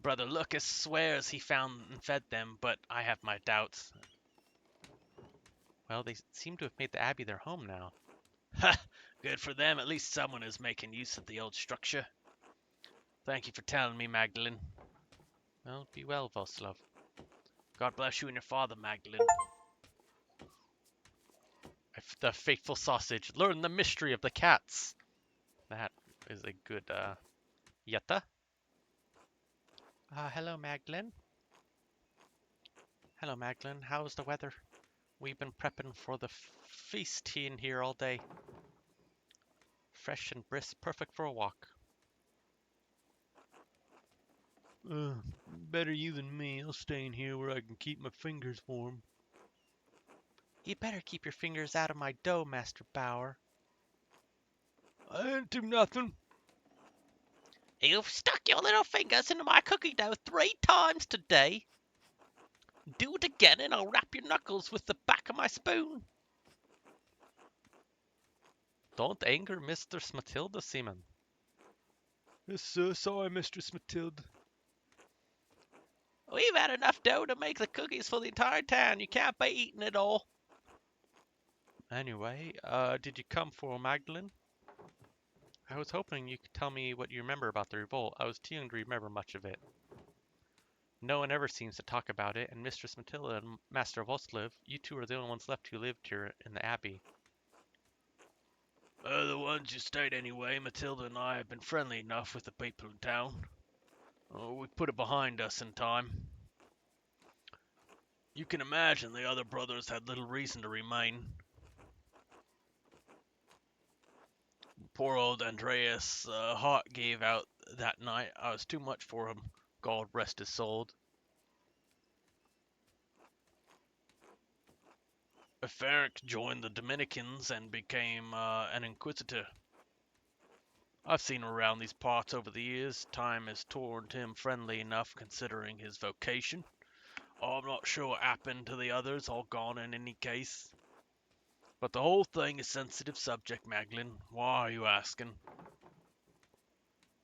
Brother Lucas swears he found and fed them, but I have my doubts. Well, they seem to have made the Abbey their home now. Ha! Good for them, at least someone is making use of the old structure. Thank you for telling me, Magdalene. Well, be well, Voslav. God bless you and your father, Magdalene. The faithful sausage. Learn the mystery of the cats. That is a good, Yetta. Hello, Magdalene. Hello, Magdalene. How's the weather? We've been prepping for the feast in here all day. Fresh and brisk, perfect for a walk. Better you than me. I'll stay in here where I can keep my fingers warm. You better keep your fingers out of my dough, Master Bauer. I didn't do nothing. You've stuck your little fingers into my cookie dough 3 times today. Do it again and I'll wrap your knuckles with the back of my spoon. Don't anger Mistress Matilda, Seaman. Yes, sir. Sorry, Mistress Matilda. We've had enough dough to make the cookies for the entire town. You can't be eating it all. Anyway, did you come for Magdalene? I was hoping you could tell me what you remember about the revolt. I was too young to remember much of it. No one ever seems to talk about it, and Mistress Matilda and Master Vostlev, you two are the only ones left who lived here in the Abbey. The ones who stayed anyway. Matilda and I have been friendly enough with the people in town. We put it behind us in time. You can imagine the other brothers had little reason to remain. Poor old Andreas' heart gave out that night. I was too much for him. God rest his soul. Ferenc joined the Dominicans and became an inquisitor. I've seen him around these parts over the years. Time has turned him friendly enough considering his vocation. I'm not sure what happened to the others, all gone in any case. But the whole thing is sensitive subject, Magdalene. Why are you asking?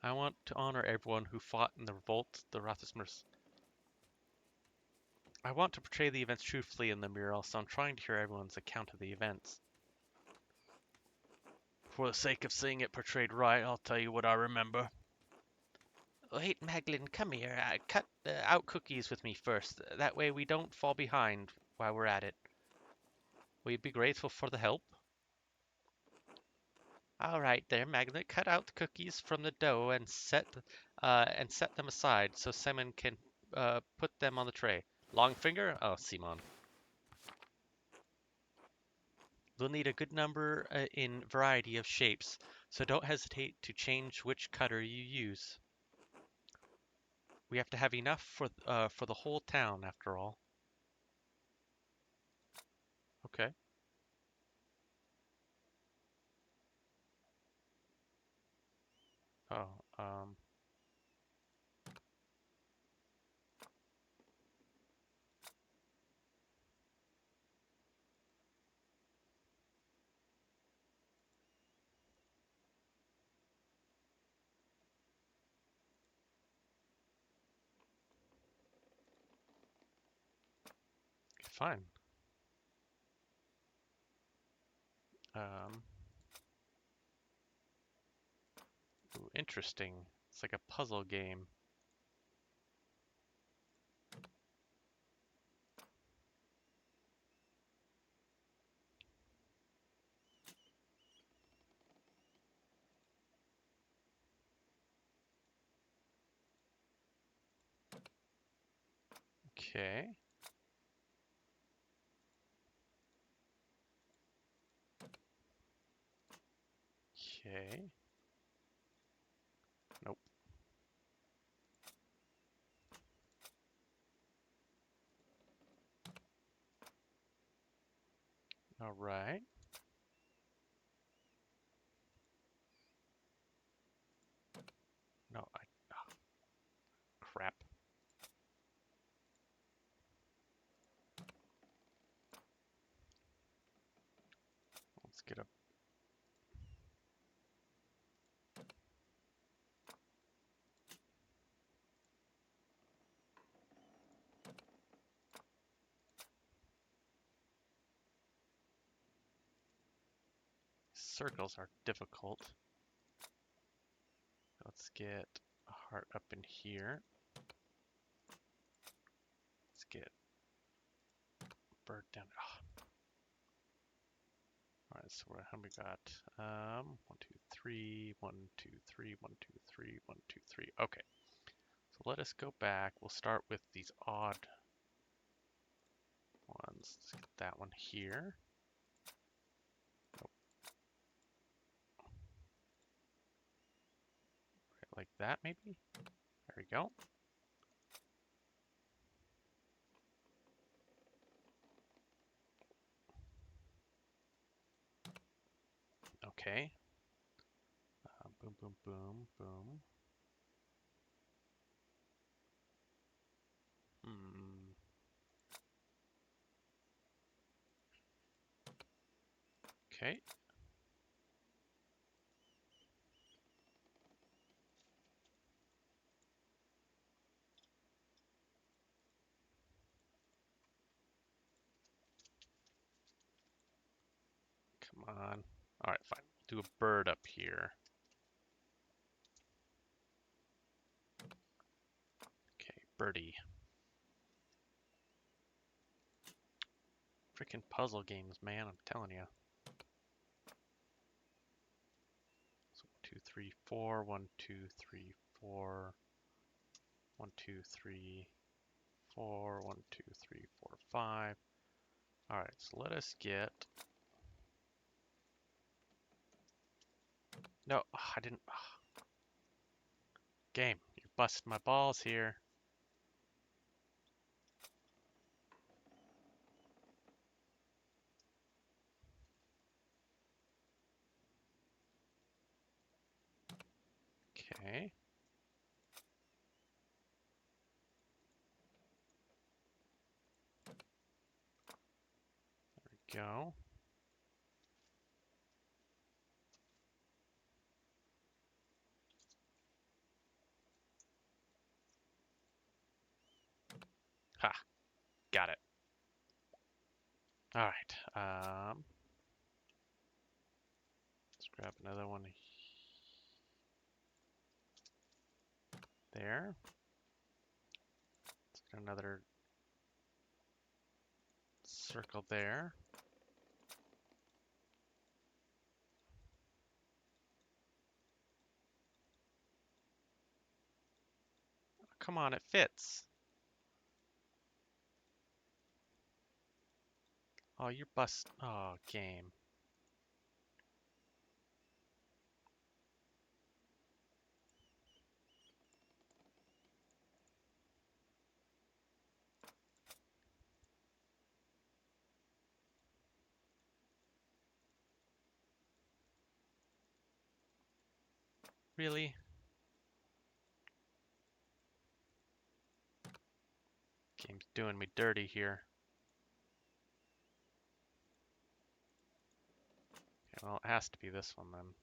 I want to honor everyone who fought in the revolt, the Rathusmers. I want to portray the events truthfully in the mural, so I'm trying to hear everyone's account of the events. For the sake of seeing it portrayed right, I'll tell you what I remember. Wait, Magdalene, come here. Cut out cookies with me first. That way we don't fall behind while we're at it. Will you be grateful for the help? All right, there, Magdalene. Cut out the cookies from the dough and set them aside so Simon can put them on the tray. Long finger? Oh, Simon. We'll need a good number in variety of shapes, so don't hesitate to change which cutter you use. We have to have enough for the whole town, after all. Okay. Oh, fine. Um, Ooh, interesting. It's like a puzzle game. Okay. Okay. Nope. All right. No, oh, crap. Let's get a circles are difficult. Let's get a heart up in here. Let's get a bird down. Oh. All right, so how we got? 1, 2, 3, 1, 2, 3, 1, 2, 3, 1, 2, 3. Okay. So let us go back. We'll start with these odd ones. Let's get that one here. Nope. Right, like that, maybe? There we go. Okay. Boom, boom, boom, boom. Hmm. Okay. Come on. All right, fine. Do a bird up here. Okay, birdie. Freaking puzzle games, man. I'm telling you. So 1, 2, 3, 4. 1, 2, 3, 4. 1, 2, 3, 4. 1, 2, 3, 4, 5. All right, so let us get. No, I didn't. Game, you're busting my balls here. Okay. There we go. Ha, got it. All right. Let's grab another one there. Let's get another circle there. Come on, it fits. Oh, you're bust. Oh, game. Really? Game's doing me dirty here. Okay, well, it has to be this one then.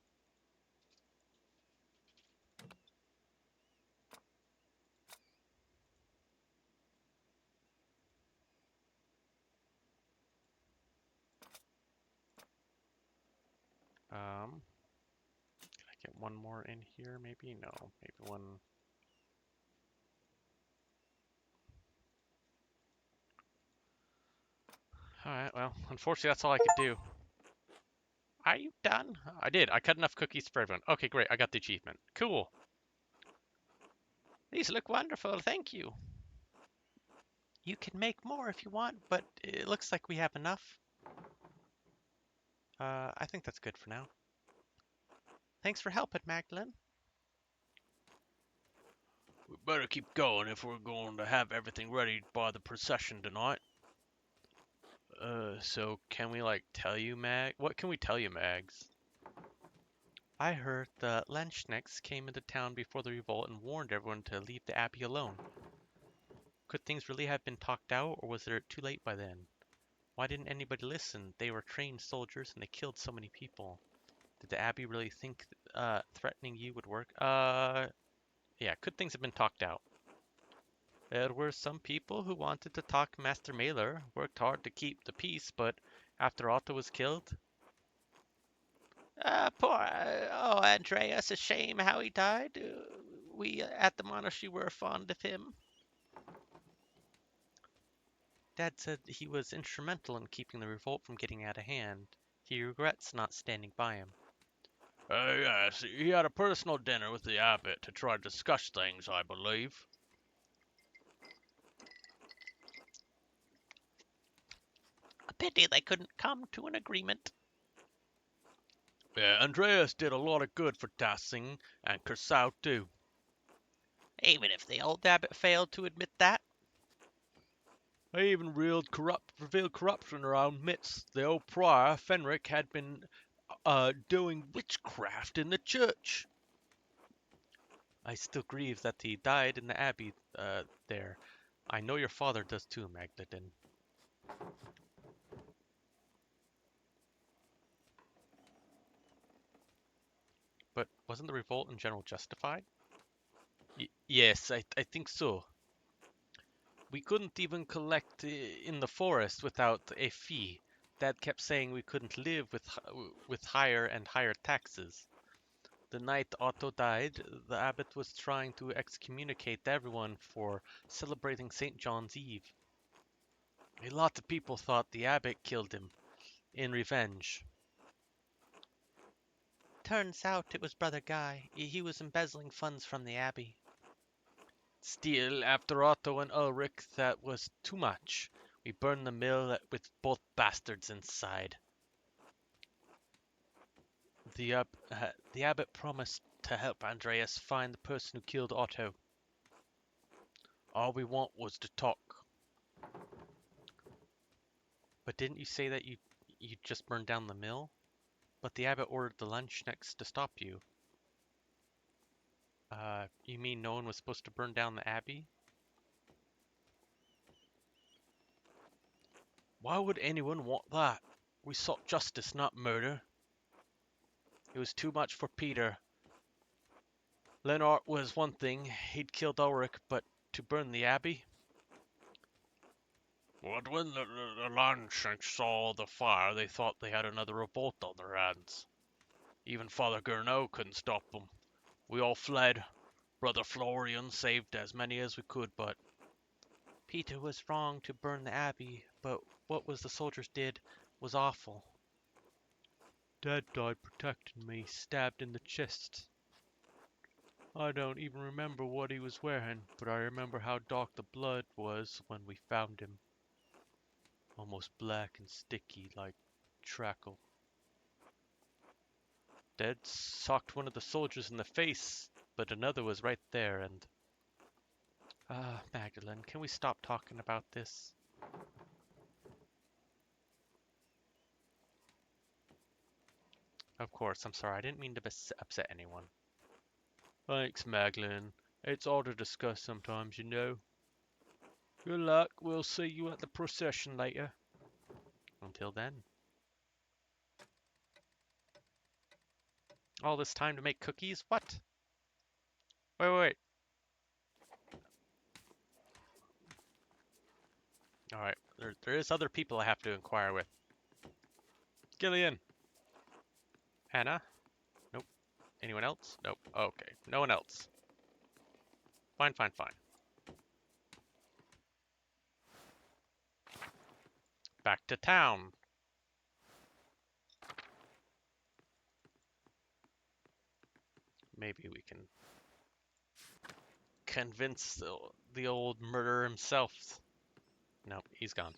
Can I get one more in here? Maybe? No. Maybe one. Alright, well, unfortunately that's all I could do. Are you done? I did. I cut enough cookies for everyone. Okay, great. I got the achievement. Cool. These look wonderful, thank you. You can make more if you want, but it looks like we have enough. I think that's good for now. Thanks for helping, Magdalene. We better keep going if we're going to have everything ready by the procession tonight. So can we, like, tell you, What can we tell you, Mags? I heard the Lenschnecks came into town before the revolt and warned everyone to leave the abbey alone. Could things really have been talked out, or was it too late by then? Why didn't anybody listen? They were trained soldiers and they killed so many people. Did the abbey really think threatening you would work? Yeah, could things have been talked out? There were some people who wanted to talk Master Mailer, worked hard to keep the peace, but after Otto was killed, Oh, Andreas, a shame how he died. We at the monastery were fond of him. Dad said he was instrumental in keeping the revolt from getting out of hand. He regrets not standing by him. Yes, he had a personal dinner with the abbot to try to discuss things, I believe. A pity they couldn't come to an agreement. Yeah, Andreas did a lot of good for Tassing and Kersau too. Even if the old abbot failed to admit that. They even revealed corruption around midst. The old prior, Fenric, had been doing witchcraft in the church. I still grieve that he died in the abbey there. I know your father does too, Magdalene. But wasn't the revolt in general justified? yes, I think so. We couldn't even collect in the forest without a fee. Dad kept saying we couldn't live with higher and higher taxes. The night Otto died, the abbot was trying to excommunicate everyone for celebrating St. John's Eve. A lot of people thought the abbot killed him in revenge. Turns out it was Brother Guy. He was embezzling funds from the abbey. Still, after Otto and Ulrich, that was too much. We burned the mill with both bastards inside. The abbot promised to help Andreas find the person who killed Otto. All we want was to talk. But didn't you say that you just burned down the mill? But the abbot ordered the Lenschnecks to stop you. You mean no one was supposed to burn down the abbey? Why would anyone want that? We sought justice, not murder. It was too much for Peter. Lennart was one thing, he'd killed Ulrich, but to burn the abbey? But when the Landshanks saw the fire, they thought they had another revolt on their hands. Even Father Gurneau couldn't stop them. We all fled. Brother Florian saved as many as we could, but Peter was wrong to burn the abbey, but what was the soldiers did was awful. Dad died protecting me, stabbed in the chest. I don't even remember what he was wearing, but I remember how dark the blood was when we found him. Almost black and sticky like treacle. Dad socked one of the soldiers in the face, but another was right there and... Magdalene, can we stop talking about this? Of course, I'm sorry, I didn't mean to upset anyone. Thanks, Magdalene. It's all to discuss sometimes, you know. Good luck. We'll see you at the procession later. Until then. All this time to make cookies? What? Wait. Alright, there is other people I have to inquire with. Gillian. Hannah? Nope. Anyone else? Nope. Okay, no one else. Fine. Back to town. Maybe we can convince the old murderer himself. Nope, he's gone.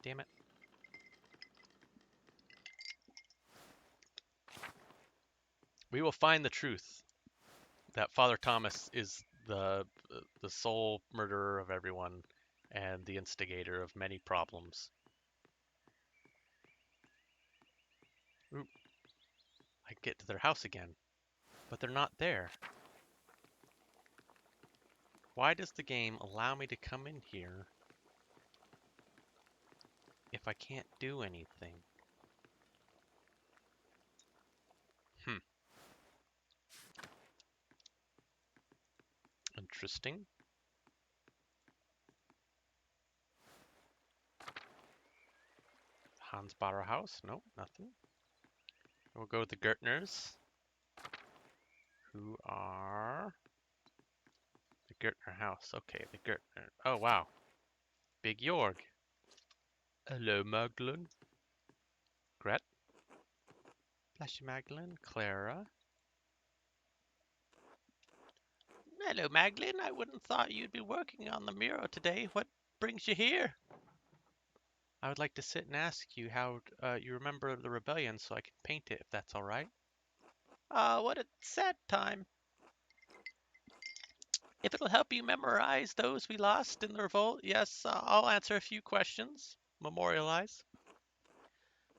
Damn it. We will find the truth that Father Thomas is the sole murderer of everyone and the instigator of many problems. Ooh, I can get to their house again, but they're not there. Why does the game allow me to come in here if I can't do anything? Interesting. Hans bought our house? No, nothing. We'll go with the Gertners, who are the Gertner house. Okay, the Gertner. Oh, wow. Big Jorg. Hello, Magdalene. Gret. Flashy Magdalene. Clara. Hello, Magdalene. I wouldn't thought you'd be working on the mural today. What brings you here? I would like to sit and ask you how you remember the rebellion so I can paint it, if that's all right. What a sad time. If it'll help you memorize those we lost in the revolt, yes, I'll answer a few questions. Memorialize.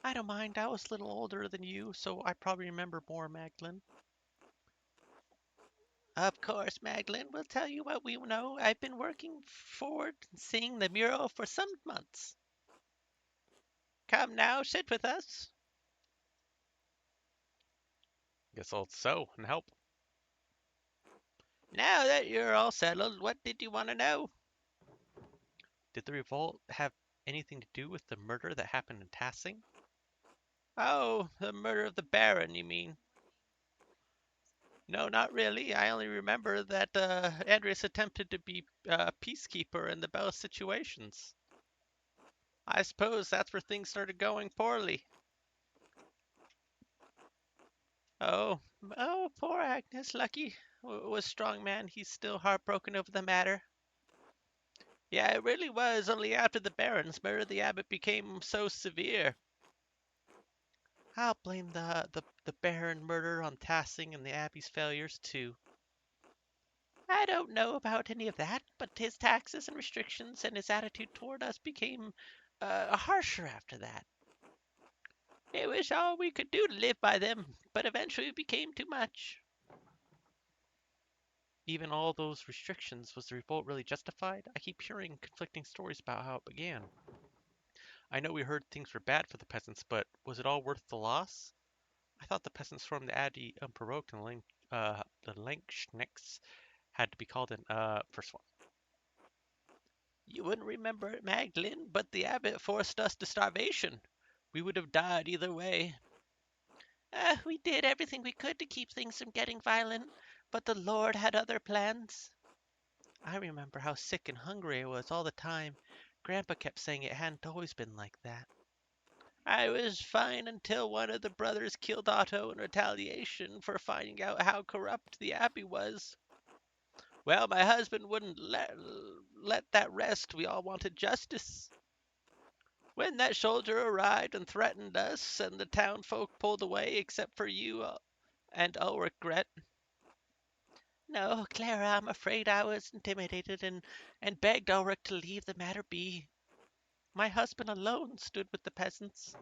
I don't mind. I was a little older than you, so I probably remember more, Magdalene. Of course, Magdalene. We'll tell you what we know. I've been working forward seeing the mural for some months. Come now, sit with us. Guess I'll sew and help. Now that you're all settled, what did you want to know? Did the revolt have anything to do with the murder that happened in Tassing? Oh, the murder of the Baron, you mean? No, not really. I only remember that Andreas attempted to be peacekeeper in the Bell situations. I suppose that's where things started going poorly. Oh, poor Agnes. Lucky was strong man. He's still heartbroken over the matter. Yeah, it really was only after the Baron's murder the abbot became so severe. I'll blame the Baron murder on Tassing and the Abbey's failures too. I don't know about any of that, but his taxes and restrictions and his attitude toward us became harsher after that. It was all we could do to live by them, but eventually it became too much. Even all those restrictions, was the revolt really justified? I keep hearing conflicting stories about how it began. I know we heard things were bad for the peasants, but was it all worth the loss? I thought the peasants stormed the Abbey unprovoked and the Lankschnicks had to be called in. First one. You wouldn't remember it, Magdalene, but the abbot forced us to starvation. We would have died either way. We did everything we could to keep things from getting violent, but the Lord had other plans. I remember how sick and hungry I was all the time. Grandpa kept saying it hadn't always been like that. I was fine until one of the brothers killed Otto in retaliation for finding out how corrupt the abbey was. Well, my husband wouldn't let that rest. We all wanted justice. When that soldier arrived and threatened us, and the town folk pulled away except for you and Ulrich Gret. No, Clara, I'm afraid I was intimidated and begged Ulrich to leave the matter be. My husband alone stood with the peasants.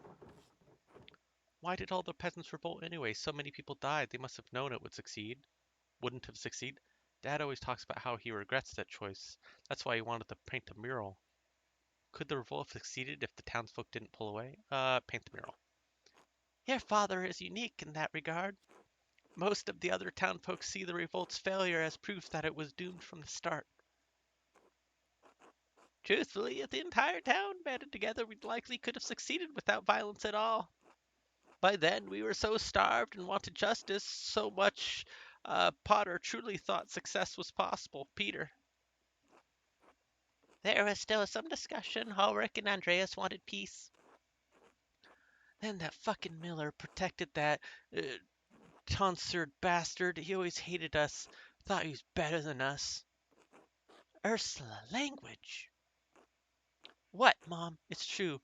Why did all the peasants revolt anyway? So many people died. They must have known it would succeed. Wouldn't have succeeded. Dad always talks about how he regrets that choice. That's why he wanted to paint a mural. Could the revolt have succeeded if the townsfolk didn't pull away? Paint the mural. Your father is unique in that regard. Most of the other townfolk see the revolt's failure as proof that it was doomed from the start. Truthfully, if the entire town banded together, we likely could have succeeded without violence at all. By then, we were so starved and wanted justice so much. Potter truly thought success was possible. Peter. There was still some discussion. Ulrich and Andreas wanted peace. Then that fucking Miller protected that tonsured bastard. He always hated us. Thought he was better than us. Ursula, language. What, Mom? It's true.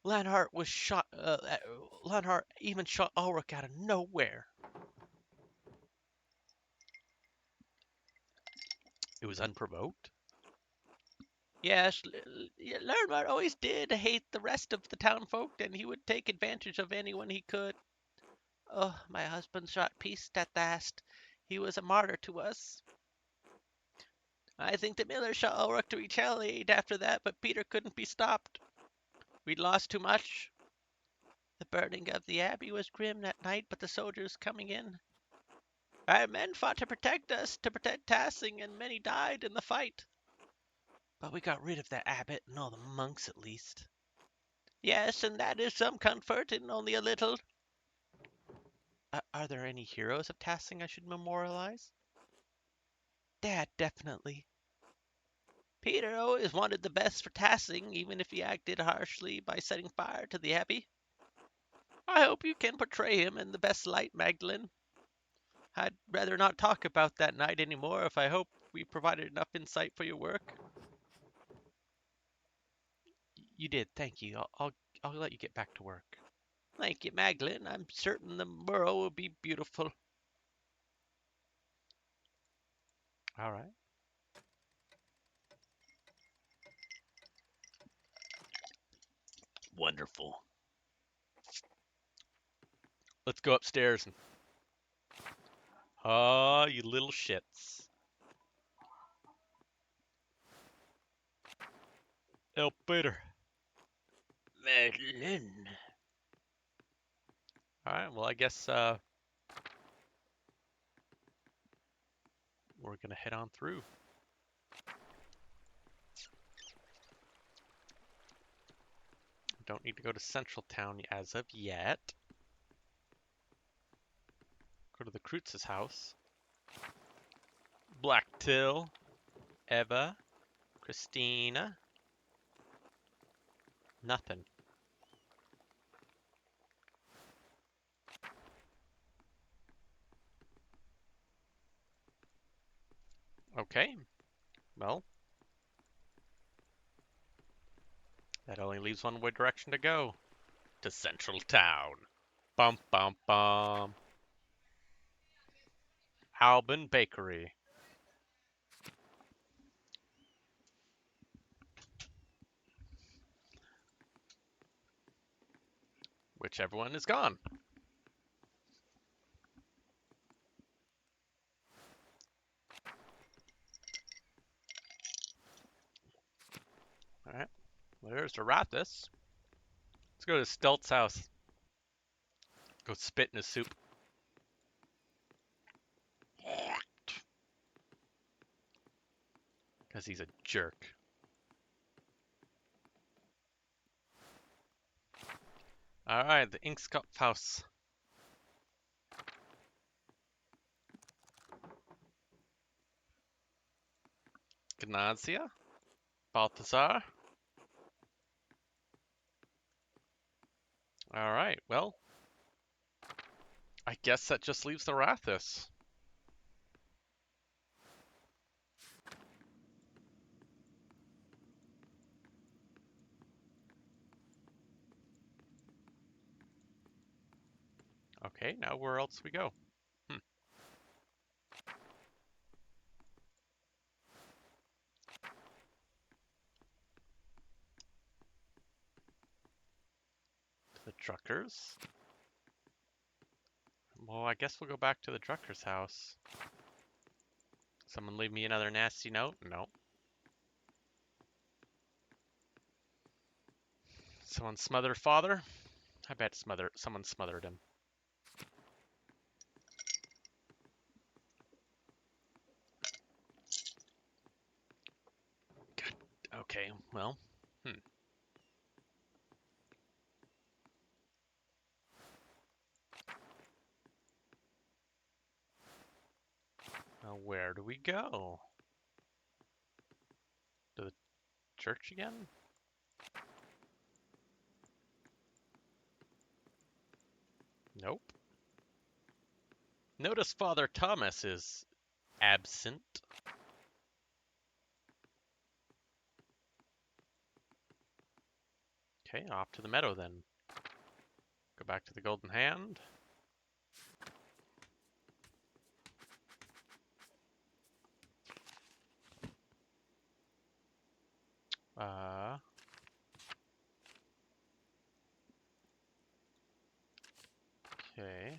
Lanhart was shot. Lanhart even shot Ulrich out of nowhere. It was unprovoked? Yes, Lanhart always did hate the rest of the townfolk, and he would take advantage of anyone he could. Oh, my husband shot peace at last. He was a martyr to us. I think the Miller shot Ulrich to retaliate after that, but Peter couldn't be stopped. We'd lost too much. The burning of the abbey was grim that night, but the soldiers coming in. Our men fought to protect us, to protect Tassing, and many died in the fight. But we got rid of that abbot and all the monks at least. Yes, and that is some comfort, and only a little. Are there any heroes of Tassing I should memorialize? Dad, definitely. Peter always wanted the best for Tassing, even if he acted harshly by setting fire to the abbey. I hope you can portray him in the best light, Magdalene. I'd rather not talk about that night anymore if I hope we provided enough insight for your work. You did, thank you. I'll let you get back to work. Thank you, Magdalene. I'm certain the mural will be beautiful. All right. Wonderful. Let's go upstairs and... Oh, you little shits. El Peter. Magdalene. All right, well, I guess we're going to head on through. Don't need to go to Central Town as of yet. Go to the Krutz's house. Black Till, Eva, Christina. Nothing. Okay, well, that only leaves one way direction to go. To Central Town. Bum bum bum. Albin Bakery. Which everyone is gone. Alright, well, there's Arathis. Let's go to Stelt's house. Go spit in his soup. Because he's a jerk. Alright, the Inkscup house. Gnazia. Balthazar. Alright, well. I guess that just leaves the Arathis. Okay, now where else we go? To the Druckers. Well, I guess we'll go back to the Drucker's house. Someone leave me another nasty note? No. Someone smother father? I bet someone smothered him. God, okay, well, Now where do we go? To the church again? Nope. Notice Father Thomas is absent. Okay, off to the meadow then. Go back to the Golden Hand. Uh, okay.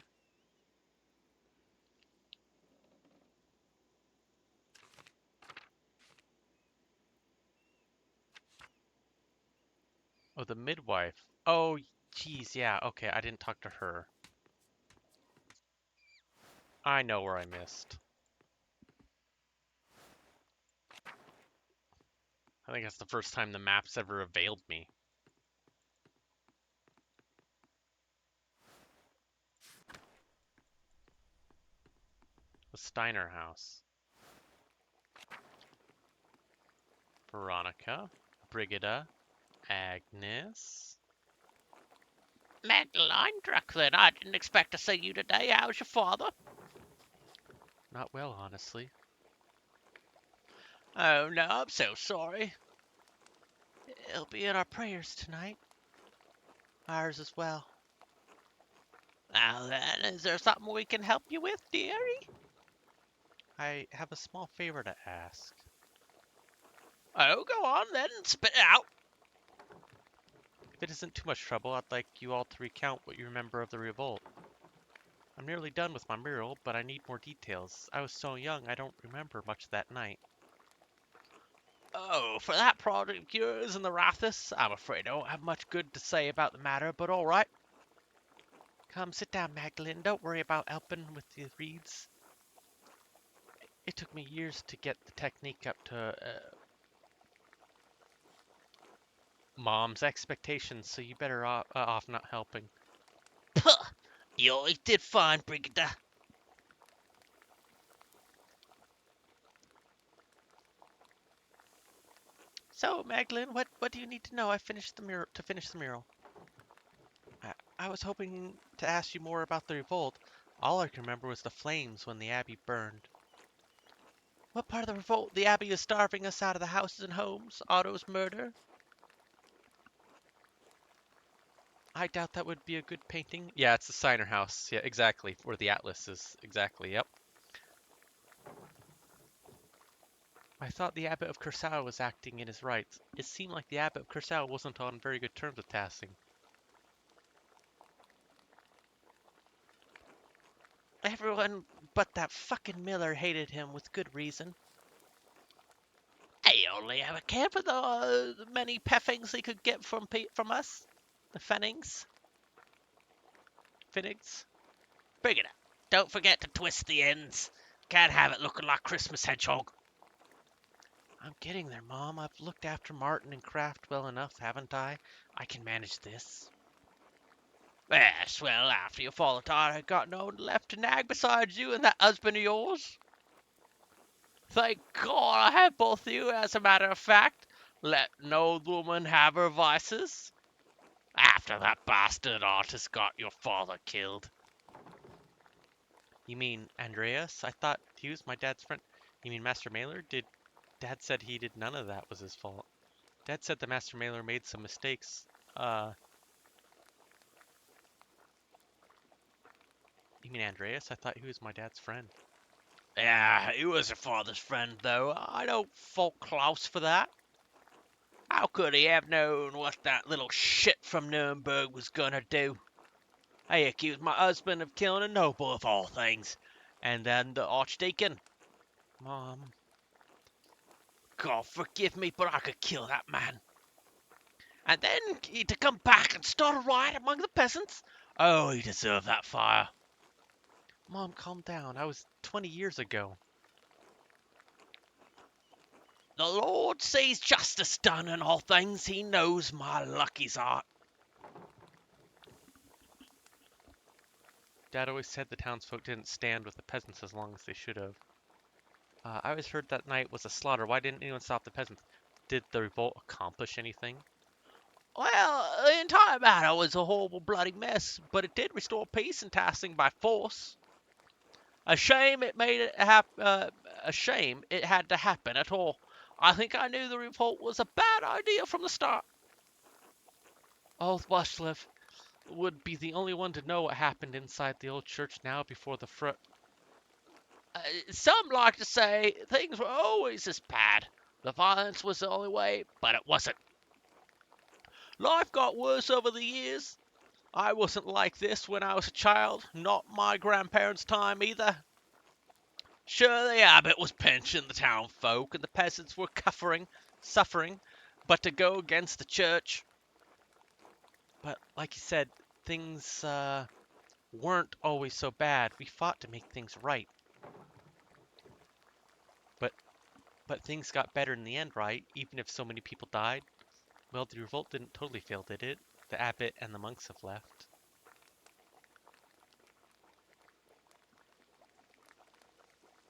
Oh, the midwife. Oh, geez, yeah, okay, I didn't talk to her. I know where I missed. I think that's the first time the map's ever availed me. The Steiner house. Veronica. Brigida. Agnes. Madeline Druckman, I didn't expect to see you today. How's your father? Not well, honestly. Oh, no, I'm so sorry. He'll be in our prayers tonight. Ours as well. Now then, is there something we can help you with, dearie? I have a small favor to ask. Oh, go on then, spit it out. If it isn't too much trouble, I'd like you all to recount what you remember of the revolt. I'm nearly done with my mural, but I need more details. I was so young, I don't remember much that night. Oh, for that project of yours and the Rathis, I'm afraid I don't have much good to say about the matter, but all right. Come, sit down, Magdalene. Don't worry about helping with the reeds. It took me years to get the technique up to Mom's expectations, so you better off not helping. Puh! You always did fine, Brigida. So, Magdalene, what do you need to know? I finished the mural to finish the mural. I was hoping to ask you more about the revolt. All I can remember was the flames when the abbey burned. What part of the revolt? The Abbey is starving us out of the houses and homes. Otto's murder. I doubt that would be a good painting. Yeah, it's the Steiner house. Yeah, exactly. Where the Atlas is. Exactly, yep. I thought the Abbot of Curacao was acting in his rights. It seemed like the Abbot of Curacao wasn't on very good terms with Tassing. Everyone but that fucking Miller hated him with good reason. He only ever cared for the many peffings he could get from us. The Fennings. Finnigs? Brigida, don't forget to twist the ends. Can't have it looking like Christmas hedgehog. I'm getting there, Mom. I've looked after Martin and Kraft well enough, haven't I? I can manage this. Yes, well, after your father died, I got no one left to nag besides you and that husband of yours. Thank God I have both of you, as a matter of fact. Let no woman have her vices. After that bastard artist got your father killed. You mean Andreas? I thought he was my dad's friend. You mean Master Mailer? Dad said he did none of that was his fault. Dad said the Master Mailer made some mistakes. You mean Andreas? I thought he was my dad's friend. Yeah, he was your father's friend, though. I don't fault Klaus for that. How could he have known what that little shit from Nuremberg was gonna do? He accused my husband of killing a noble of all things, and then the archdeacon. Mom. God forgive me, but I could kill that man. And then to come back and start a riot among the peasants? Oh, he deserved that fire. Mom, calm down. I was 20 years ago. The Lord sees justice done in all things. He knows my lucky's heart. Dad always said the townsfolk didn't stand with the peasants as long as they should have. I always heard that night was a slaughter. Why didn't anyone stop the peasants? Did the revolt accomplish anything? Well, the entire matter was a horrible bloody mess, but it did restore peace and tasking by force. A shame it made it a shame it had to happen at all. I think I knew the revolt was a bad idea from the start. Old Washlev would be the only one to know what happened inside the old church now before the Some like to say things were always this bad. The violence was the only way, but it wasn't. Life got worse over the years. I wasn't like this when I was a child, not my grandparents' time either. Sure, the abbot was pinching the town folk, and the peasants were suffering, but to go against the church. But like you said, things weren't always so bad. We fought to make things right. But things got better in the end, right? Even if so many people died. Well, the revolt didn't totally fail, did it? The abbot and the monks have left.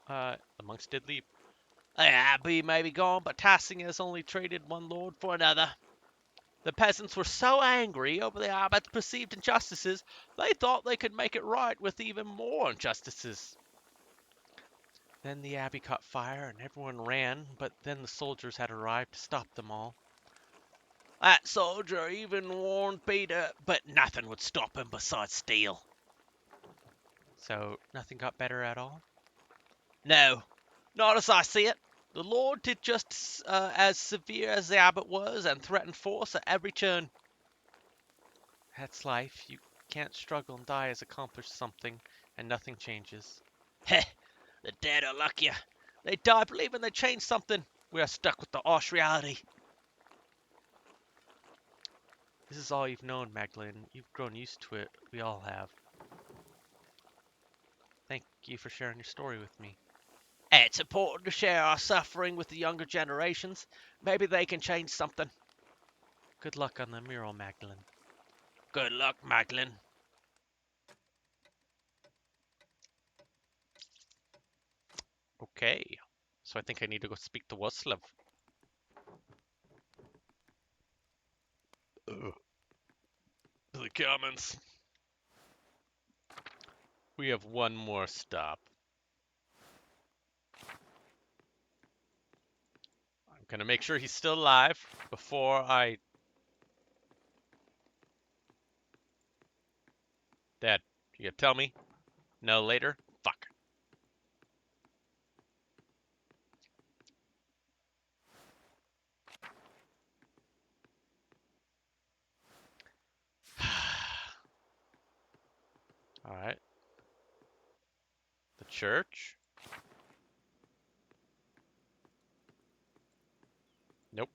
The monks did leave. The abbey may be gone, but Tassing has only traded one lord for another. The peasants were so angry over the abbot's perceived injustices, they thought they could make it right with even more injustices. Then the abbey caught fire and everyone ran, but then the soldiers had arrived to stop them all. That soldier even warned Peter, but nothing would stop him besides steel. So nothing got better at all? No, not as I see it. The Lord did just as severe as the abbot was and threatened force at every turn. That's life. You can't struggle and die as accomplish something, and nothing changes. Heh, the dead are luckier. They die believing they changed something. We are stuck with the harsh reality. This is all you've known, Magdalene. You've grown used to it. We all have. Thank you for sharing your story with me. It's important to share our suffering with the younger generations. Maybe they can change something. Good luck on the mural, Magdalene. Good luck, Magdalene. Okay. So I think I need to go speak to Woslev. The comments. We have one more stop. I'm gonna make sure he's still alive before I... Dad, you gonna tell me? No, later? Fuck. Alright. The church? Nope.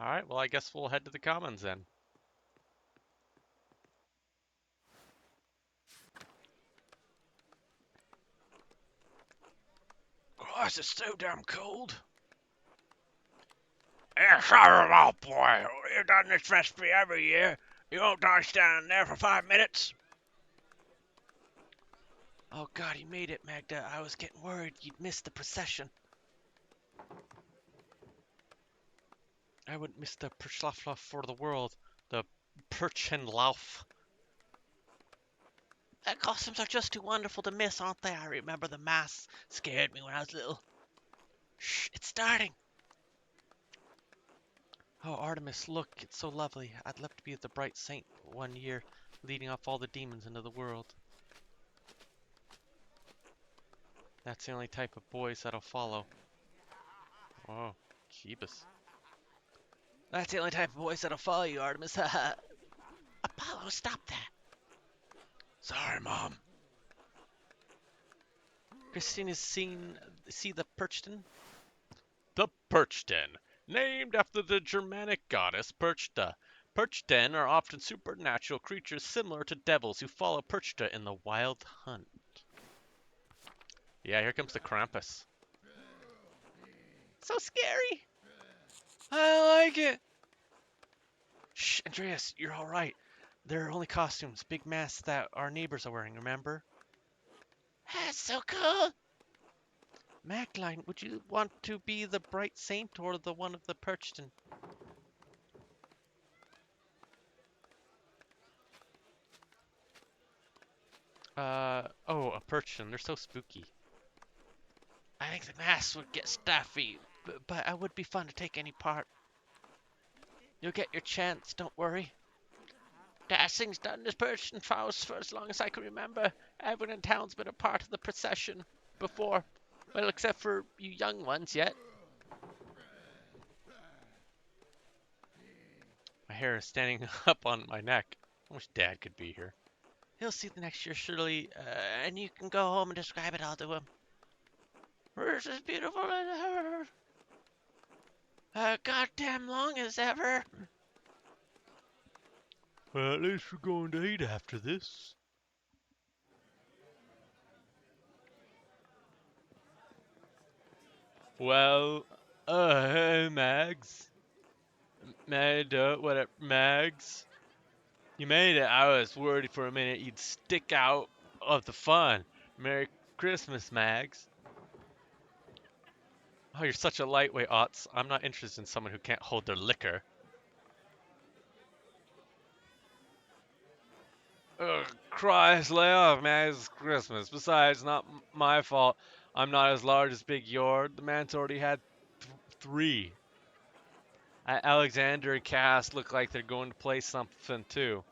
Alright, well I guess we'll head to the commons then. Christ, it's so damn cold. Yeah, shut up, boy. You've done this recipe every year. You won't die standing there for 5 minutes. Oh god, you made it, Magda. I was getting worried you'd miss the procession. I wouldn't miss the Perschlaflauf for the world. The Perchenlauf. The costumes are just too wonderful to miss, aren't they? I remember the mask scared me when I was little. Shh, it's starting. Oh, Artemis, look, it's so lovely. I'd love to be the bright saint one year, leading off all the demons into the world. That's the only type of boys that'll follow. Oh, Keebus. That's the only type of voice that'll follow you, Artemis. Apollo, stop that. Sorry, Mom. Christine has see the Perchton? The Perchten, named after the Germanic goddess Perchta. Perchten are often supernatural creatures similar to devils who follow Perchta in the wild hunt. Yeah, here comes the Krampus. So scary! I like it. Shh, Andreas, you're all right. They're only costumes, big masks that our neighbors are wearing, remember? That's so cool! Magdalene, would you want to be the bright saint or the one of the Perchton? Oh, a Perchton. They're so spooky. I think the masks would get stuffy. But it would be fun to take any part. You'll get your chance, don't worry. Dashing's done this Perchten trials for as long as I can remember. Everyone in town's been a part of the procession before. Well, except for you young ones yet. My hair is standing up on my neck. I wish Dad could be here. He'll see the next year, surely. And you can go home and describe it all to him. Hers is beautiful as ever. Goddamn long as ever. Well, at least we're going to eat after this. Well, hey, Mags. Mags. You made it. I was worried for a minute you'd stick out of the fun. Merry Christmas, Mags. Oh, you're such a lightweight, Otts. I'm not interested in someone who can't hold their liquor. Christ, lay off, man. It's Christmas. Besides, not my fault. I'm not as large as Big Yord. The man's already had three. Alexander and Cass look like they're going to play something too.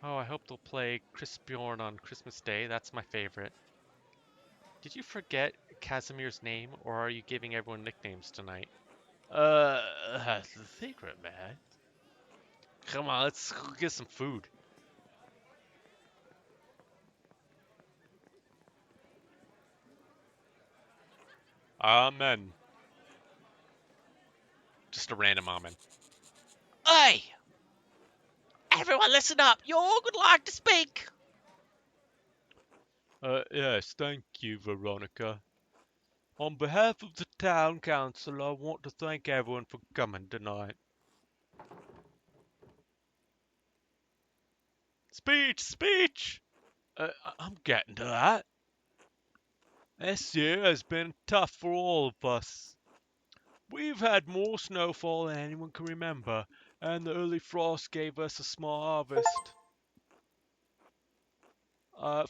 Oh, I hope they'll play Chris Bjorn on Christmas Day. That's my favorite. Did you forget Casimir's name, or are you giving everyone nicknames tonight? That's the secret, man. Come on, let's go get some food. Amen. Just a random amen. Oi! Everyone listen up. You all would like to speak. Yes, thank you, Veronica. On behalf of the town council, I want to thank everyone for coming tonight. Speech, speech! I'm getting to that. This year has been tough for all of us. We've had more snowfall than anyone can remember, and the early frost gave us a small harvest.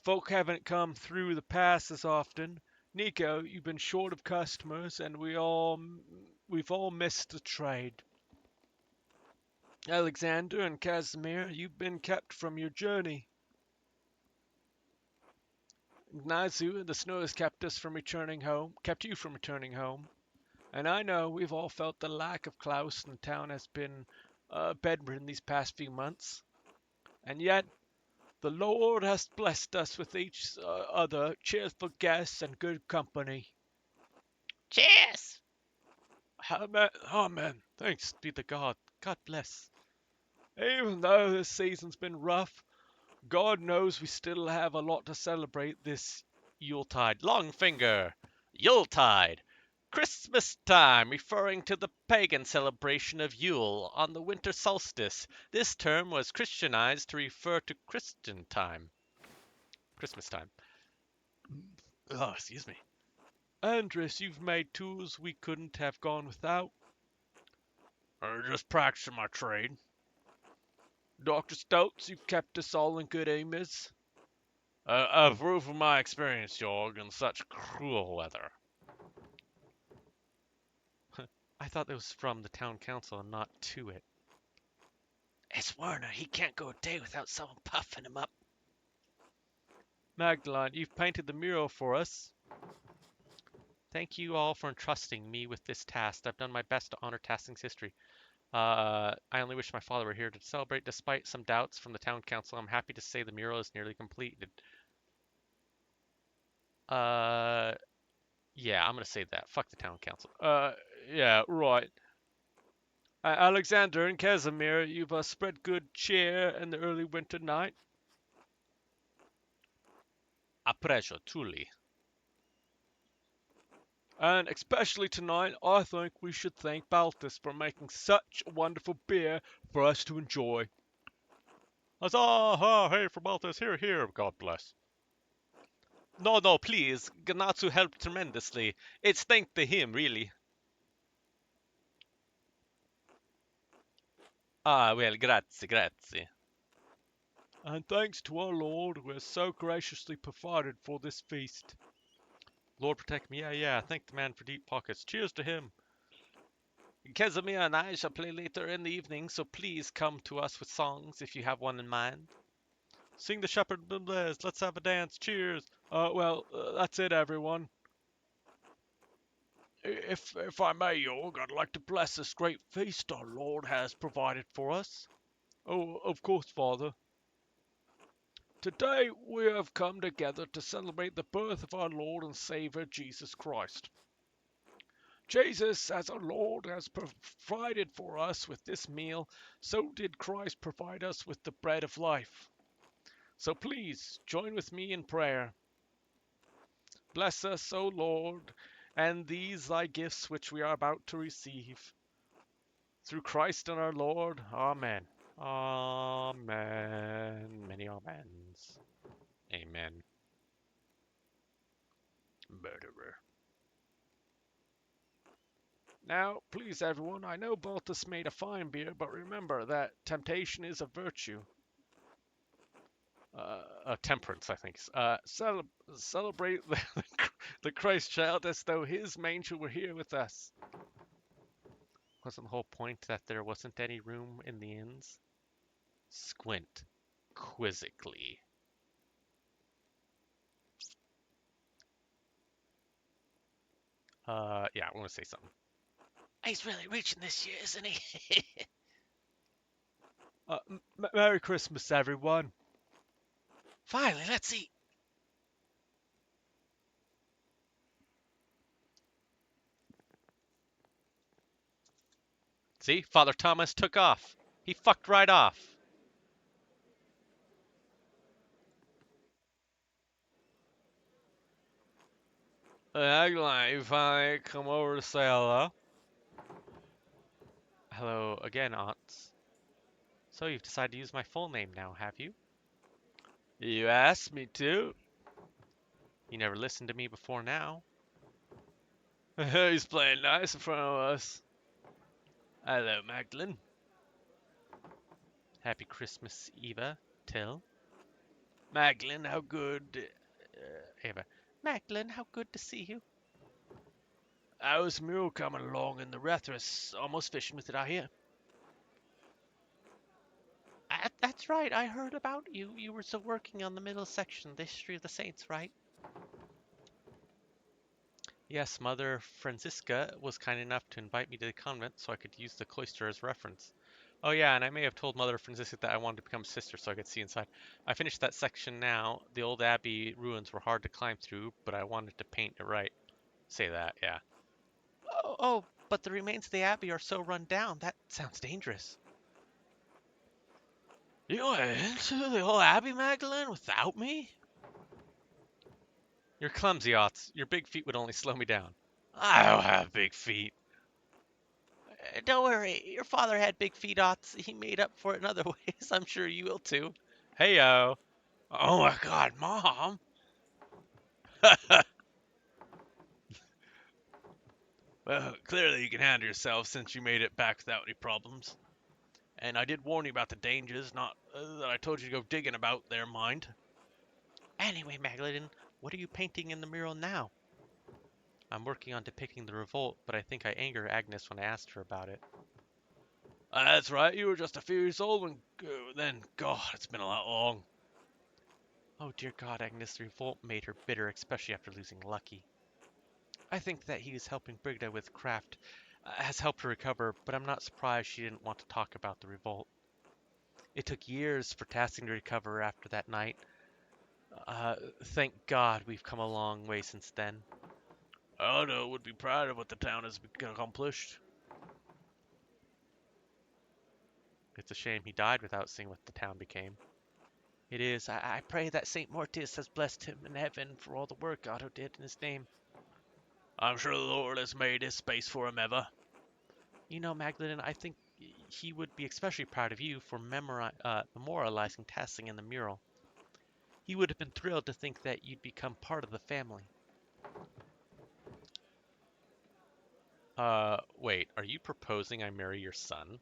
Folk haven't come through the pass as often. Nico, you've been short of customers, and we've all missed the trade. Alexander and Casimir, you've been kept from your journey. Nazu, the snow has kept you from returning home. And I know we've all felt the lack of Klaus, and the town has been bedridden these past few months. And yet, the Lord has blessed us with each other cheerful guests and good company. Cheers! Amen. Amen. Thanks be to God. God bless. Even though this season's been rough, God knows we still have a lot to celebrate this Yuletide. Long finger. Yuletide. Christmas time, referring to the pagan celebration of Yule on the winter solstice. This term was Christianized to refer to Christian time. Christmas time. Oh, excuse me. Andres, you've made tools we couldn't have gone without. Just practicing my trade. Dr. Stokes, you've kept us all in good humors. A proof of my experience, Jorg, in such cruel weather. I thought that was from the town council and not to it. It's Werner. He can't go a day without someone puffing him up. Magdalene, you've painted the mural for us. Thank you all for entrusting me with this task. I've done my best to honor Tasting's history. I only wish my father were here to celebrate. Despite some doubts from the town council, I'm happy to say the mural is nearly completed. Uh, yeah, I'm gonna say that. Fuck the town council. Yeah, right. Alexander and Casimir, you've spread good cheer in the early winter night. A pleasure, truly. And especially tonight, I think we should thank Balthus for making such a wonderful beer for us to enjoy. Huzzah! Hey, for Balthus, here, here, God bless. No, no, please, Gnatsu helped tremendously. It's thanks to him, really. Ah, well, grazie, grazie. And thanks to our Lord, who has so graciously provided for this feast. Lord protect me, yeah, thank the man for deep pockets. Cheers to him. Casimir and I shall play later in the evening, so please come to us with songs if you have one in mind. Sing the shepherd bless, let's have a dance, cheers. That's it, everyone. If I may, York, I'd like to bless this great feast our Lord has provided for us. Oh, of course, Father. Today we have come together to celebrate the birth of our Lord and Savior Jesus Christ. Jesus, as our Lord, has provided for us with this meal, so did Christ provide us with the bread of life. So please join with me in prayer. Bless us, O Lord, and these thy gifts which we are about to receive. Through Christ and our Lord. Amen. Amen. Many amens. Amen. Murderer. Now, please everyone, I know Balthus made a fine beer, but remember that temptation is a virtue. Temperance, I think. Celebrate the Christ child as though his manger were here with us. Wasn't the whole point that there wasn't any room in the inns? Squint quizzically. Yeah, I want to say something. He's really reaching this year, isn't he? Merry Christmas, everyone. Finally, let's eat. See, Father Thomas took off. He fucked right off. Agline, you finally come over to say hello. Hello again, aunts. So you've decided to use my full name now, have you? You asked me to. You never listened to me before now. He's playing nice in front of us. Hello, Magdalene. Happy Christmas, Eva. Till. Magdalene, how good. Eva. Magdalene, how good to see you. How's Mule coming along in the Rethris? Almost fishing with it, I hear. That's right. I heard about you. You were still working on the middle section, the history of the saints, right? Yes, Mother Francisca was kind enough to invite me to the convent so I could use the cloister as reference. Oh yeah, and I may have told Mother Francisca that I wanted to become a sister so I could see inside. I finished that section now. The old abbey ruins were hard to climb through, but I wanted to paint it right. Say that, yeah. Oh, but the remains of the abbey are so run down. That sounds dangerous. You went into the old abbey, Magdalene, without me? You're clumsy, Otts. Your big feet would only slow me down. I don't have big feet. Don't worry. Your father had big feet, Otts. He made up for it in other ways. I'm sure you will too. Heyo. Oh my god, Mom. Well, clearly you can handle yourself since you made it back without any problems. And I did warn you about the dangers, not that I told you to go digging about there, mind. Anyway, Magdalene, what are you painting in the mural now? I'm working on depicting the revolt, but I think I angered Agnes when I asked her about it. That's right, you were just a few years old when then. God, it's been a lot long. Oh dear God, Agnes, the revolt made her bitter, especially after losing Lucky. I think that he was helping Brigda with craft has helped her recover, but I'm not surprised she didn't want to talk about the revolt. It took years for Tassing to recover after that night. Thank God we've come a long way since then. Otto would be proud of what the town has accomplished. It's a shame he died without seeing what the town became. It is. I pray that St. Mortis has blessed him in heaven for all the work Otto did in his name. I'm sure the Lord has made his space for him ever. You know, Magdalene, I think he would be especially proud of you for memorializing Tassing in the mural. He would have been thrilled to think that you'd become part of the family. Wait, are you proposing I marry your son?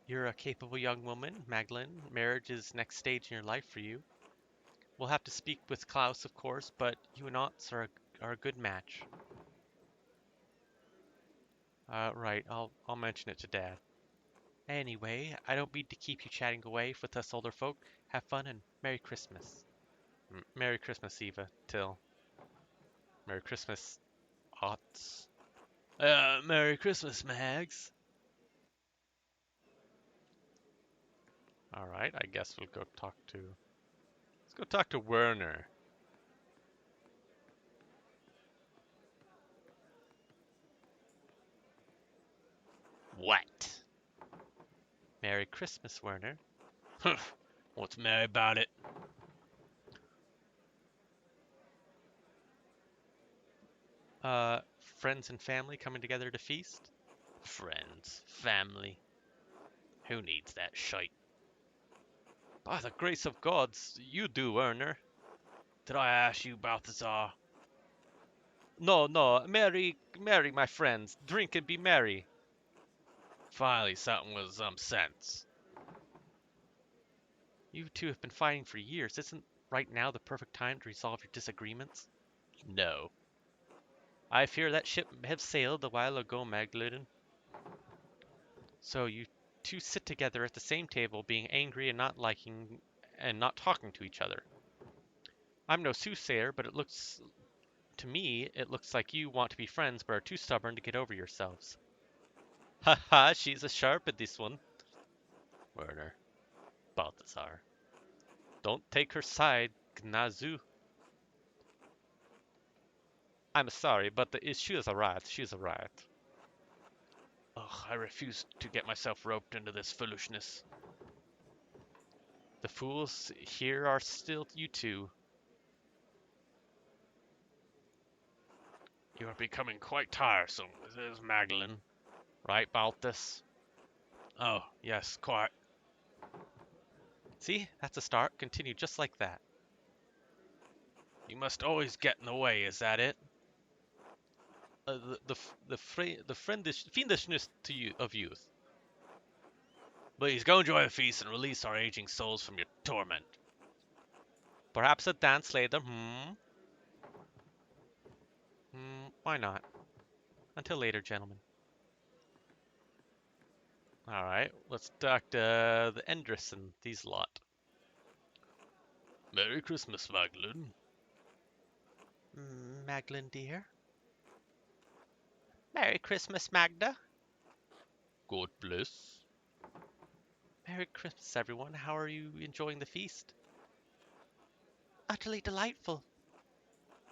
You're a capable young woman, Magdalene. Marriage is next stage in your life for you. We'll have to speak with Klaus, of course, but you and Otz are a good match. Right, I'll mention it to Dad. Anyway, I don't mean to keep you chatting away with us older folk. Have fun and Merry Christmas. Merry Christmas, Eva. Till. Merry Christmas, Otz. Merry Christmas, Mags. Alright, I guess we'll go talk to... Let's go talk to Werner. What? Merry Christmas, Werner. What's merry about it? Friends and family coming together to feast? Friends, family. Who needs that shite? By the grace of gods, you do, Werner. Did I ask you, Balthazar? No, merry, my friends. Drink and be merry. Finally, something with some sense. You two have been fighting for years. Isn't right now the perfect time to resolve your disagreements? No. I fear that ship have sailed a while ago, Magdalene. So you two sit together at the same table, being angry and not liking and not talking to each other. I'm no soothsayer, but it looks like you want to be friends but are too stubborn to get over yourselves. Ha ha, she's a sharp at this one. Werner. Balthazar. Don't take her side, Gnazu. I'm sorry, but she is a riot. She is a riot. Ugh, I refuse to get myself roped into this foolishness. The fools here are still you two. You are becoming quite tiresome, Mrs. Magdalene. Right, Balthus? Oh, yes, quite. See, that's a start. Continue just like that. You must always get in the way, is that it? The fiendishness of youth. Please go enjoy the feast and release our aging souls from your torment. Perhaps a dance later, why not? Until later, gentlemen. Alright, let's talk to the Endress and these lot. Merry Christmas, Magdalene. Magdalene, dear. Merry Christmas, Magda. God bless. Merry Christmas, everyone. How are you enjoying the feast? Utterly delightful.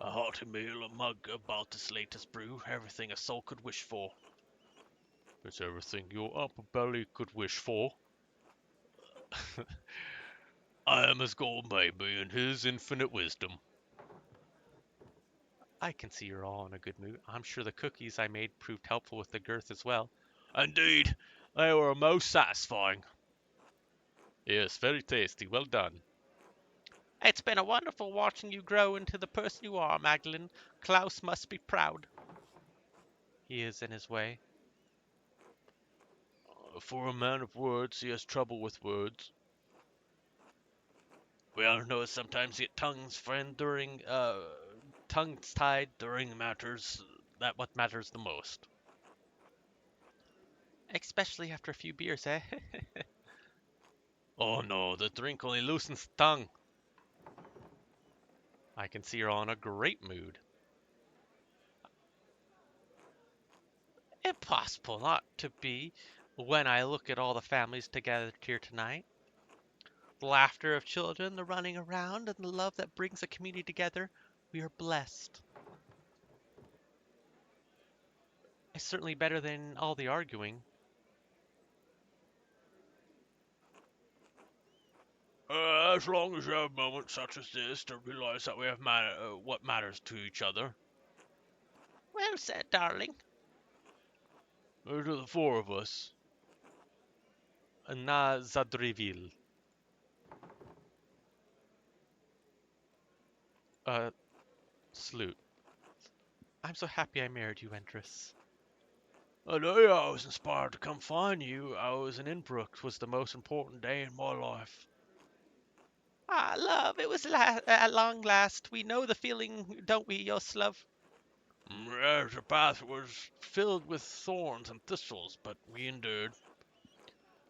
A hearty meal, a mug of Baltus latest brew, everything a soul could wish for. It's everything your upper belly could wish for. I am as God made me in his infinite wisdom. I can see you're all in a good mood. I'm sure the cookies I made proved helpful with the girth as well. Indeed, they were most satisfying. Yes, very tasty. Well done. It's been a wonderful watching you grow into the person you are, Magdalene. Klaus must be proud. He is in his way. For a man of words, he has trouble with words. We all know sometimes get tongues tied during matters that what matters the most. Especially after a few beers, eh? Oh no, the drink only loosens the tongue. I can see you're all in a great mood. Impossible not to be when I look at all the families together here tonight. The laughter of children, the running around, and the love that brings a community together. We are blessed. It's certainly better than all the arguing. As long as you have moments such as this to realize that we have what matters to each other. Well said, darling. To the four of us. Na Zadrivil. Sloot. I'm so happy I married you, Endress. I know I was inspired to come find you. I was in Innsbruck. It was the most important day in my life. Ah, love, it was at long last. We know the feeling, don't we, Yoslav? Yes, the path was filled with thorns and thistles, but we endured.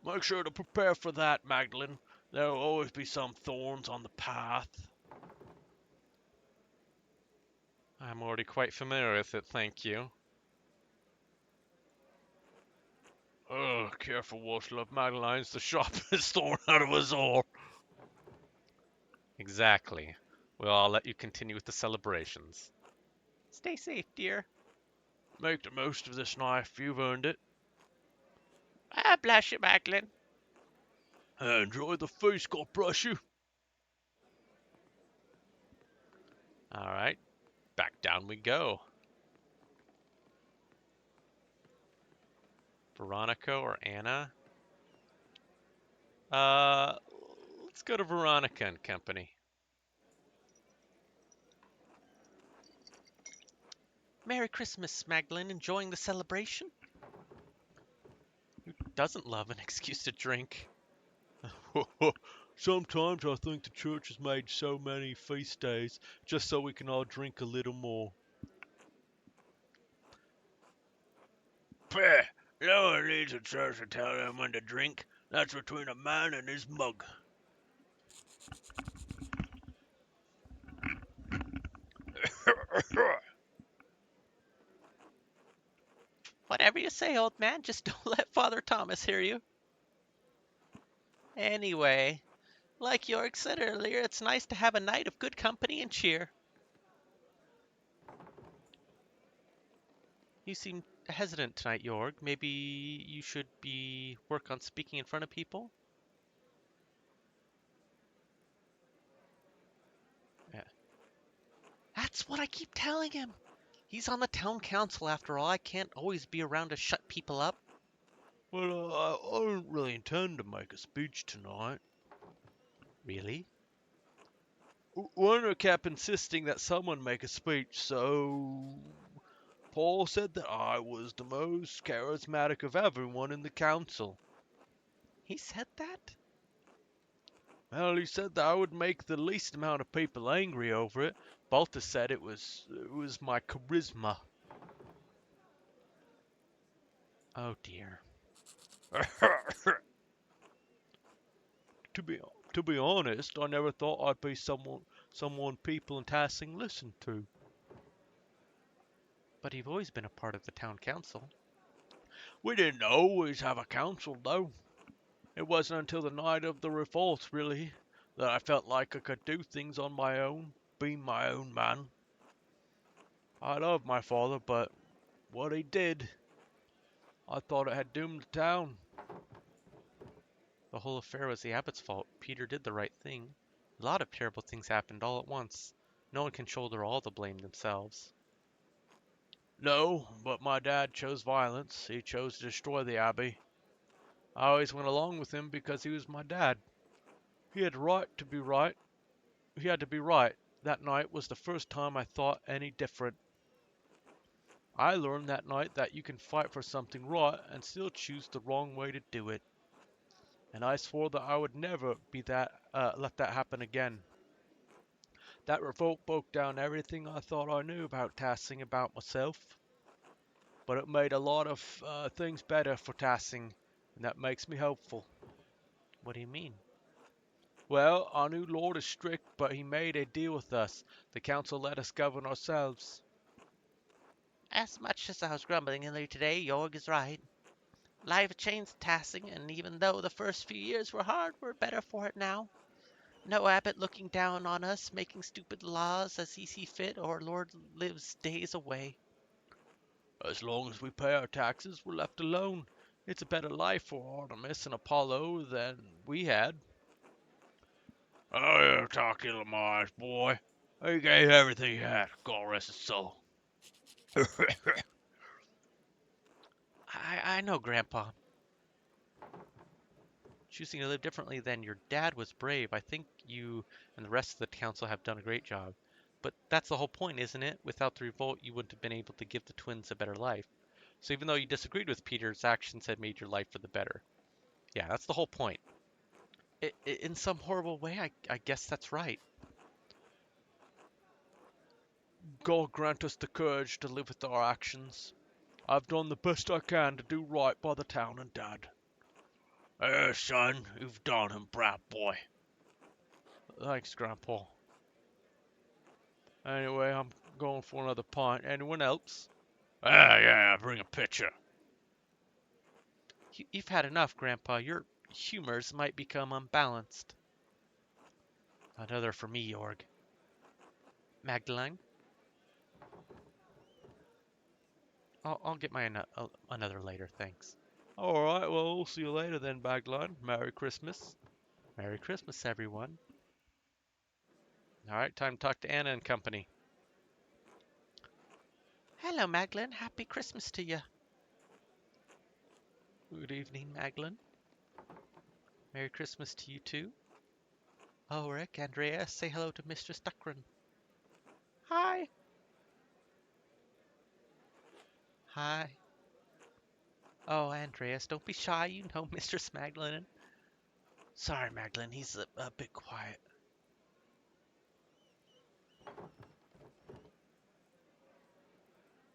Make sure to prepare for that, Magdalene. There will always be some thorns on the path. I'm already quite familiar with it, thank you. Oh, careful, Wolfslove. Magdalene's the sharpest thorn out of us all. Exactly. Well, I'll let you continue with the celebrations. Stay safe, dear. Make the most of this knife. You've earned it. Ah, bless you, Magdalene. Enjoy the feast, God bless you. Alright, back down we go. Veronica or Anna? Let's go to Veronica and Company. Merry Christmas, Magdalene. Enjoying the celebration? Who doesn't love an excuse to drink? Sometimes I think the church has made so many feast days just so we can all drink a little more. Pah! No one needs a church to tell them when to drink. That's between a man and his mug. Whatever you say, old man. Just don't let Father Thomas hear you. Anyway, like York said earlier, it's nice to have a night of good company and cheer. You seem hesitant tonight, Jorg. Maybe you should work on speaking in front of people? Yeah. That's what I keep telling him. He's on the town council after all. I can't always be around to shut people up. Well, I don't really intend to make a speech tonight. Really? Werner kept insisting that someone make a speech, so Paul said that I was the most charismatic of everyone in the council. He said that? Well, he said that I would make the least amount of people angry over it. Baltus said it was my charisma. Oh dear. To be honest, I never thought I'd be someone people in Tassing listened to. But you've always been a part of the town council. We didn't always have a council, though. It wasn't until the night of the revolt, really, that I felt like I could do things on my own, be my own man. I loved my father, but what he did, I thought it had doomed the town. The whole affair was the abbot's fault. Peter did the right thing. A lot of terrible things happened all at once. No one can shoulder all the blame themselves. No, but my dad chose violence. He chose to destroy the abbey. I always went along with him because he was my dad. He had the right to be right. He had to be right. That night was the first time I thought any different. I learned that night that you can fight for something right and still choose the wrong way to do it. And I swore that I would never let that happen again. That revolt broke down everything I thought I knew about Tassing about myself. But it made a lot of things better for Tassing, and that makes me hopeful. What do you mean? Well, our new lord is strict, but he made a deal with us. The council let us govern ourselves. As much as I was grumbling earlier today, Jorg is right. Life changed tassing, and even though the first few years were hard, we're better for it now. No abbot looking down on us, making stupid laws as he see fit, or Lord lives days away. As long as we pay our taxes, we're left alone. It's a better life for Artemis and Apollo than we had. Oh, you talk to Lamar's boy. He gave everything he had. God rest his soul. I know, Grandpa. Choosing to live differently than your dad was brave. I think you and the rest of the council have done a great job. But that's the whole point, isn't it? Without the revolt, you wouldn't have been able to give the twins a better life. So even though you disagreed with Peter's actions had made your life for the better. Yeah, that's the whole point. In some horrible way, I guess that's right. God grant us the courage to live with our actions. I've done the best I can to do right by the town and Dad. Son, you've done him, proud boy. Thanks, Grandpa. Anyway, I'm going for another pint. Anyone else? Yeah, bring a pitcher. You've had enough, Grandpa. Your humors might become unbalanced. Another for me, Jorg. Magdalene? I'll get my another later, thanks. Alright, well, we'll see you later then, Magdalene. Merry Christmas. Merry Christmas, everyone. Alright, time to talk to Anna and company. Hello, Magdalene. Happy Christmas to you. Good evening, Magdalene. Merry Christmas to you too. Ulrich, Andrea, say hello to Mistress Duckran. Hi. Hi. Oh, Andreas, don't be shy. You know Mistress Magdalene. Sorry, Magdalene, he's a bit quiet.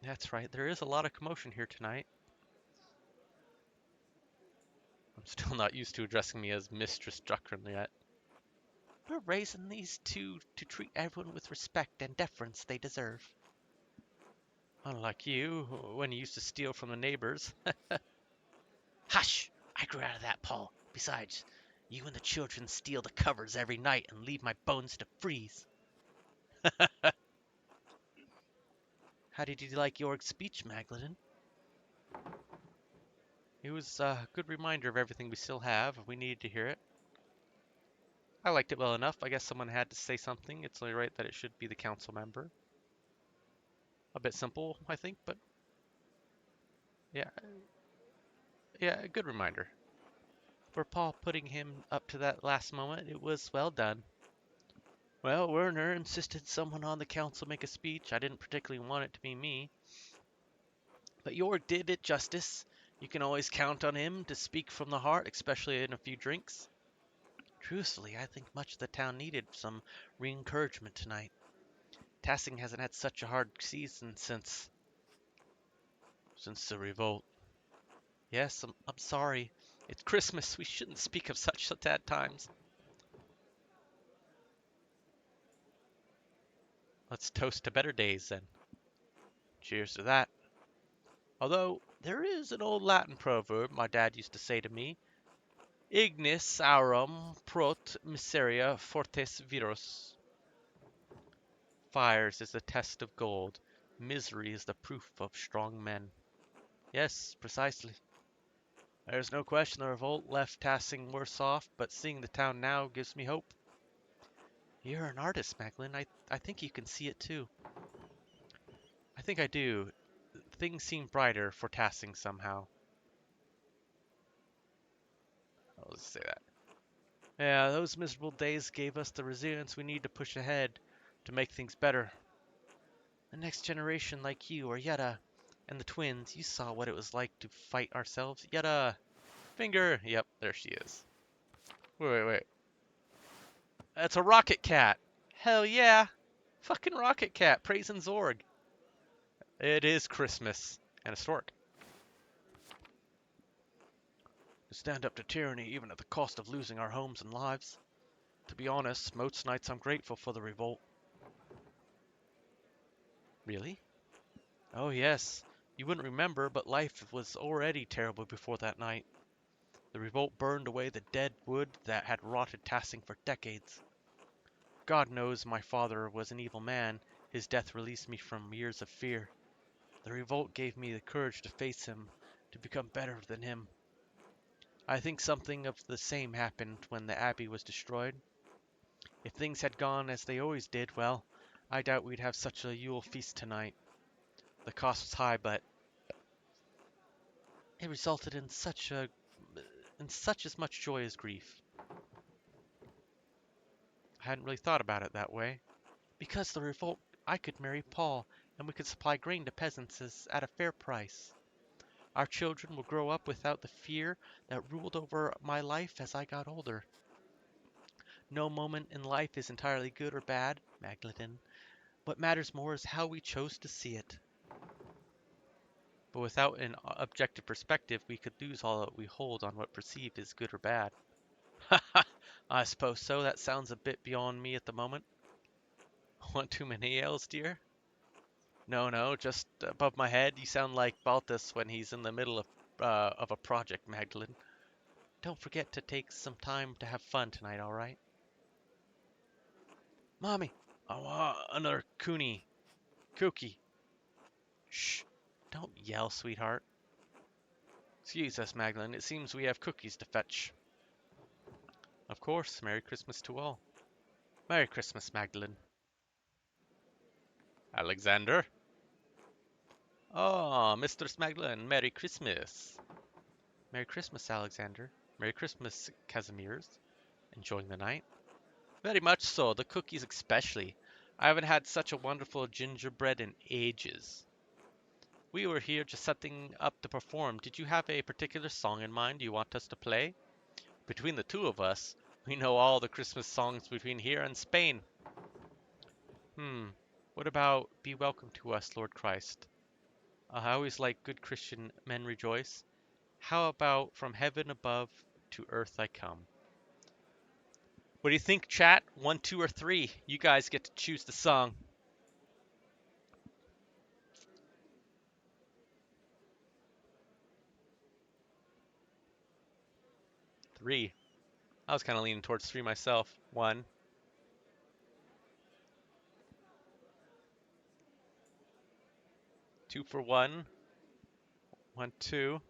That's right, there is a lot of commotion here tonight. I'm still not used to addressing me as Mistress Duckran yet. We're raising these two to treat everyone with respect and deference they deserve. Unlike you, when you used to steal from the neighbors. Hush! I grew out of that, Paul. Besides, you and the children steal the covers every night and leave my bones to freeze. How did you like Jorg's speech, Magdalene? It was a good reminder of everything we still have. We needed to hear it. I liked it well enough. I guess someone had to say something. It's only right that it should be the council member. A bit simple, I think, but yeah, a good reminder. For Paul putting him up to that last moment, it was well done. Well, Werner insisted someone on the council make a speech. I didn't particularly want it to be me. But Jorg did it justice. You can always count on him to speak from the heart, especially in a few drinks. Truthfully, I think much of the town needed some re-encouragement tonight. Tassing hasn't had such a hard season since the revolt. Yes, I'm sorry. It's Christmas. We shouldn't speak of such sad times. Let's toast to better days then. Cheers to that. Although, there is an old Latin proverb my dad used to say to me. Ignis aurum prot miseria fortes virus. Fires is the test of gold. Misery is the proof of strong men. Yes, precisely. There's no question the revolt left Tassing worse off, but seeing the town now gives me hope. You're an artist, Macklin. I think you can see it too. I think I do. Things seem brighter for Tassing somehow. I'll just say that. Yeah, those miserable days gave us the resilience we need to push ahead, to make things better. The next generation like you or Yetta, and the twins, you saw what it was like to fight ourselves. Yetta! Finger! Yep, there she is. Wait. That's a rocket cat! Hell yeah! Fucking rocket cat, praising Zorg. It is Christmas. And a stork. To stand up to tyranny even at the cost of losing our homes and lives. To be honest, most nights I'm grateful for the revolt. Really? Oh yes, you wouldn't remember, but life was already terrible before that night. The revolt burned away the dead wood that had rotted Tassing for decades. God knows my father was an evil man. His death released me from years of fear. The revolt gave me the courage to face him, to become better than him. I think something of the same happened when the abbey was destroyed. If things had gone as they always did, well, I doubt we'd have such a Yule feast tonight. The cost was high, but it resulted in such as much joy as grief. I hadn't really thought about it that way. Because the revolt, I could marry Paul, and we could supply grain to peasants at a fair price. Our children will grow up without the fear that ruled over my life as I got older. No moment in life is entirely good or bad, Magdalene. What matters more is how we chose to see it. But without an objective perspective, we could lose all that we hold on what perceived as good or bad. Ha ha! I suppose so. That sounds a bit beyond me at the moment. Want too many ales, dear? No, no, just above my head. You sound like Baltus when he's in the middle of a project, Magdalene. Don't forget to take some time to have fun tonight, all right? Mommy, I want another cookie. Shh, don't yell, sweetheart. Excuse us, Magdalene. It seems we have cookies to fetch. Of course. Merry Christmas to all. Merry Christmas, Magdalene. Alexander? Oh, Mistress Magdalene, Merry Christmas. Merry Christmas, Alexander. Merry Christmas, Casimirs. Enjoying the night? Very much so, the cookies especially. I haven't had such a wonderful gingerbread in ages. We were here just setting up to perform. Did you have a particular song in mind you want us to play? Between the two of us, we know all the Christmas songs between here and Spain. What about Be Welcome to Us, Lord Christ? I always like good Christian men rejoice. How about From Heaven Above to Earth I Come? What do you think, chat? 1, 2, or 3? You guys get to choose the song. Three. I was kind of leaning towards 3 myself. 1. 2 for 1. 1, 2.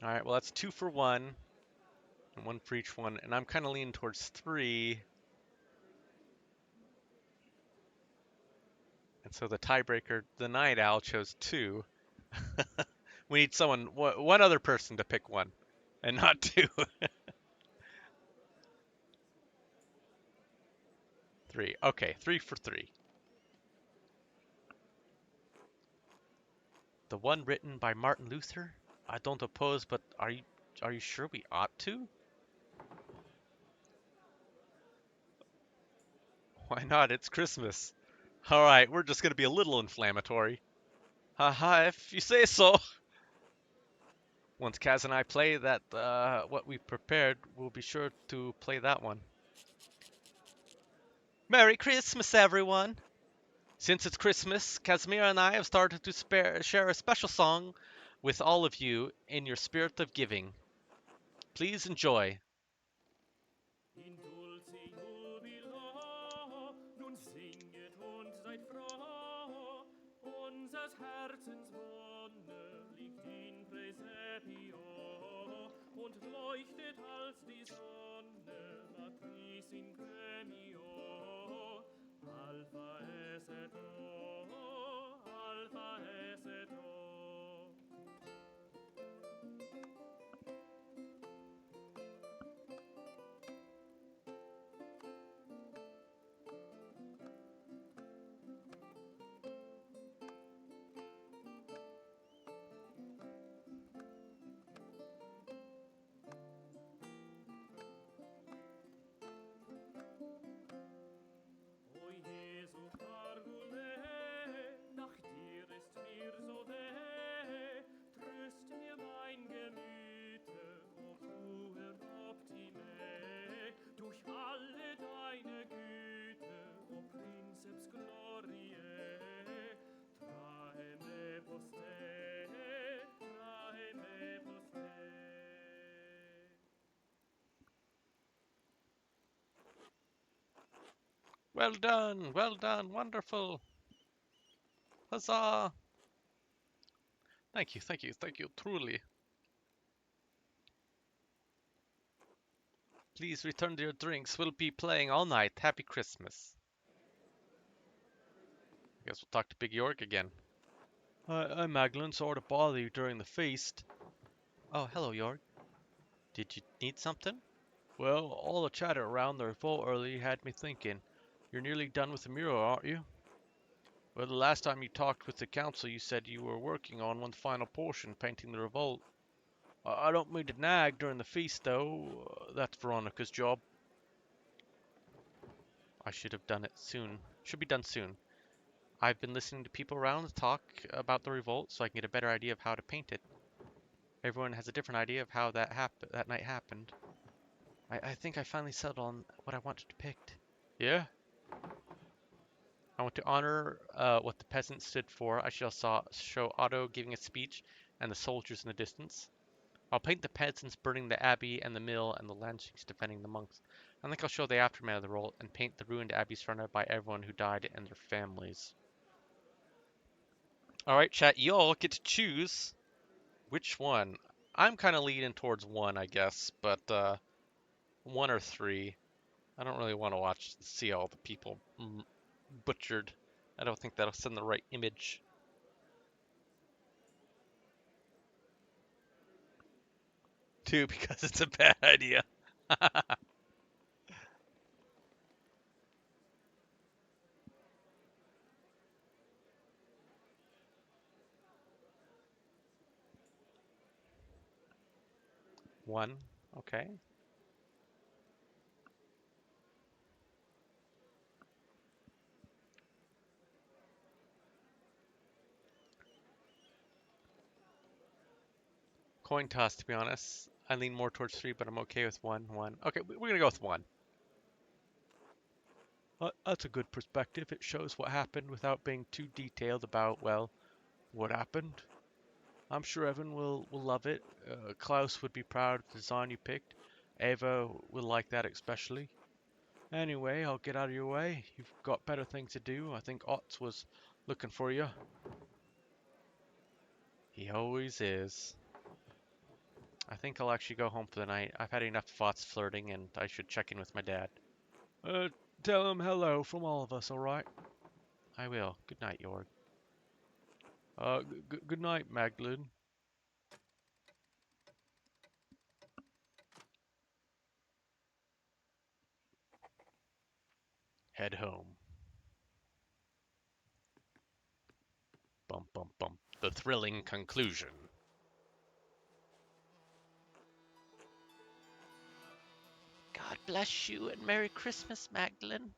All right, well, that's 2 for 1. And 1 for each one. And I'm kind of leaning towards 3. And so the tiebreaker, the Night Owl, chose 2. We need one other person to pick 1. And not 2. 3. Okay, 3 for 3. The one written by Martin Luther? I don't oppose, but are you sure we ought to? Why not? It's Christmas. All right, we're just going to be a little inflammatory. Haha, if you say so. Once Kaz and I play that, what we prepared, we'll be sure to play that one. Merry Christmas, everyone! Since it's Christmas, Casimir and I have started to share a special song with all of you in your spirit of giving. Please enjoy. In dulce jubilo, nun singet und seid froh, unsers Herzens Wonne liegt in Praesepio, und leuchtet als die Sonne, Matris in Gremio, Alpha et O, Alpha et O. O Jesu parvulem, Well done, wonderful. Huzzah! Thank you, truly. Please return to your drinks. We'll be playing all night. Happy Christmas. I guess we'll talk to Big York again. Hi, Maglin. Sorry to bother you during the feast. Oh, hello, York. Did you need something? Well, all the chatter around the revolt earlier had me thinking. You're nearly done with the mural, aren't you? Well, the last time you talked with the council, you said you were working on one final portion, painting the revolt. I don't mean to nag during the feast, though. That's Veronica's job. I should have done it soon. Should be done soon. I've been listening to people around talk about the revolt so I can get a better idea of how to paint it. Everyone has a different idea of how that night happened. I think I finally settled on what I wanted to depict. Yeah? I want to honor what the peasants stood for. I shall show Otto giving a speech and the soldiers in the distance. I'll paint the peasants burning the abbey and the mill and the Lancings defending the monks. I think I'll show the aftermath of the revolt and paint the ruined abbey surrounded by everyone who died and their families. Alright, chat, you all get to choose which one. I'm kind of leaning towards one, I guess, but one or three. I don't really want to see all the people butchered. I don't think that'll send the right image. Two, because it's a bad idea. One, okay. Coin toss, to be honest. I lean more towards three, but I'm okay with one. Okay, we're gonna go with one. That's a good perspective. It shows what happened without being too detailed about, well, what happened. I'm sure Evan will love it. Klaus would be proud of the design you picked. Ava will like that especially. Anyway, I'll get out of your way. You've got better things to do. I think Otts was looking for you. He always is. I think I'll actually go home for the night. I've had enough of Otts flirting, and I should check in with my dad. Tell him hello from all of us, alright? I will. Good night, Jorg. Good night, Maglin. Head home. Bum bum bum. The thrilling conclusion. God bless you and Merry Christmas, Magdalene.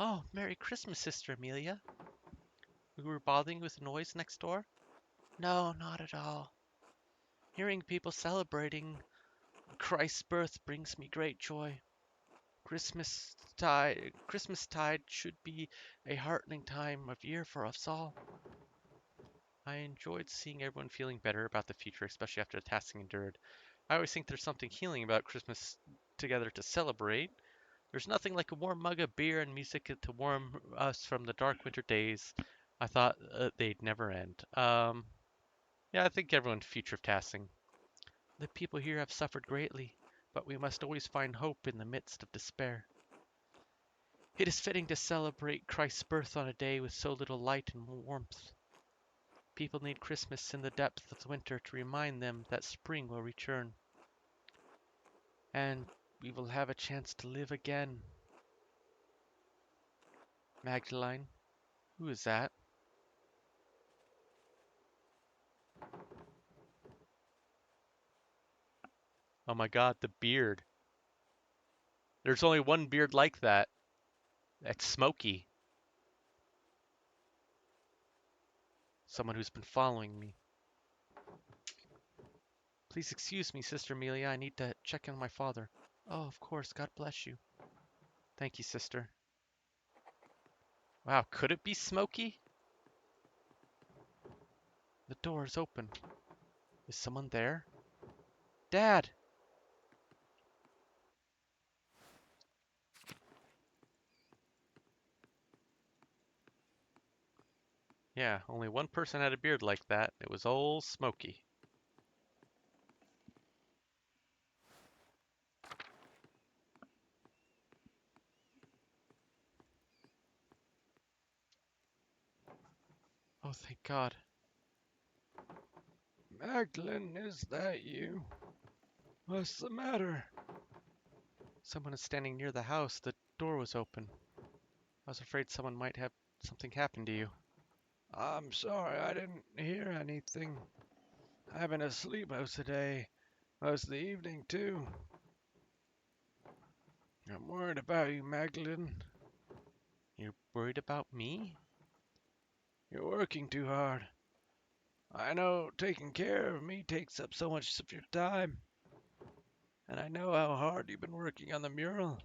Oh, Merry Christmas, Sister Amelia. We were bothering you with the noise next door? No, not at all. Hearing people celebrating Christ's birth brings me great joy. Christmastide should be a heartening time of year for us all. I enjoyed seeing everyone feeling better about the future, especially after the tasking endured. I always think there's something healing about Christmas together to celebrate. There's nothing like a warm mug of beer and music to warm us from the dark winter days. I thought they'd never end. Yeah, I think everyone's future of tasking. The people here have suffered greatly, but we must always find hope in the midst of despair. It is fitting to celebrate Christ's birth on a day with so little light and warmth. People need Christmas in the depth of the winter to remind them that spring will return. And we will have a chance to live again. Magdalene, who is that? Oh my god, the beard. There's only one beard like that. That's Smokey. Someone who's been following me. Please excuse me, Sister Amelia. I need to check on my father. Oh, of course. God bless you. Thank you, sister. Wow, could it be Smokey? The door is open. Is someone there? Dad! Yeah, only one person had a beard like that. It was old Smokey. Oh, thank God. Magdalene, is that you? What's the matter? Someone is standing near the house. The door was open. I was afraid someone might have something happen to you. I'm sorry, I didn't hear anything. I've been asleep most of the day, most of the evening, too. I'm worried about you, Magdalene. You're worried about me? You're working too hard. I know taking care of me takes up so much of your time. And I know how hard you've been working on the mural.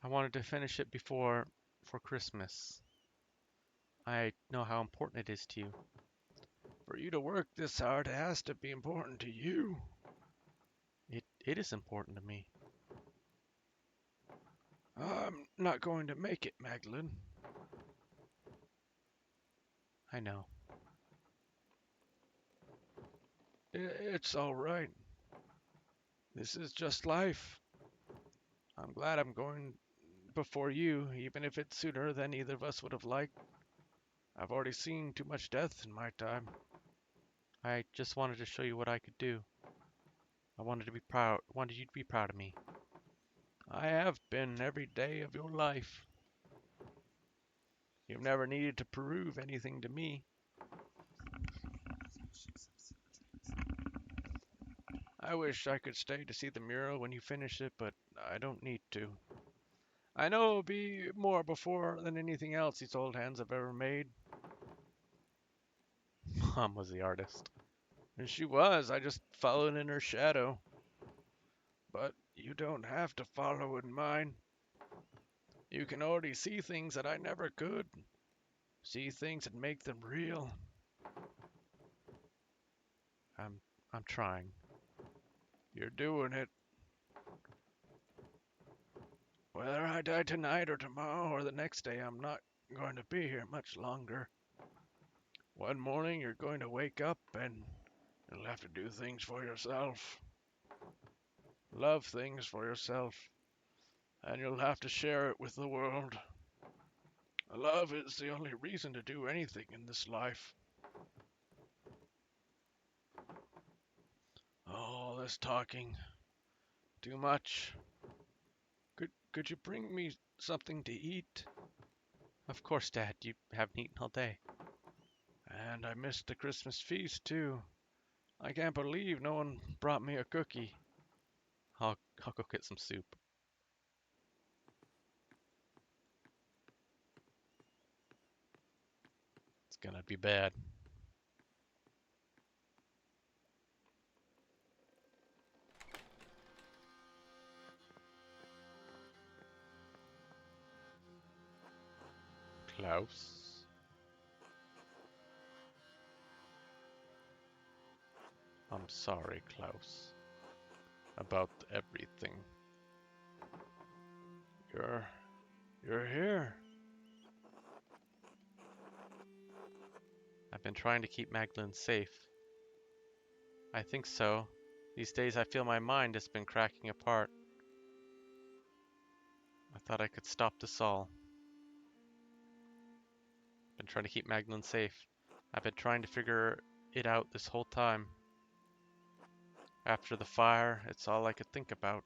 I wanted to finish it before Christmas. I know how important it is to you. For you to work this hard, it has to be important to you. It is important to me. I'm not going to make it, Magdalene. I know. It's all right. This is just life. I'm glad I'm going before you, even if it's sooner than either of us would have liked. I've already seen too much death in my time. I just wanted to show you what I could do. I wanted to be proud. Wanted you to be proud of me. I have been every day of your life. You've never needed to prove anything to me. I wish I could stay to see the mural when you finish it, but I don't need to. I know it'll be more before than anything else these old hands have ever made. Mom was the artist. And she was, I just followed in her shadow. But you don't have to follow in mine. You can already see things that I never could. See things and make them real. I'm trying. You're doing it. Whether I die tonight or tomorrow or the next day, I'm not going to be here much longer. One morning you're going to wake up and you'll have to do things for yourself. Love things for yourself. And you'll have to share it with the world. Love is the only reason to do anything in this life. All this talking. Too much. Could you bring me something to eat? Of course, Dad. You haven't eaten all day. And I missed the Christmas feast too. I can't believe no one brought me a cookie. I'll go get some soup. It's gonna be bad. Klaus. I'm sorry, Klaus, about everything. You're here. I've been trying to keep Magdalene safe. I think so. These days I feel my mind has been cracking apart. I thought I could stop this all. Been trying to keep Magdalene safe. I've been trying to figure it out this whole time. After the fire, it's all I could think about.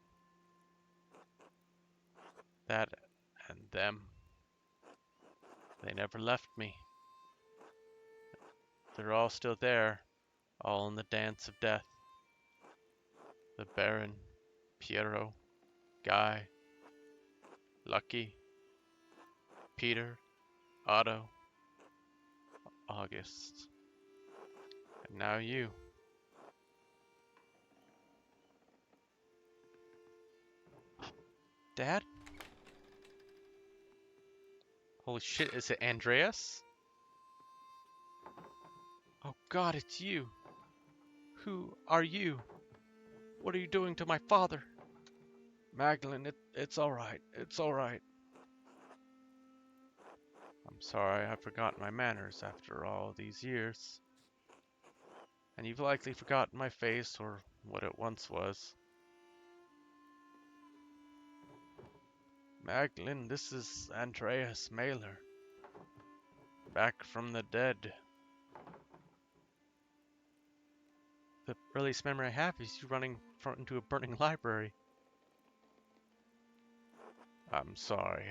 That and them. They never left me. They're all still there, all in the dance of death. The Baron, Piero, Guy, Lucky, Peter, Otto, August, and now you. Dad? Holy shit, is it Andreas? Oh God, it's you. Who are you? What are you doing to my father? Magdalene, it's all right. It's all right. sorry I've forgotten my manners after all these years. And you've likely forgotten my face or what it once was. Magdalene, this is Andreas Mailer. Back from the dead. The earliest memory I have is you running into a burning library. I'm sorry.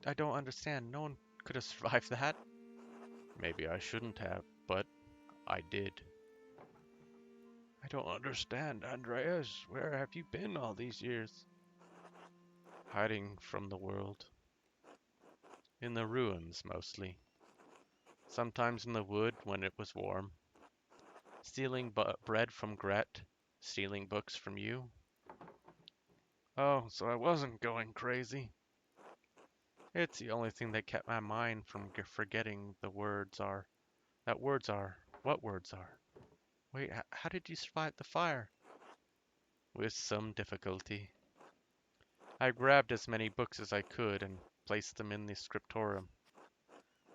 I don't understand. No one could have survived that. Maybe I shouldn't have, but I did. I don't understand, Andreas. Where have you been all these years? Hiding from the world. In the ruins, mostly. Sometimes in the wood when it was warm. Stealing bread from Gret. Stealing books from you. Oh, so I wasn't going crazy. It's the only thing that kept my mind from forgetting the words are. That words are. What words are? Wait, how did you survive the fire? With some difficulty. I grabbed as many books as I could and placed them in the scriptorium.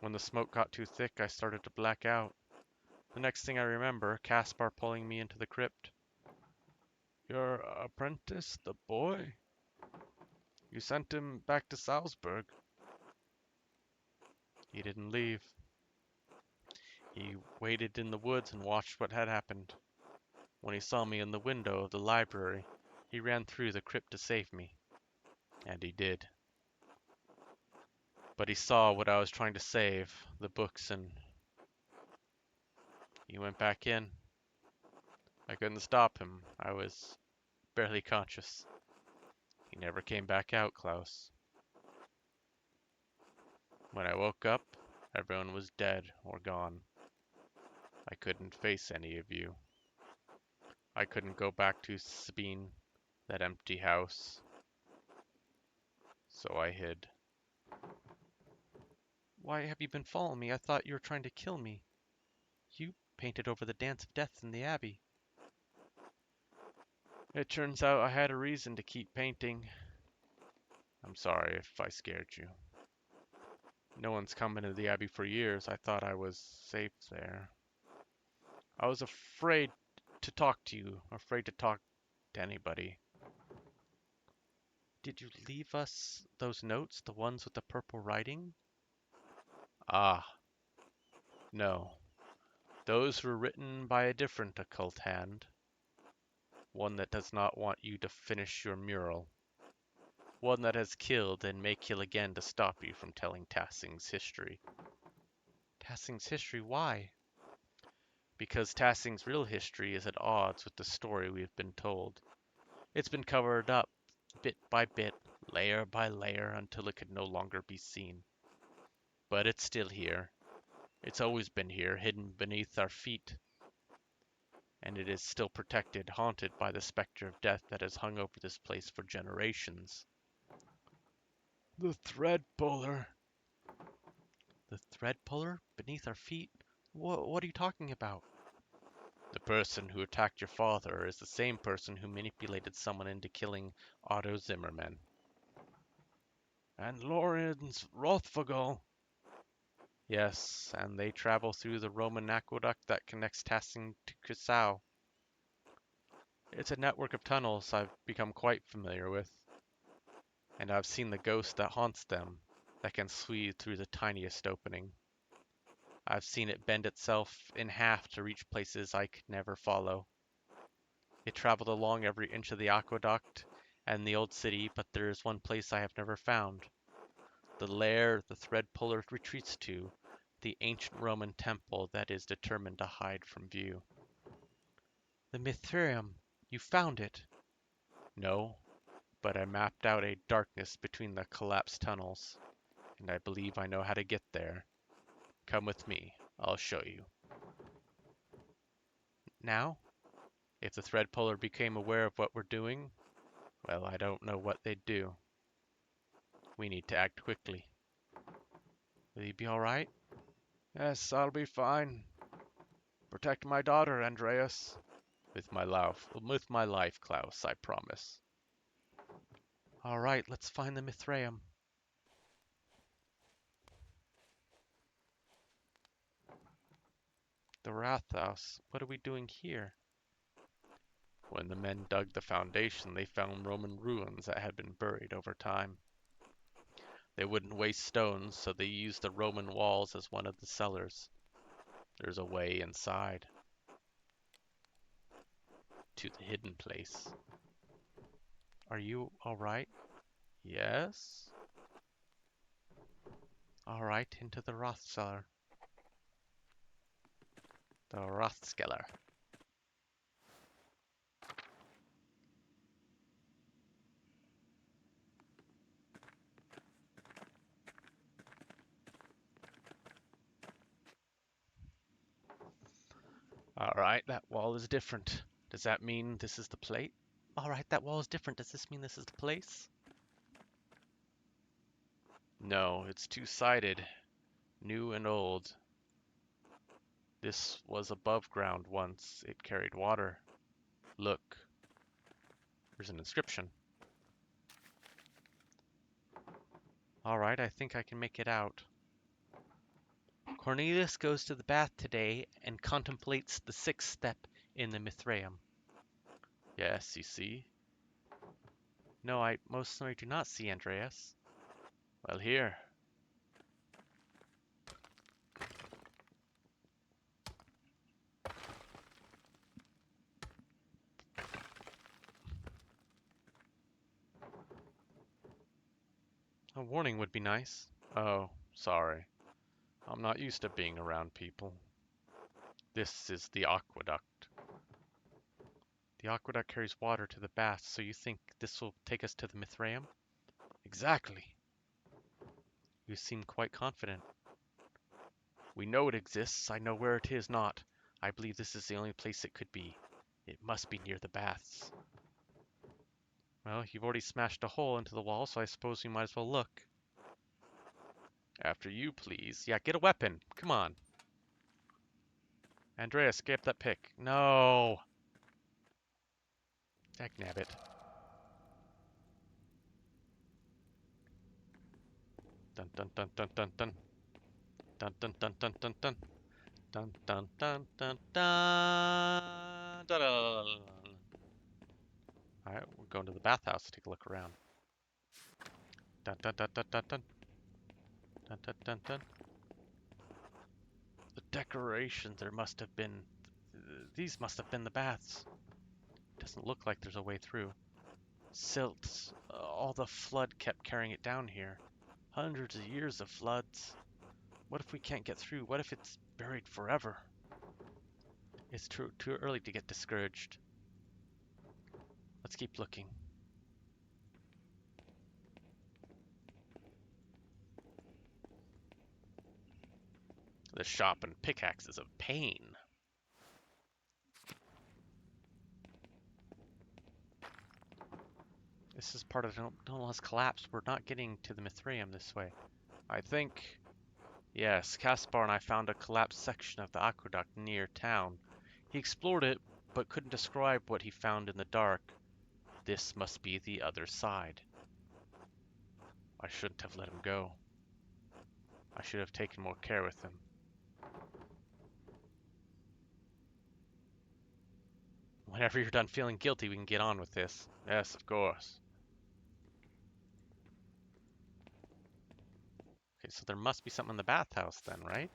When the smoke got too thick, I started to black out. The next thing I remember, Caspar pulling me into the crypt. Your apprentice, the boy? You sent him back to Salzburg. He didn't leave. He waited in the woods and watched what had happened. When he saw me in the window of the library, he ran through the crypt to save me. And he did. But he saw what I was trying to save, the books, and he went back in. I couldn't stop him. I was barely conscious. He never came back out, Klaus. When I woke up, everyone was dead or gone. I couldn't face any of you. I couldn't go back to Sabine, that empty house. So I hid. Why have you been following me? I thought you were trying to kill me. You painted over the Dance of Death in the Abbey. It turns out I had a reason to keep painting. I'm sorry if I scared you. No one's come into the Abbey for years. I thought I was safe there. I was afraid to talk to you, afraid to talk to anybody. Did you leave us those notes, the ones with the purple writing? Ah, no. Those were written by a different occult hand. One that does not want you to finish your mural. One that has killed and may kill again to stop you from telling Tassing's history. Tassing's history? Why? Because Tassing's real history is at odds with the story we have been told. It's been covered up, bit by bit, layer by layer, until it could no longer be seen. But it's still here. It's always been here, hidden beneath our feet. And it is still protected, haunted by the specter of death that has hung over this place for generations. The thread puller. The thread puller? Beneath our feet? What are you talking about? The person who attacked your father is the same person who manipulated someone into killing Otto Zimmermann. And Lorenz Rothvogel. Yes, and they travel through the Roman aqueduct that connects Tassing to Cusau. It's a network of tunnels I've become quite familiar with. And I've seen the ghost that haunts them, that can squeeze through the tiniest opening. I've seen it bend itself in half to reach places I could never follow. It traveled along every inch of the aqueduct and the old city, but there is one place I have never found. The lair the thread puller retreats to, the ancient Roman temple that is determined to hide from view. The Mithraeum, you found it? No, but I mapped out a darkness between the collapsed tunnels, and I believe I know how to get there. Come with me, I'll show you. Now? If the thread puller became aware of what we're doing, well, I don't know what they'd do. We need to act quickly. Will you be alright? Yes, I'll be fine. Protect my daughter, Andreas. With my life, Klaus, I promise. Alright, let's find the Mithraeum. The Rathaus. What are we doing here? When the men dug the foundation, they found Roman ruins that had been buried over time. They wouldn't waste stones, so they used the Roman walls as one of the cellars. There's a way inside to the hidden place. Are you alright? Yes? Alright, into the Roth cellar. The Rothskeller. Alright, that wall is different. Does that mean this is the plate? Alright, that wall is different. Does this mean this is the place? No, it's two-sided. New and old. This was above ground once. It carried water. Look. There's an inscription. Alright, I think I can make it out. Cornelius goes to the bath today and contemplates the sixth step in the Mithraeum. Yes, you see? No, I most certainly do not see, Andreas. Well, here. A warning would be nice. Oh, sorry. I'm not used to being around people. This is the aqueduct. The aqueduct carries water to the bath, so you think this will take us to the Mithraeum? Exactly. You seem quite confident. We know it exists. I know where it is not. I believe this is the only place it could be. It must be near the baths. Well, you've already smashed a hole into the wall, so I suppose you might as well look. After you, please. Yeah, get a weapon. Come on. Andreas, get up that pick. No! Dagnabbit. Dun dun dun dun dun dun. Dun dun dun dun dun dun. Dun dun dun dun dun. Dun, dun. Alright, we're going to the bathhouse to take a look around. Dun dun dun dun dun dun. Dun dun dun dun. The decorations, there must have been... These must have been the baths. Doesn't look like there's a way through. Silts. All the flood kept carrying it down here. Hundreds of years of floods. What if we can't get through? What if it's buried forever? It's too early to get discouraged. Let's keep looking. The shop and pickaxes of pain. This is part of Donala's collapse. We're not getting to the Mithraeum this way. I think... Yes, Caspar and I found a collapsed section of the aqueduct near town. He explored it, but couldn't describe what he found in the dark. This must be the other side. I shouldn't have let him go. I should have taken more care with him. Whenever you're done feeling guilty, we can get on with this. Yes, of course. Okay, so there must be something in the bathhouse then, right?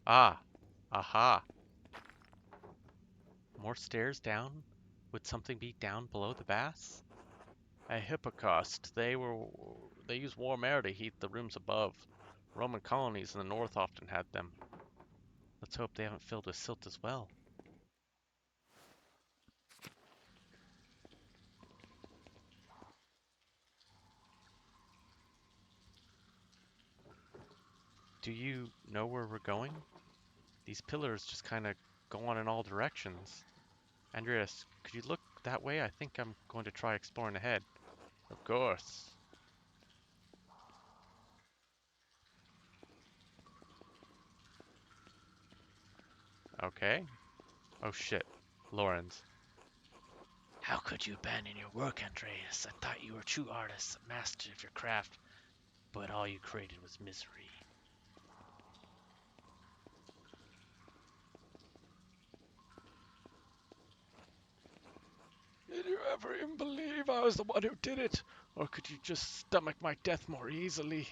Ah, aha. More stairs down? Would something be down below the baths? A hypocaust. They use warm air to heat the rooms above. Roman colonies in the north often had them. Let's hope they haven't filled with silt as well. Do you know where we're going? These pillars just kind of go on in all directions. Andreas, could you look that way? I think I'm going to try exploring ahead. Of course. Okay. Oh shit. Lorenz. How could you abandon your work, Andreas? I thought you were a true artist, a master of your craft, but all you created was misery. Did you ever even believe I was the one who did it? Or could you just stomach my death more easily?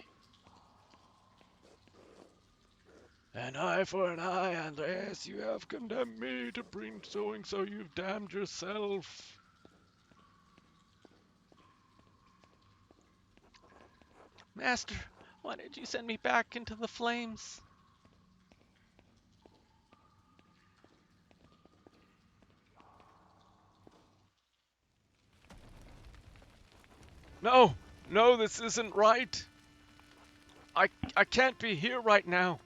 An eye for an eye, Andreas. You have condemned me to bring sowing, so you've damned yourself. Master, why did you send me back into the flames? No, no, this isn't right. I can't be here right now.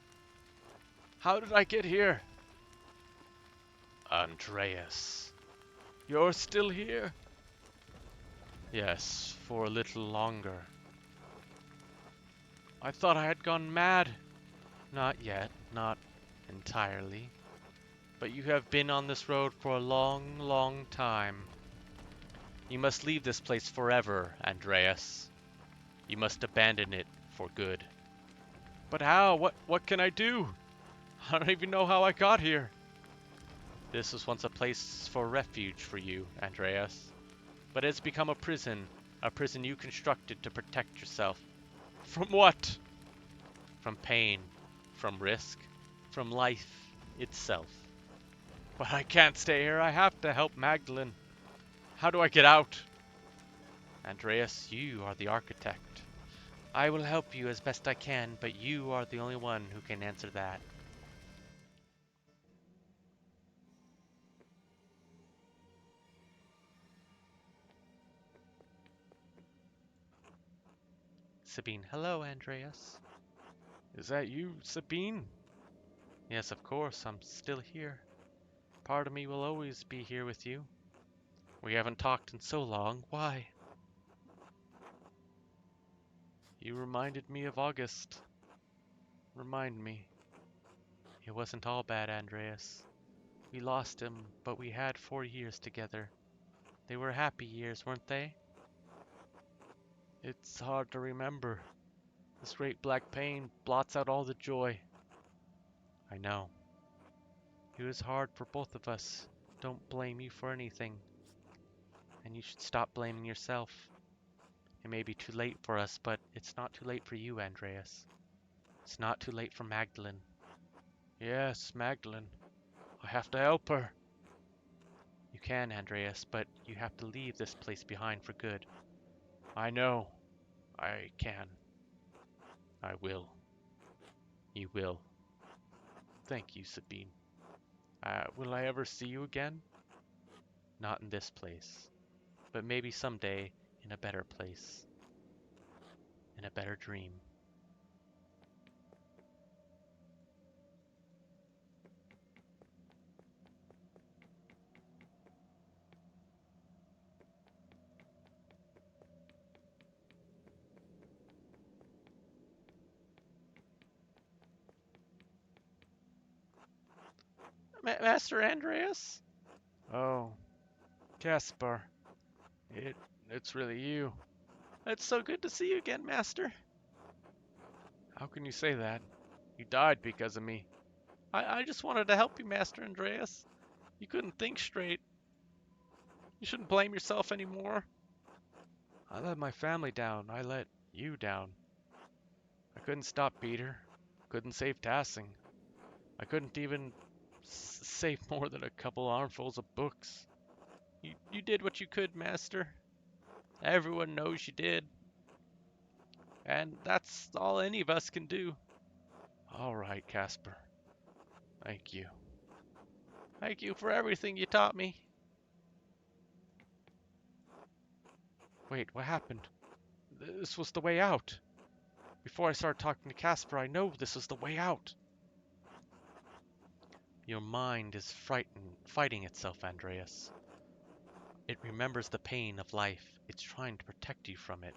How did I get here? Andreas. You're still here? Yes, for a little longer. I thought I had gone mad. Not yet, not entirely. But you have been on this road for a long, long time. You must leave this place forever, Andreas. You must abandon it for good. But how? What can I do? I don't even know how I got here. This was once a place for refuge for you, Andreas. But it's become a prison you constructed to protect yourself. From what? From pain, from risk, from life itself. But I can't stay here. I have to help Magdalene. How do I get out? Andreas, you are the architect. I will help you as best I can, but you are the only one who can answer that. Sabine, hello, Andreas. Is that you, Sabine? Yes, of course, I'm still here. Part of me will always be here with you. We haven't talked in so long. Why? You reminded me of August. Remind me. It wasn't all bad, Andreas. We lost him, but we had 4 years together. They were happy years, weren't they? It's hard to remember. This great black pain blots out all the joy. I know. It was hard for both of us. Don't blame you for anything. And you should stop blaming yourself. It may be too late for us, but it's not too late for you, Andreas. It's not too late for Magdalene. Yes, Magdalene. I have to help her. You can, Andreas, but you have to leave this place behind for good. I know. I can. I will. You will. Thank you, Sabine. Will I ever see you again? Not in this place, but maybe someday in a better place. In a better dream. Master Andreas? Oh, Caspar. It's really you. It's so good to see you again, Master. How can you say that? You died because of me. I just wanted to help you, Master Andreas. You couldn't think straight. You shouldn't blame yourself anymore. I let my family down. I let you down. I couldn't stop Peter. Couldn't save Tassing. I couldn't even save more than a couple armfuls of books. You did what you could, Master. Everyone knows you did. And that's all any of us can do. All right, Caspar. Thank you. Thank you for everything you taught me. Wait, what happened? This was the way out. Before I started talking to Caspar, I know this was the way out. Your mind is fighting itself, Andreas. It remembers the pain of life. It's trying to protect you from it.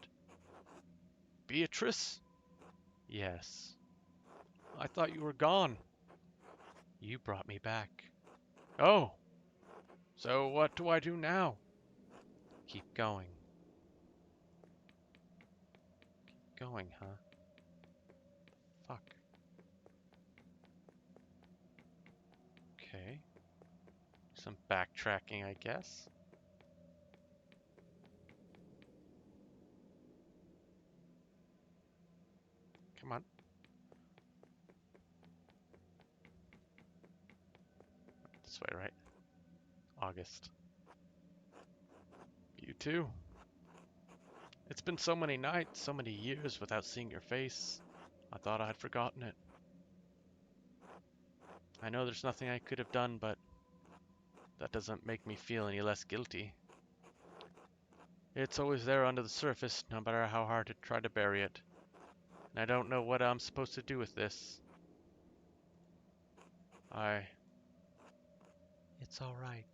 Beatrice? Yes, I thought you were gone. you brought me back. Oh. So what do I do now? Keep going. Keep going, huh? Fuck. Okay. Some backtracking, I guess. Come on. This way, right? August. You too. It's been so many nights, so many years without seeing your face. I thought I had forgotten it. I know there's nothing I could have done, but that doesn't make me feel any less guilty. It's always there under the surface, no matter how hard I try to bury it. And I don't know what I'm supposed to do with this. It's all right.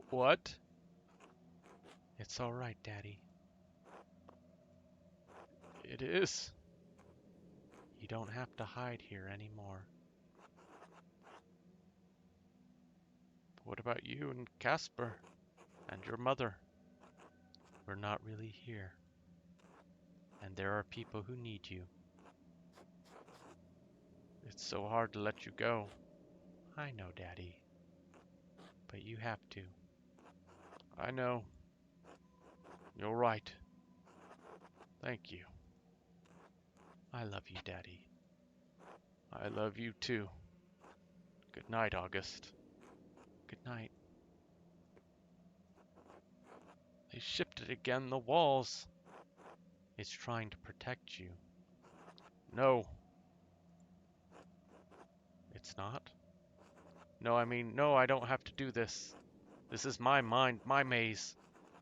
What? It's all right, Daddy. It is. You don't have to hide here anymore. But what about you and Casper and your mother? We're not really here. And there are people who need you. It's so hard to let you go. I know, Daddy. But you have to. I know. You're right. Thank you. I love you, Daddy. I love you too. Good night, August. Good night. They shifted again, the walls. It's trying to protect you. No. It's not? No, I mean, no, I don't have to do this. This is my mind, my maze.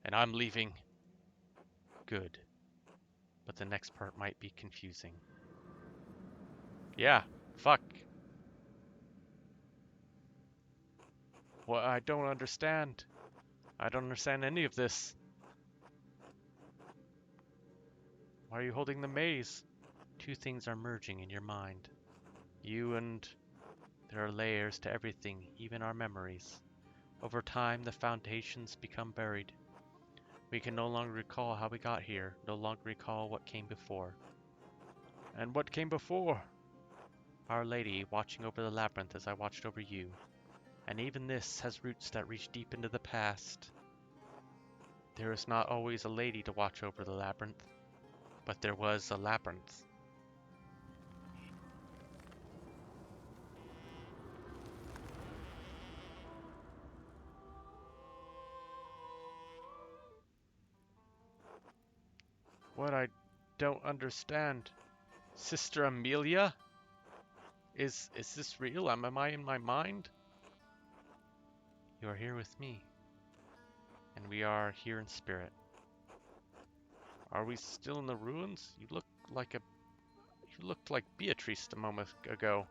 And I'm leaving. Good. But the next part might be confusing. Yeah, fuck. Well, I don't understand. I don't understand any of this. Why are you holding the maze? Two things are merging in your mind. You and... There are layers to everything, even our memories. Over time, the foundations become buried. We can no longer recall how we got here, no longer recall what came before. And what came before? Our Lady watching over the labyrinth as I watched over you. And even this has roots that reach deep into the past. There is not always a lady to watch over the labyrinth, but there was a labyrinth. What I don't understand. Sister Amelia? Is this real? Am I in my mind? You are here with me. And we are here in spirit. Are we still in the ruins? You looked like Beatrice a moment ago.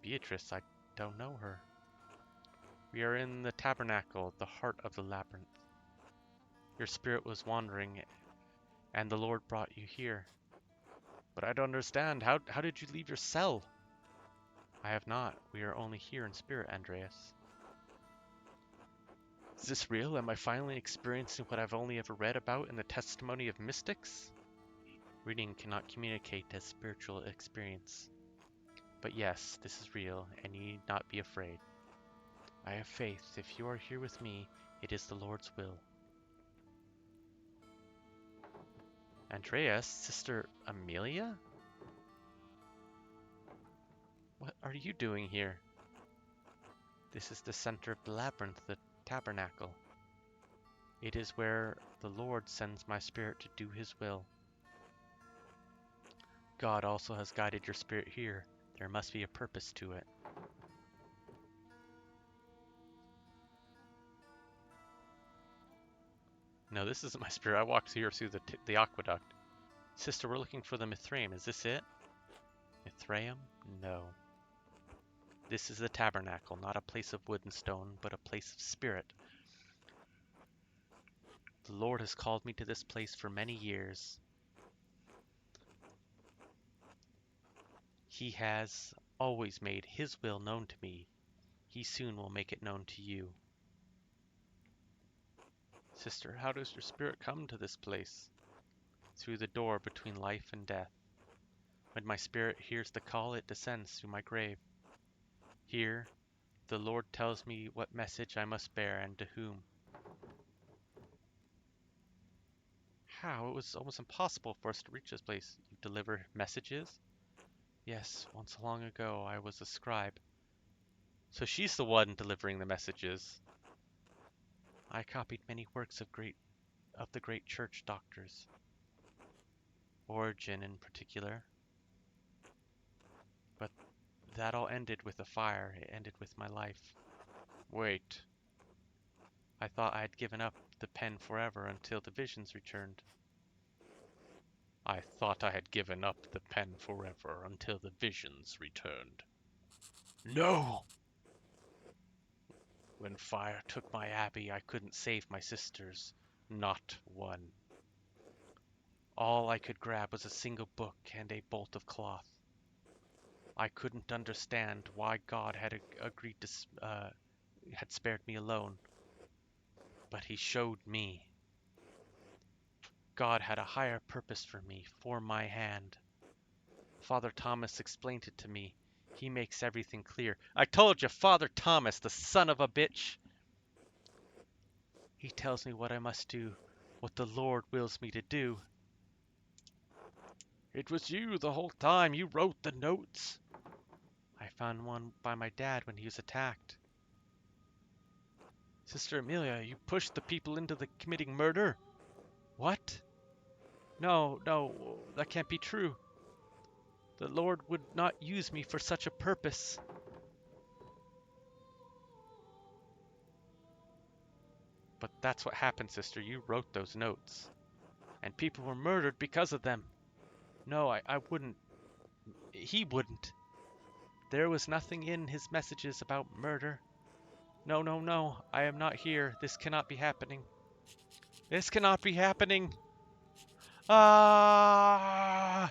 Beatrice, I don't know her. We are in the tabernacle, the heart of the labyrinth. Your spirit was wandering, and the Lord brought you here. But I don't understand. How did you leave your cell? I have not. We are only here in spirit, Andreas. Is this real? Am I finally experiencing what I've only ever read about in the testimony of mystics? Reading cannot communicate a spiritual experience. But yes, this is real, and you need not be afraid. I have faith. If you are here with me, it is the Lord's will. Andreas, Sister Amelia? What are you doing here? This is the center of the labyrinth, the tabernacle. It is where the Lord sends my spirit to do his will. God also has guided your spirit here. There must be a purpose to it. No, this isn't my spirit. I walked here through the aqueduct. Sister, we're looking for the Mithraeum. Is this it? Mithraeum? No. This is the tabernacle, not a place of wood and stone, but a place of spirit. The Lord has called me to this place for many years. He has always made his will known to me. He soon will make it known to you. Sister, how does your spirit come to this place? Through the door between life and death. When my spirit hears the call, it descends to my grave. Here, the Lord tells me what message I must bear and to whom. How? It was almost impossible for us to reach this place. You deliver messages? Yes, once long ago I was a scribe. So she's the one delivering the messages. I copied many works of the great church doctors. Origen in particular. But that all ended with a fire. It ended with my life. Wait. I thought I had given up the pen forever until the visions returned. I thought I had given up the pen forever until the visions returned. No! When fire took my abbey, I couldn't save my sisters. Not one. All I could grab was a single book and a bolt of cloth. I couldn't understand why God had agreed to had spared me alone, but he showed me. God had a higher purpose for me, for my hand. Father Thomas explained it to me. He makes everything clear. I told you, Father Thomas, the son of a bitch. He tells me what I must do, what the Lord wills me to do. It was you the whole time. You wrote the notes. I found one by my dad when he was attacked. Sister Amelia, you pushed the people into the committing murder? What? No, that can't be true. The Lord would not use me for such a purpose. But that's what happened, sister. You wrote those notes. And people were murdered because of them. No, I wouldn't. He wouldn't. There was nothing in his messages about murder. No. I am not here. This cannot be happening. This cannot be happening. Ah!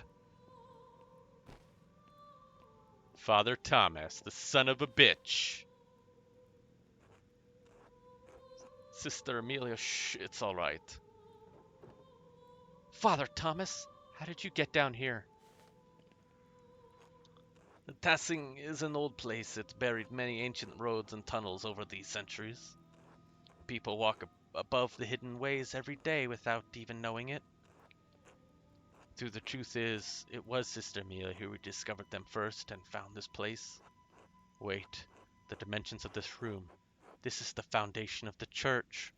Father Thomas, the son of a bitch. Sister Amelia, shh, it's all right. Father Thomas, how did you get down here? The Tassing is an old place. It's buried many ancient roads and tunnels over these centuries. People walk Above the hidden ways every day without even knowing it. through. The truth is, it was Sister Amelia who discovered them first and found this place. Wait, the dimensions of this room. This is the foundation of the church.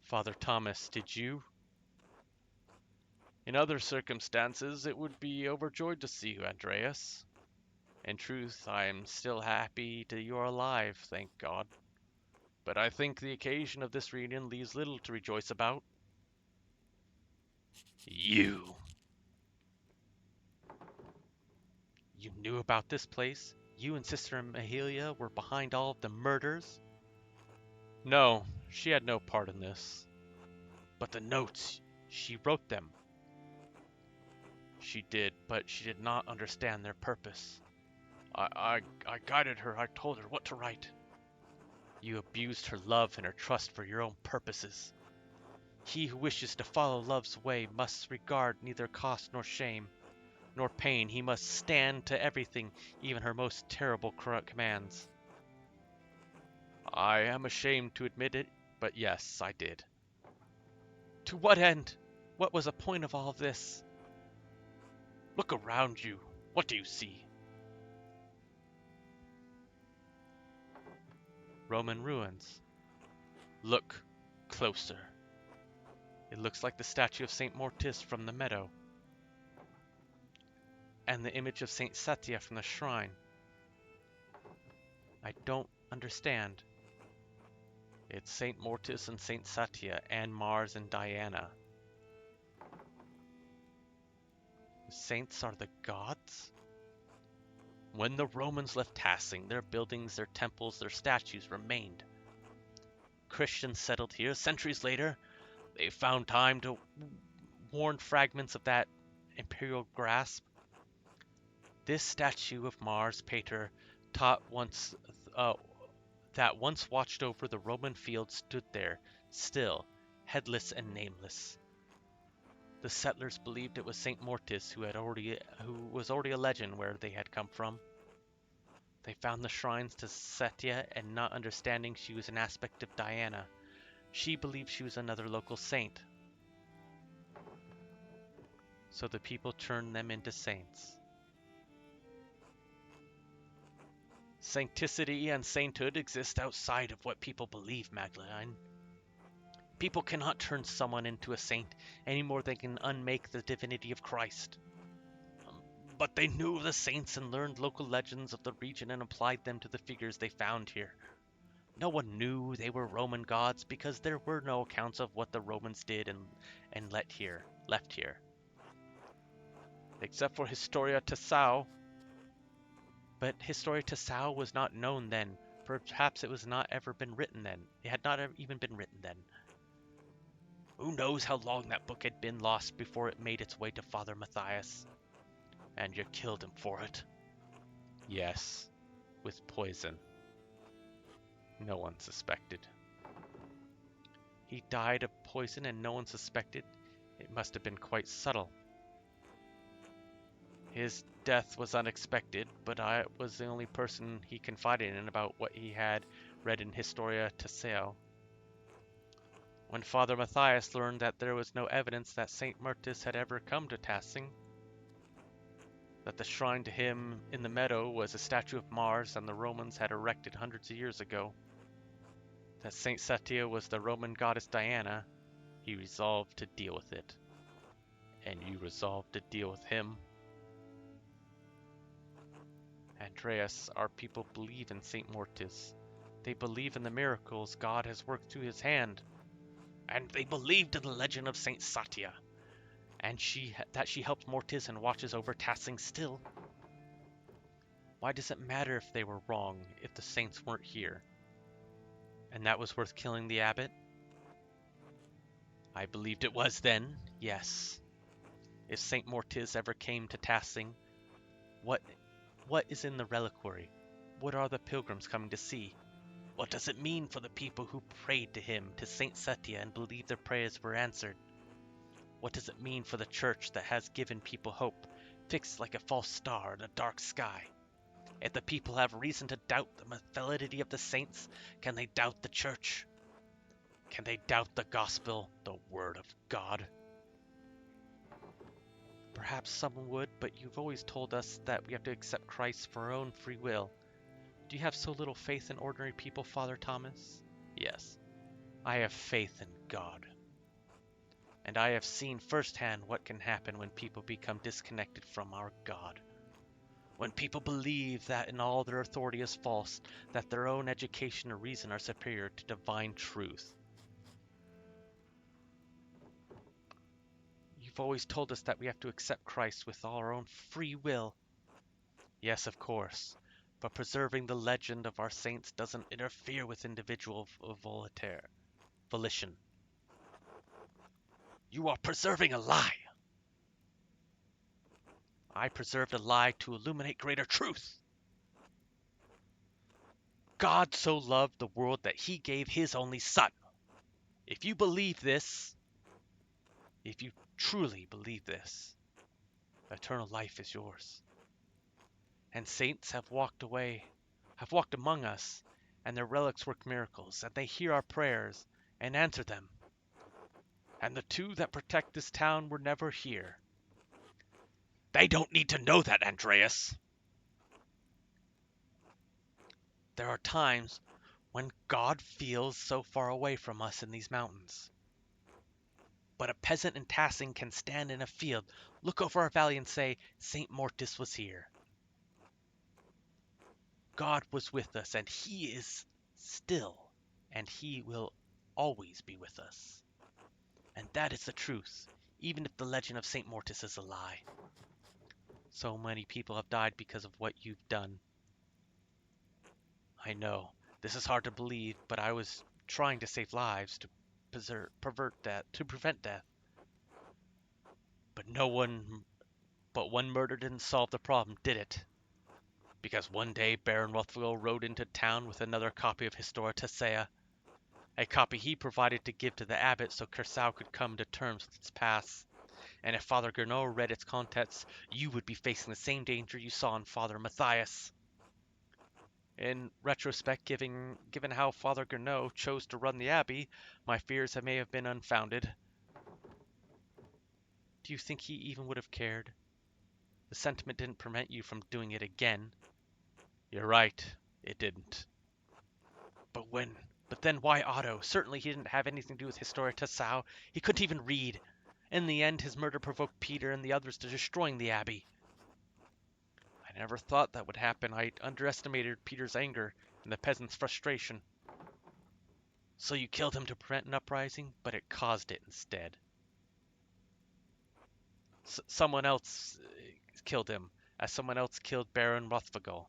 Father Thomas, did you? In other circumstances, it would be overjoyed to see you, Andreas. In truth, I am still happy that you are alive, thank God. But I think the occasion of this reunion leaves little to rejoice about. You knew about this place? You and Sister Mahalia were behind all of the murders? No, she had no part in this. But the notes, she wrote them. She did, but she did not understand their purpose. I guided her. I told her what to write. You abused her love and her trust for your own purposes. He who wishes to follow love's way must regard neither cost nor shame, nor pain. He must stand to everything, even her most terrible commands. I am ashamed to admit it, but yes, I did. To what end? What was the point of all of this? Look around you. What do you see? Roman ruins. Look closer. It looks like the statue of Saint Mortis from the meadow, and the image of Saint Satya from the shrine. I don't understand. It's Saint Mortis and Saint Satya, and Mars and Diana. The saints are the gods? When the Romans left Tassing, their buildings, their temples, their statues remained. Christians settled here centuries later. They found time to worn fragments of that imperial grasp. This statue of Mars Pater that once watched over the Roman field stood there, still, headless and nameless. The settlers believed it was Saint Mortis who was already a legend where they had come from. They found the shrines to Setia, and not understanding she was an aspect of Diana, she believed she was another local saint. So the people turned them into saints. Sancticity and sainthood exist outside of what people believe, Magdalene. People cannot turn someone into a saint any more than they can unmake the divinity of Christ. But they knew the saints and learned local legends of the region and applied them to the figures they found here. No one knew they were Roman gods because there were no accounts of what the Romans did and left here. Except for Historia Tassau. But Historia Tassau was not known then. Perhaps it was not ever been written then. It had not even been written then. Who knows how long that book had been lost before it made its way to Father Matthias? And you killed him for it. Yes, with poison. No one suspected. He died of poison and no one suspected. It must have been quite subtle. His death was unexpected, but I was the only person he confided in about what he had read in Historia Tassau. When Father Matthias learned that there was no evidence that Saint Martis had ever come to Tassing, that the shrine to him in the meadow was a statue of Mars and the Romans had erected hundreds of years ago, that Saint Setia was the Roman goddess Diana, he resolved to deal with it. And you resolved to deal with him. Andreas, our people believe in Saint Mortis. They believe in the miracles God has worked through his hand. And they believed in the legend of Saint Satya, and that she helped Mortis and watches over Tassing still. Why does it matter if they were wrong, if the saints weren't here? And that was worth killing the abbot? I believed it was then, yes. If Saint Mortis ever came to Tassing, what is in the reliquary? What are the pilgrims coming to see? What does it mean for the people who prayed to him, to Saint Setia, and believed their prayers were answered? What does it mean for the church that has given people hope, fixed like a false star in a dark sky? If the people have reason to doubt the validity of the saints, can they doubt the church? Can they doubt the gospel, the word of God? Perhaps someone would, but you've always told us that we have to accept Christ for our own free will. Do you have so little faith in ordinary people, Father Thomas? Yes, I have faith in God. And I have seen firsthand what can happen when people become disconnected from our God. When people believe that in all their authority is false, that their own education or reason are superior to divine truth. You've always told us that we have to accept Christ with all our own free will. Yes, of course, but preserving the legend of our saints doesn't interfere with individual volition. You are preserving a lie. I preserved a lie to illuminate greater truth. God so loved the world that he gave his only son. If you believe this, if you truly believe this, eternal life is yours. And saints have walked among us, and their relics work miracles, and they hear our prayers and answer them. And the two that protect this town were never here. They don't need to know that, Andreas. There are times when God feels so far away from us in these mountains. But a peasant in Tassing can stand in a field, look over our valley and say, Saint Mortis was here. God was with us, and he is still, and he will always be with us. And that is the truth, even if the legend of Saint Mortis is a lie. So many people have died because of what you've done. I know, this is hard to believe, but I was trying to save lives, to prevent death. But one murder didn't solve the problem, did it? Because one day Baron Rothwell rode into town with another copy of Historia Tassau, A copy he provided to give to the abbot so Curacao could come to terms with its past. And if Father Gernot read its contents, you would be facing the same danger you saw in Father Matthias. In retrospect, given how Father Gernot chose to run the abbey, my fears may have been unfounded. Do you think he even would have cared? The sentiment didn't prevent you from doing it again. You're right, it didn't. But then why Otto? Certainly he didn't have anything to do with Historia Tessau. He couldn't even read. In the end, his murder provoked Peter and the others to destroying the abbey. I never thought that would happen. I underestimated Peter's anger and the peasants' frustration. So you killed him to prevent an uprising, but it caused it instead. Someone else killed him, as someone else killed Baron Rothvogel.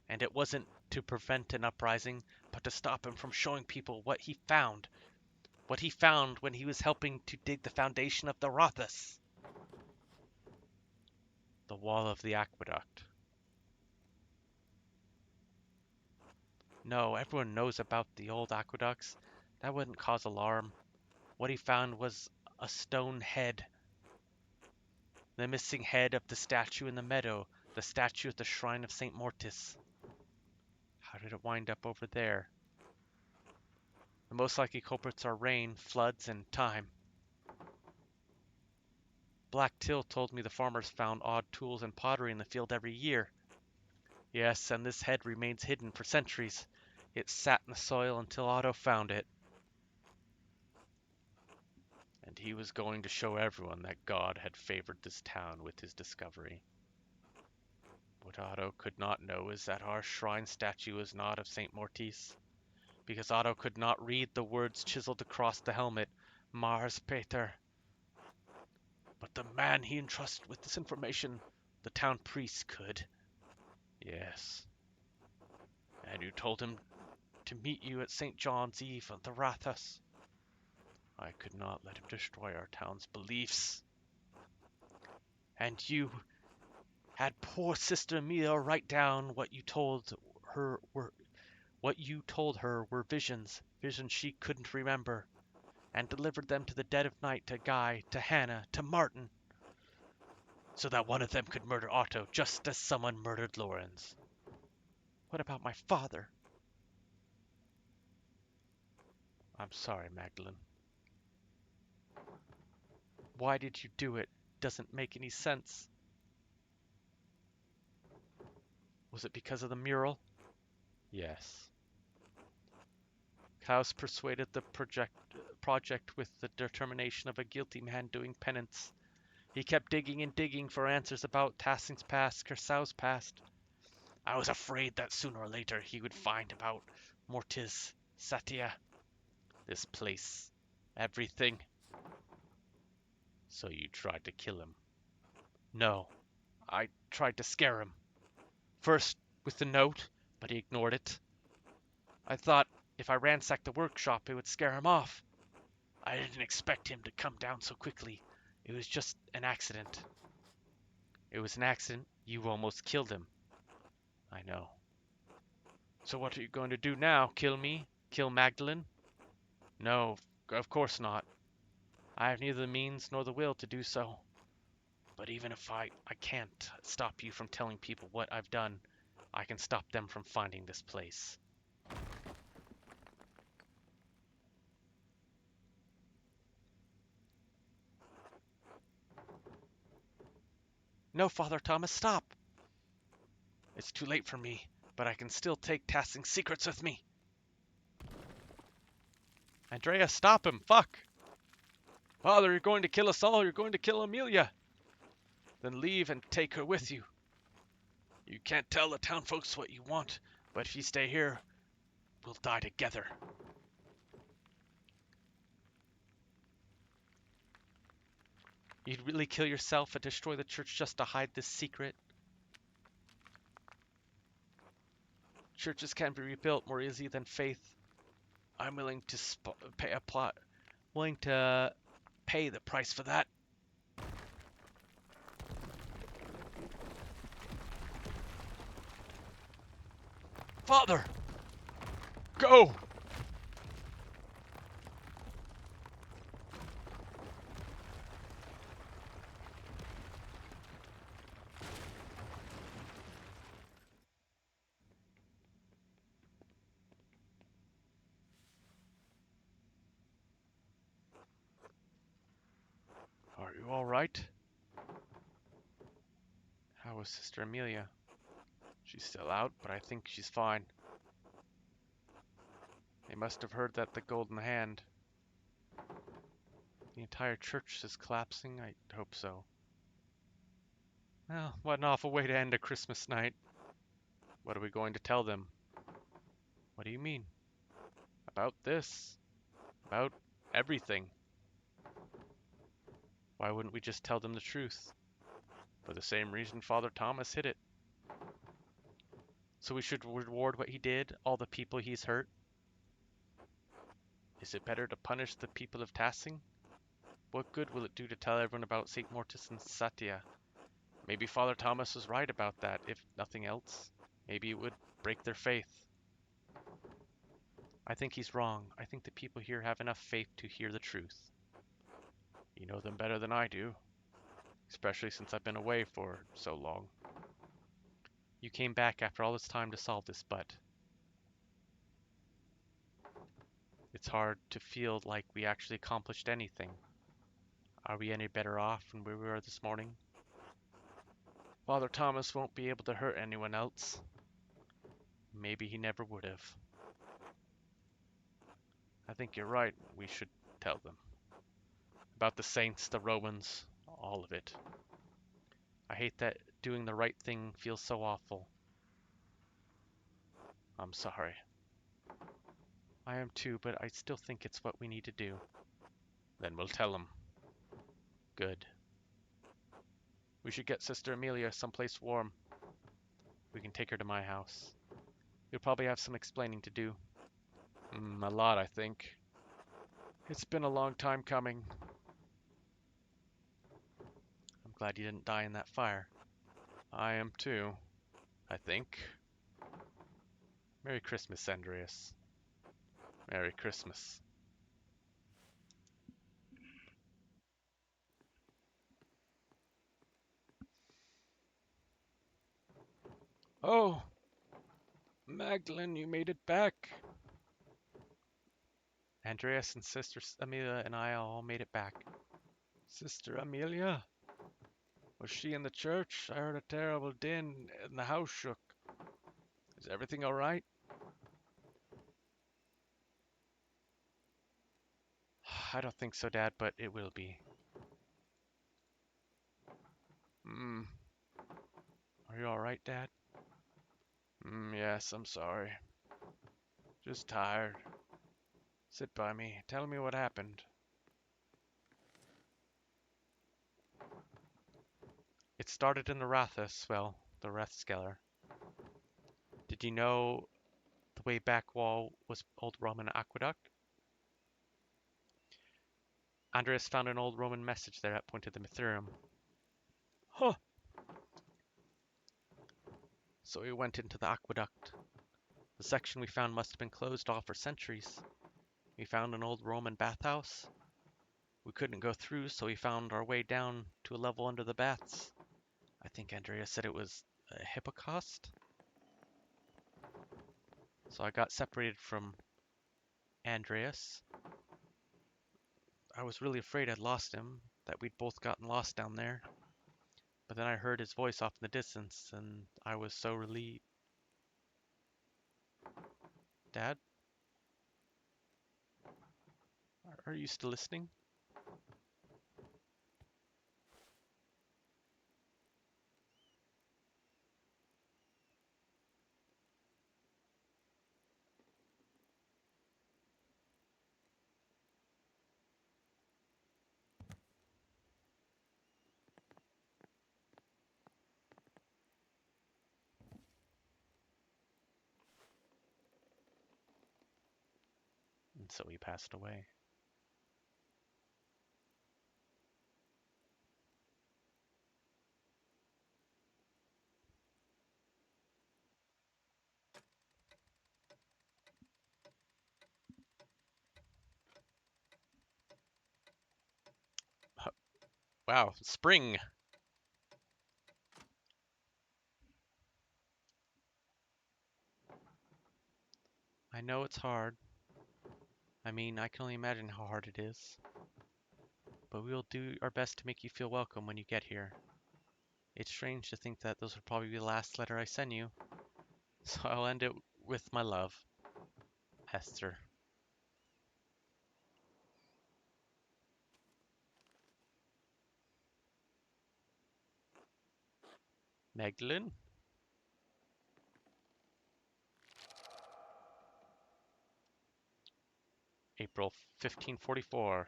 And it wasn't to prevent an uprising, but to stop him from showing people what he found. What he found when he was helping to dig the foundation of the Rothus. The wall of the aqueduct. No, everyone knows about the old aqueducts. That wouldn't cause alarm. What he found was a stone head. The missing head of the statue in the meadow, the statue at the shrine of St. Mortis. How did it wind up over there? The most likely culprits are rain, floods, and time. Black Till told me the farmers found odd tools and pottery in the field every year. Yes, and this head remains hidden for centuries. It sat in the soil until Otto found it. And he was going to show everyone that God had favored this town with his discovery. What Otto could not know is that our shrine statue is not of St. Mortis, because Otto could not read the words chiseled across the helmet, Mars Pater. But the man he entrusted with this information, the town priest, could. Yes. And you told him to meet you at St. John's Eve on the Rathus. I could not let him destroy our town's beliefs. And you had poor Sister Amelia write down what you told her were visions she couldn't remember, and delivered them to the dead of night to Guy, to Hannah, to Martin, so that one of them could murder Otto just as someone murdered Lorenz. What about my father? I'm sorry, Magdalene. Why did you do it? Doesn't make any sense. Was it because of the mural? Yes. Klaus persuaded the project with the determination of a guilty man doing penance. He kept digging and digging for answers about Tassing's past, Cursao's past. I was afraid that sooner or later he would find about Mortis, Satia, this place, everything. So you tried to kill him? No, I tried to scare him. First with the note, but he ignored it. I thought if I ransacked the workshop, it would scare him off. I didn't expect him to come down so quickly. It was just an accident. It was an accident. You almost killed him. I know. So what are you going to do now? Kill me? Kill Magdalene? No, of course not. I have neither the means nor the will to do so. But even if I can't stop you from telling people what I've done, I can stop them from finding this place. No, Father Thomas, stop! It's too late for me, but I can still take Tassing's secrets with me. Andrea, stop him! Fuck! Father, you're going to kill us all. You're going to kill Amelia. Then leave and take her with you. You can't tell the town folks what you want, but if you stay here, we'll die together. You'd really kill yourself and destroy the church just to hide this secret? Churches can be rebuilt more easily than faith. I'm willing to pay the price for that. Father! Go! all right? How is Sister Amelia? She's still out, but I think she's fine. They must have heard that the golden hand. The entire church is collapsing? I hope so. Well, what an awful way to end a Christmas night. What are we going to tell them? What do you mean? About this. About everything. Why wouldn't we just tell them the truth? For the same reason Father Thomas hid it. So we should reward what he did, all the people he's hurt? Is it better to punish the people of Tassing? What good will it do to tell everyone about St. Mortis and Satya? Maybe Father Thomas was right about that, if nothing else. Maybe it would break their faith. I think he's wrong. I think the people here have enough faith to hear the truth. You know them better than I do, especially since I've been away for so long. You came back after all this time to solve this, but it's hard to feel like we actually accomplished anything. Are we any better off than we were this morning? Father Thomas won't be able to hurt anyone else. Maybe he never would have. I think you're right. We should tell them. About the saints, the Romans, all of it. I hate that doing the right thing feels so awful. I'm sorry. I am too, but I still think it's what we need to do. Then we'll tell them. Good. We should get Sister Amelia someplace warm. We can take her to my house. You'll probably have some explaining to do. A lot, I think. It's been a long time coming. I'm glad you didn't die in that fire. I am too, I think. Merry Christmas, Andreas. Merry Christmas. Oh, Magdalene, you made it back. Andreas and Sister Amelia and I all made it back. Sister Amelia? Was she in the church? I heard a terrible din and the house shook. Is everything all right? I don't think so, Dad, but it will be. Hmm. Are you all right, Dad? Yes, I'm sorry. Just tired. Sit by me. Tell me what happened. It started in the Rathus, well, the Rathskeller. Did you know the way back wall was old Roman aqueduct? Andreas found an old Roman message there at Point of the Mithraeum. Huh. So we went into the aqueduct. The section we found must have been closed off for centuries. We found an old Roman bathhouse. We couldn't go through, so we found our way down to a level under the baths. I think Andreas said it was a hippocaust. So I got separated from Andreas. I was really afraid I'd lost him, that we'd both gotten lost down there. But then I heard his voice off in the distance, and I was so relieved. Dad? Are you still listening? And so he passed away. Wow, spring! I know it's hard. I mean, I can only imagine how hard it is. but we will do our best to make you feel welcome when you get here. It's strange to think that those will probably be the last letter I send you, so I'll end it with my love, Esther. Magdalene? April 1544.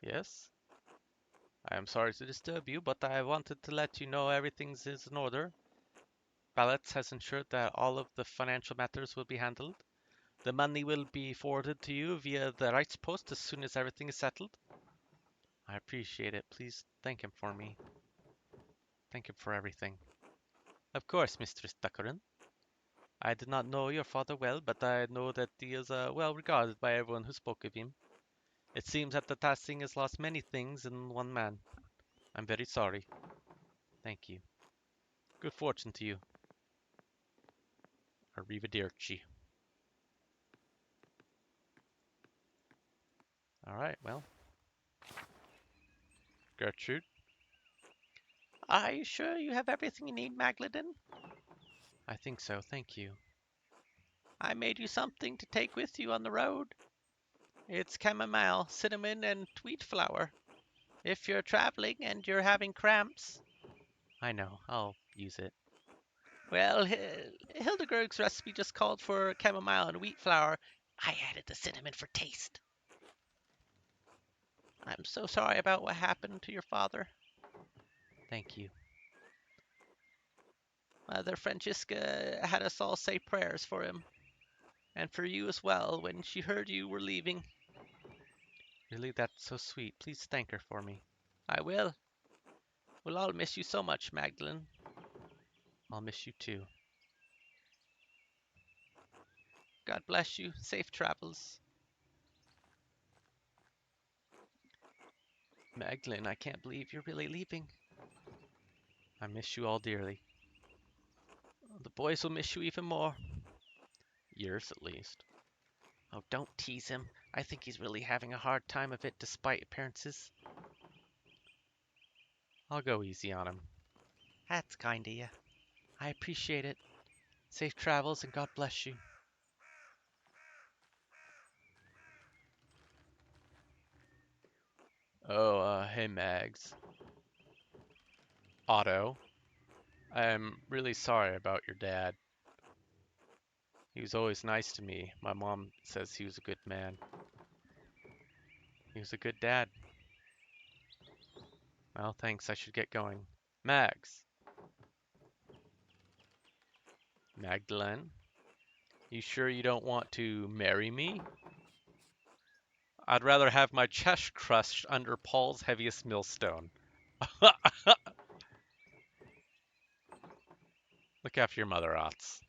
Yes? I am sorry to disturb you, but I wanted to let you know everything's is in order. Ballots has ensured that all of the financial matters will be handled. The money will be forwarded to you via the rights post as soon as everything is settled. I appreciate it. Please thank him for me. Thank him for everything. Of course, Mistress Duckerin. I did not know your father well, but I know that he is well regarded by everyone who spoke of him. It seems that the Tassing has lost many things in one man. I'm very sorry. Thank you. Good fortune to you. Arrivederci. Alright, well. Gertrude? Are you sure you have everything you need, Magdalene? I think so, thank you. I made you something to take with you on the road. It's chamomile, cinnamon, and wheat flour. If you're traveling and you're having cramps, I know, I'll use it. well, Hildegard's recipe just called for chamomile and wheat flour. I added the cinnamon for taste. I'm so sorry about what happened to your father. Thank you. Mother Francisca had us all say prayers for him, and for you as well when she heard you were leaving. Really, that's so sweet. Please thank her for me. I will. We'll all miss you so much, Magdalene. I'll miss you too. God bless you. Safe travels. Magdalene, I can't believe you're really leaving. I miss you all dearly. The boys will miss you even more. Years at least. Oh, don't tease him. I think he's really having a hard time of it despite appearances. I'll go easy on him. That's kind of you. I appreciate it. Safe travels and God bless you. Oh, hey Mags. Otto. I'm really sorry about your dad. He was always nice to me. My mom says he was a good man. He was a good dad. Well, thanks. I should get going. Mags. Magdalene. You sure you don't want to marry me? I'd rather have my chest crushed under Paul's heaviest millstone. Look after your mother, Otts.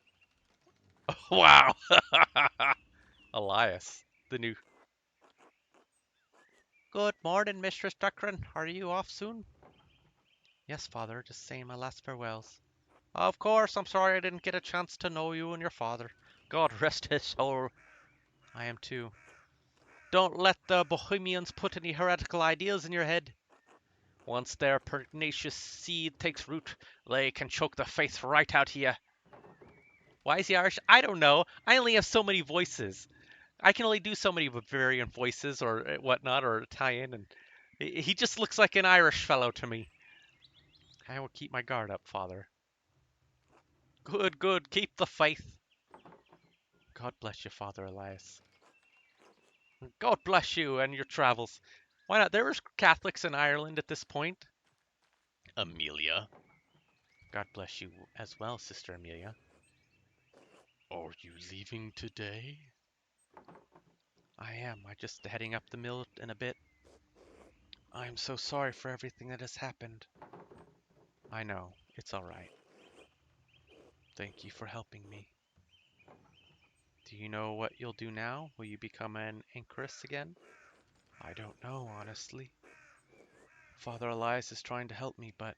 Wow. Elias, the new. Good morning, Mistress Duckran. Are you off soon? Yes, father, just saying my last farewells. Of course. I'm sorry I didn't get a chance to know you and your father. God rest his soul. I am too. Don't let the Bohemians put any heretical ideas in your head. Once their pernicious seed takes root, they can choke the faith right out of you. Why is he Irish? I don't know. I only have so many voices. I can only do so many Bavarian voices or whatnot, or Italian, and he just looks like an Irish fellow to me. I will keep my guard up, father. Good, good. Keep the faith. God bless you, Father Elias. God bless you and your travels. Why not? There were Catholics in Ireland at this point. Amelia. God bless you as well, Sister Amelia. Are you leaving today? I am. I'm just heading up the mill in a bit. I am so sorry for everything that has happened. I know. It's all right. Thank you for helping me. Do you know what you'll do now? Will you become an anchoress again? I don't know, honestly. Father Elias is trying to help me, but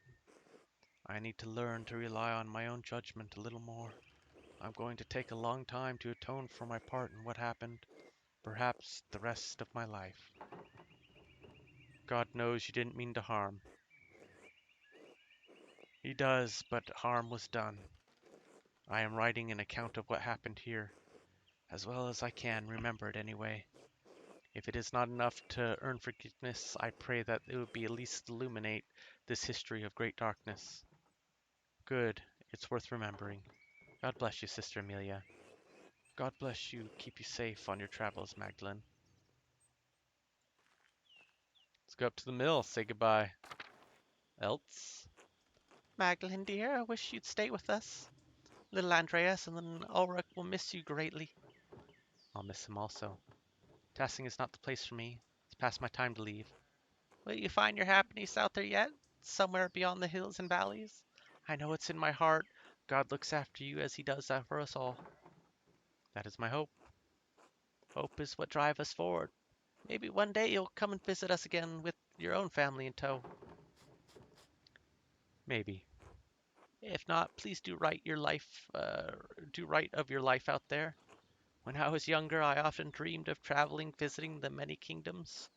I need to learn to rely on my own judgment a little more. I'm going to take a long time to atone for my part in what happened, perhaps the rest of my life. God knows you didn't mean to harm. He does, but harm was done. I am writing an account of what happened here, as well as I can remember it anyway. If it is not enough to earn forgiveness, I pray that it would be at least illuminate this history of great darkness. Good, it's worth remembering. God bless you, Sister Amelia. God bless you, keep you safe on your travels, Magdalene. Let's go up to the mill, say goodbye. Else? Magdalene, dear, I wish you'd stay with us. Little Andreas and Ulrich will miss you greatly. I'll miss him also. Tassing is not the place for me. It's past my time to leave. Will you find your happiness out there yet? Somewhere beyond the hills and valleys? I know it's in my heart. God looks after you as he does for us all. That is my hope. Hope is what drives us forward. Maybe one day you'll come and visit us again with your own family in tow. Maybe. If not, please do write of your life out there. When I was younger, I often dreamed of traveling, visiting the many kingdoms.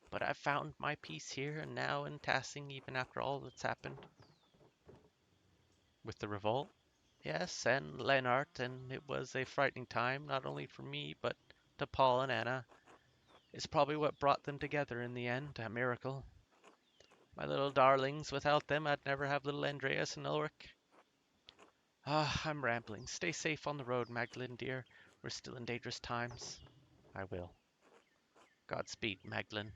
But I've found my peace here and now in Tassing, even after all that's happened. With the revolt? Yes, and Lennart, and it was a frightening time, not only for me, but to Paul and Anna. It's probably what brought them together in the end, a miracle. My little darlings, without them, I'd never have little Andreas and Ulrich. Ah, I'm rambling. Stay safe on the road, Magdalene, dear. We're still in dangerous times. I will. Godspeed, Magdalene.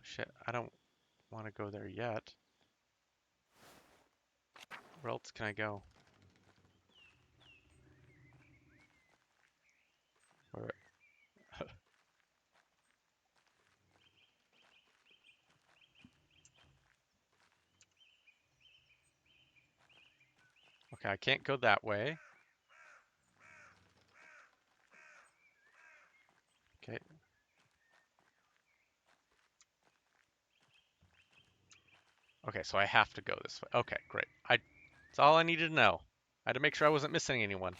Shit, I don't want to go there yet. Where else can I go? Where? Okay, I can't go that way. Okay. Okay, so I have to go this way. Okay, great. That's all I needed to know. I had to make sure I wasn't missing anyone.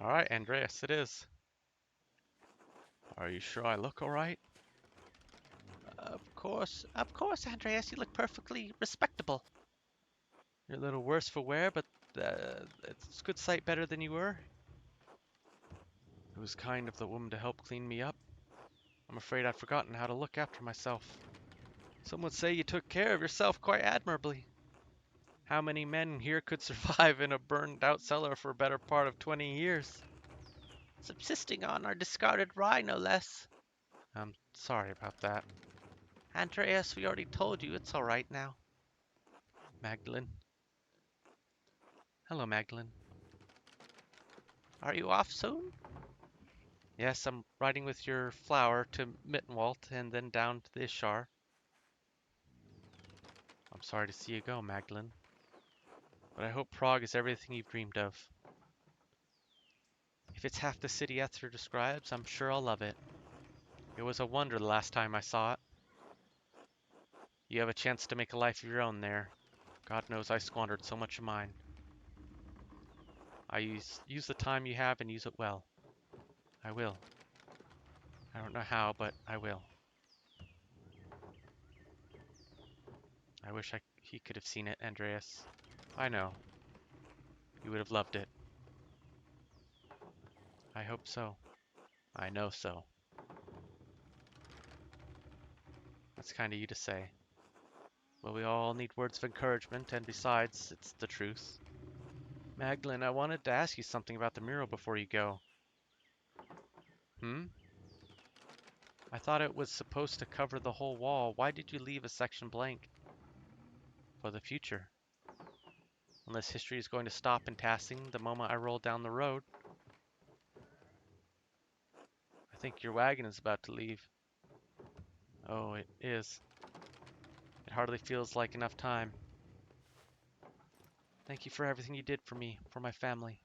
All right, Andreas, it is. Are you sure I look all right? Of course, Andreas, you look perfectly respectable. You're a little worse for wear, but it's a good sight better than you were. It was kind of the woman to help clean me up. I'm afraid I'd forgotten how to look after myself. Some would say you took care of yourself quite admirably. How many men here could survive in a burned out cellar for a better part of 20 years? Subsisting on our discarded rye, no less. I'm sorry about that, Andreas, we already told you it's all right now. Magdalene. Hello, Magdalene. Are you off soon? Yes, I'm riding with your flower to Mittenwald and then down to the Ishar. I'm sorry to see you go, Magdalene, but I hope Prague is everything you've dreamed of. If it's half the city Ether describes, I'm sure I'll love it. It was a wonder the last time I saw it. You have a chance to make a life of your own there. God knows I squandered so much of mine. I use the time you have and use it well. I will. I don't know how, but I will. I wish he could have seen it, Andreas. I know. He would have loved it. I hope so. I know so. That's kind of you to say. But we all need words of encouragement, and besides, it's the truth. Magdalene, I wanted to ask you something about the mural before you go. Hmm? I thought it was supposed to cover the whole wall. Why did you leave a section blank? For the future. Unless history is going to stop in Tassing the moment I roll down the road. I think your wagon is about to leave. Oh, it is. It hardly feels like enough time. Thank you for everything you did for me, for my family.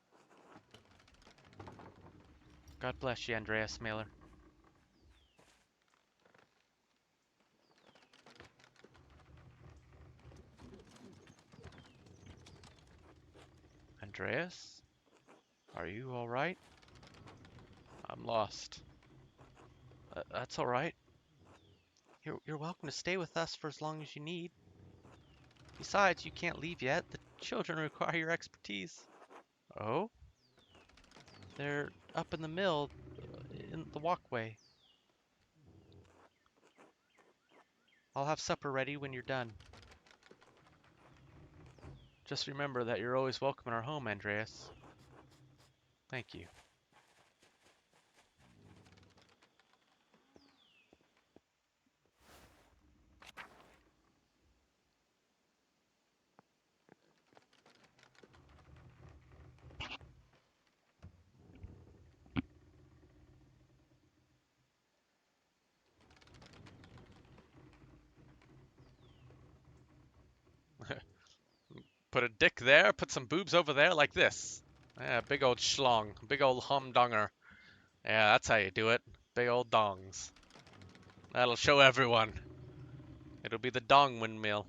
God bless you, Andreas Mailer. Andreas, are you all right? I'm lost. That's all right. You're welcome to stay with us for as long as you need. Besides, you can't leave yet. The children require your expertise. Oh? They're up in the mill, in the walkway. I'll have supper ready when you're done. Just remember that you're always welcome in our home, Andreas. Thank you. Put a dick there, put some boobs over there like this. Yeah, big old schlong, big old humdonger. Yeah, that's how you do it. Big old dongs. That'll show everyone. It'll be the dong windmill.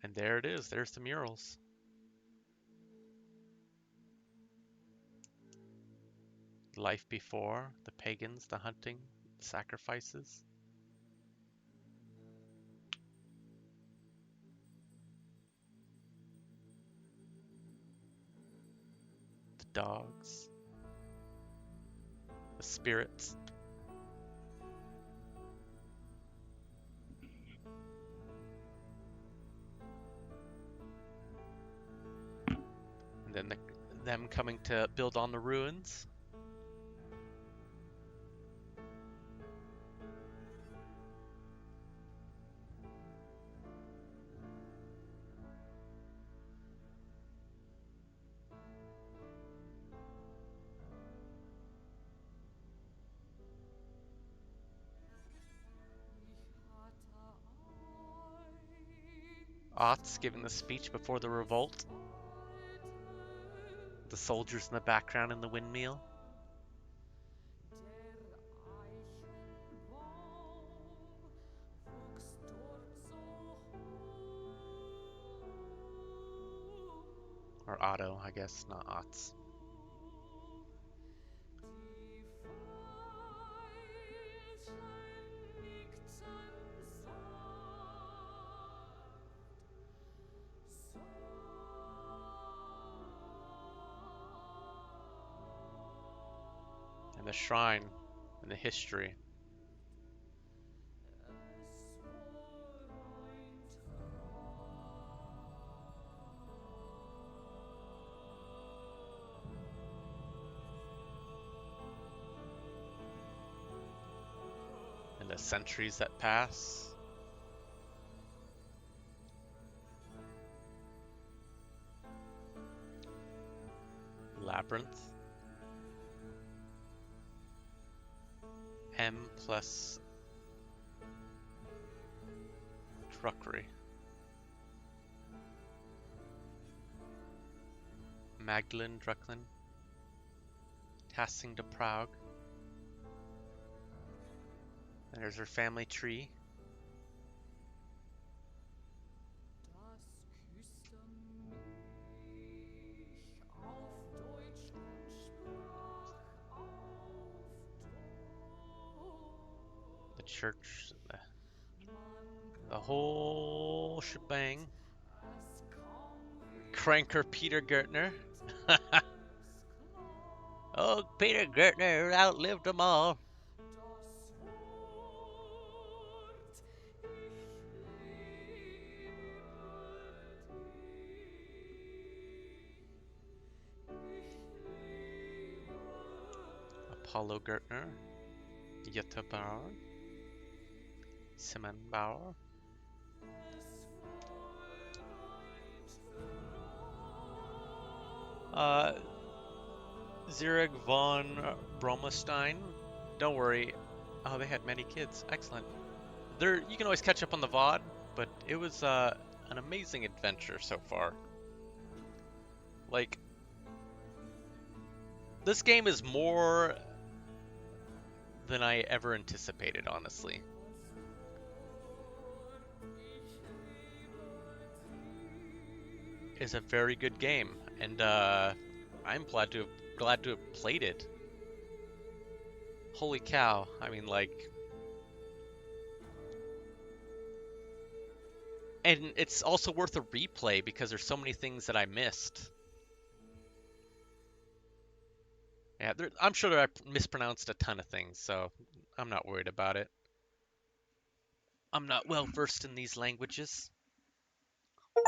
And there it is. There's the murals. Life before, the pagans, the hunting, the sacrifices. The dogs. The spirits. And then them coming to build on the ruins. Ots giving the speech before the revolt. The soldiers in the background in the windmill. Or Otto, I guess, not Ots. And the shrine and the history. And the centuries that pass. Labyrinth. M plus Druckery. Magdalene Drucklin. Passing to Prague. And there's her family tree. The church, the whole shebang. Cranker Peter Gertner. Oh, Peter Gertner outlived them all. Apollo Gertner. Jutta Bauer. Simon Bauer. Zurich von Bromelstein. Don't worry, Oh, they had many kids. Excellent. You can always catch up on the VOD, but it was an amazing adventure so far. Like, this game is more than I ever anticipated, honestly. It's a very good game, and I'm glad to have played it. Holy cow! I mean, like, and it's also worth a replay because there's so many things that I missed. Yeah, I'm sure that I mispronounced a ton of things, so I'm not worried about it. I'm not well versed in these languages. And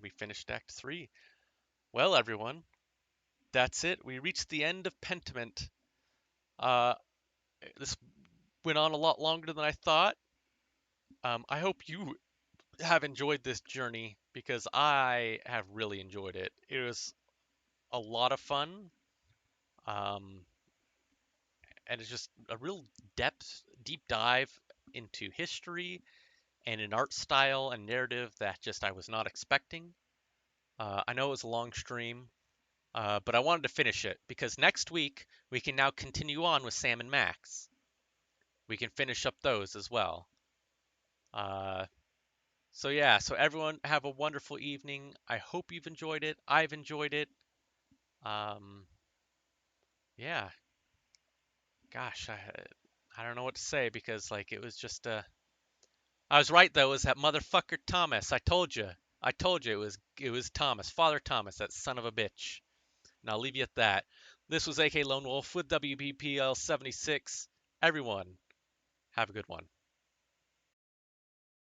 we finished Act 3. Well, everyone, that's it. We reached the end of Pentiment. Uh, this went on a lot longer than I thought. I hope you have enjoyed this journey because I have really enjoyed it. It was a lot of fun. Um, and it's just a real deep dive into history and an art style and narrative that just I was not expecting. I know it was a long stream, but I wanted to finish it because next week we can now continue on with Sam and Max. We can finish up those as well. Uh, so yeah, so everyone have a wonderful evening. I hope you've enjoyed it. I've enjoyed it. Um, yeah, gosh, I don't know what to say because like it was just I was right though. It was that motherfucker Thomas. I told you it was Thomas, Father Thomas, that son of a bitch. And I'll leave you at that. This was AK Lone Wolf with WBPL 76. Everyone, have a good one.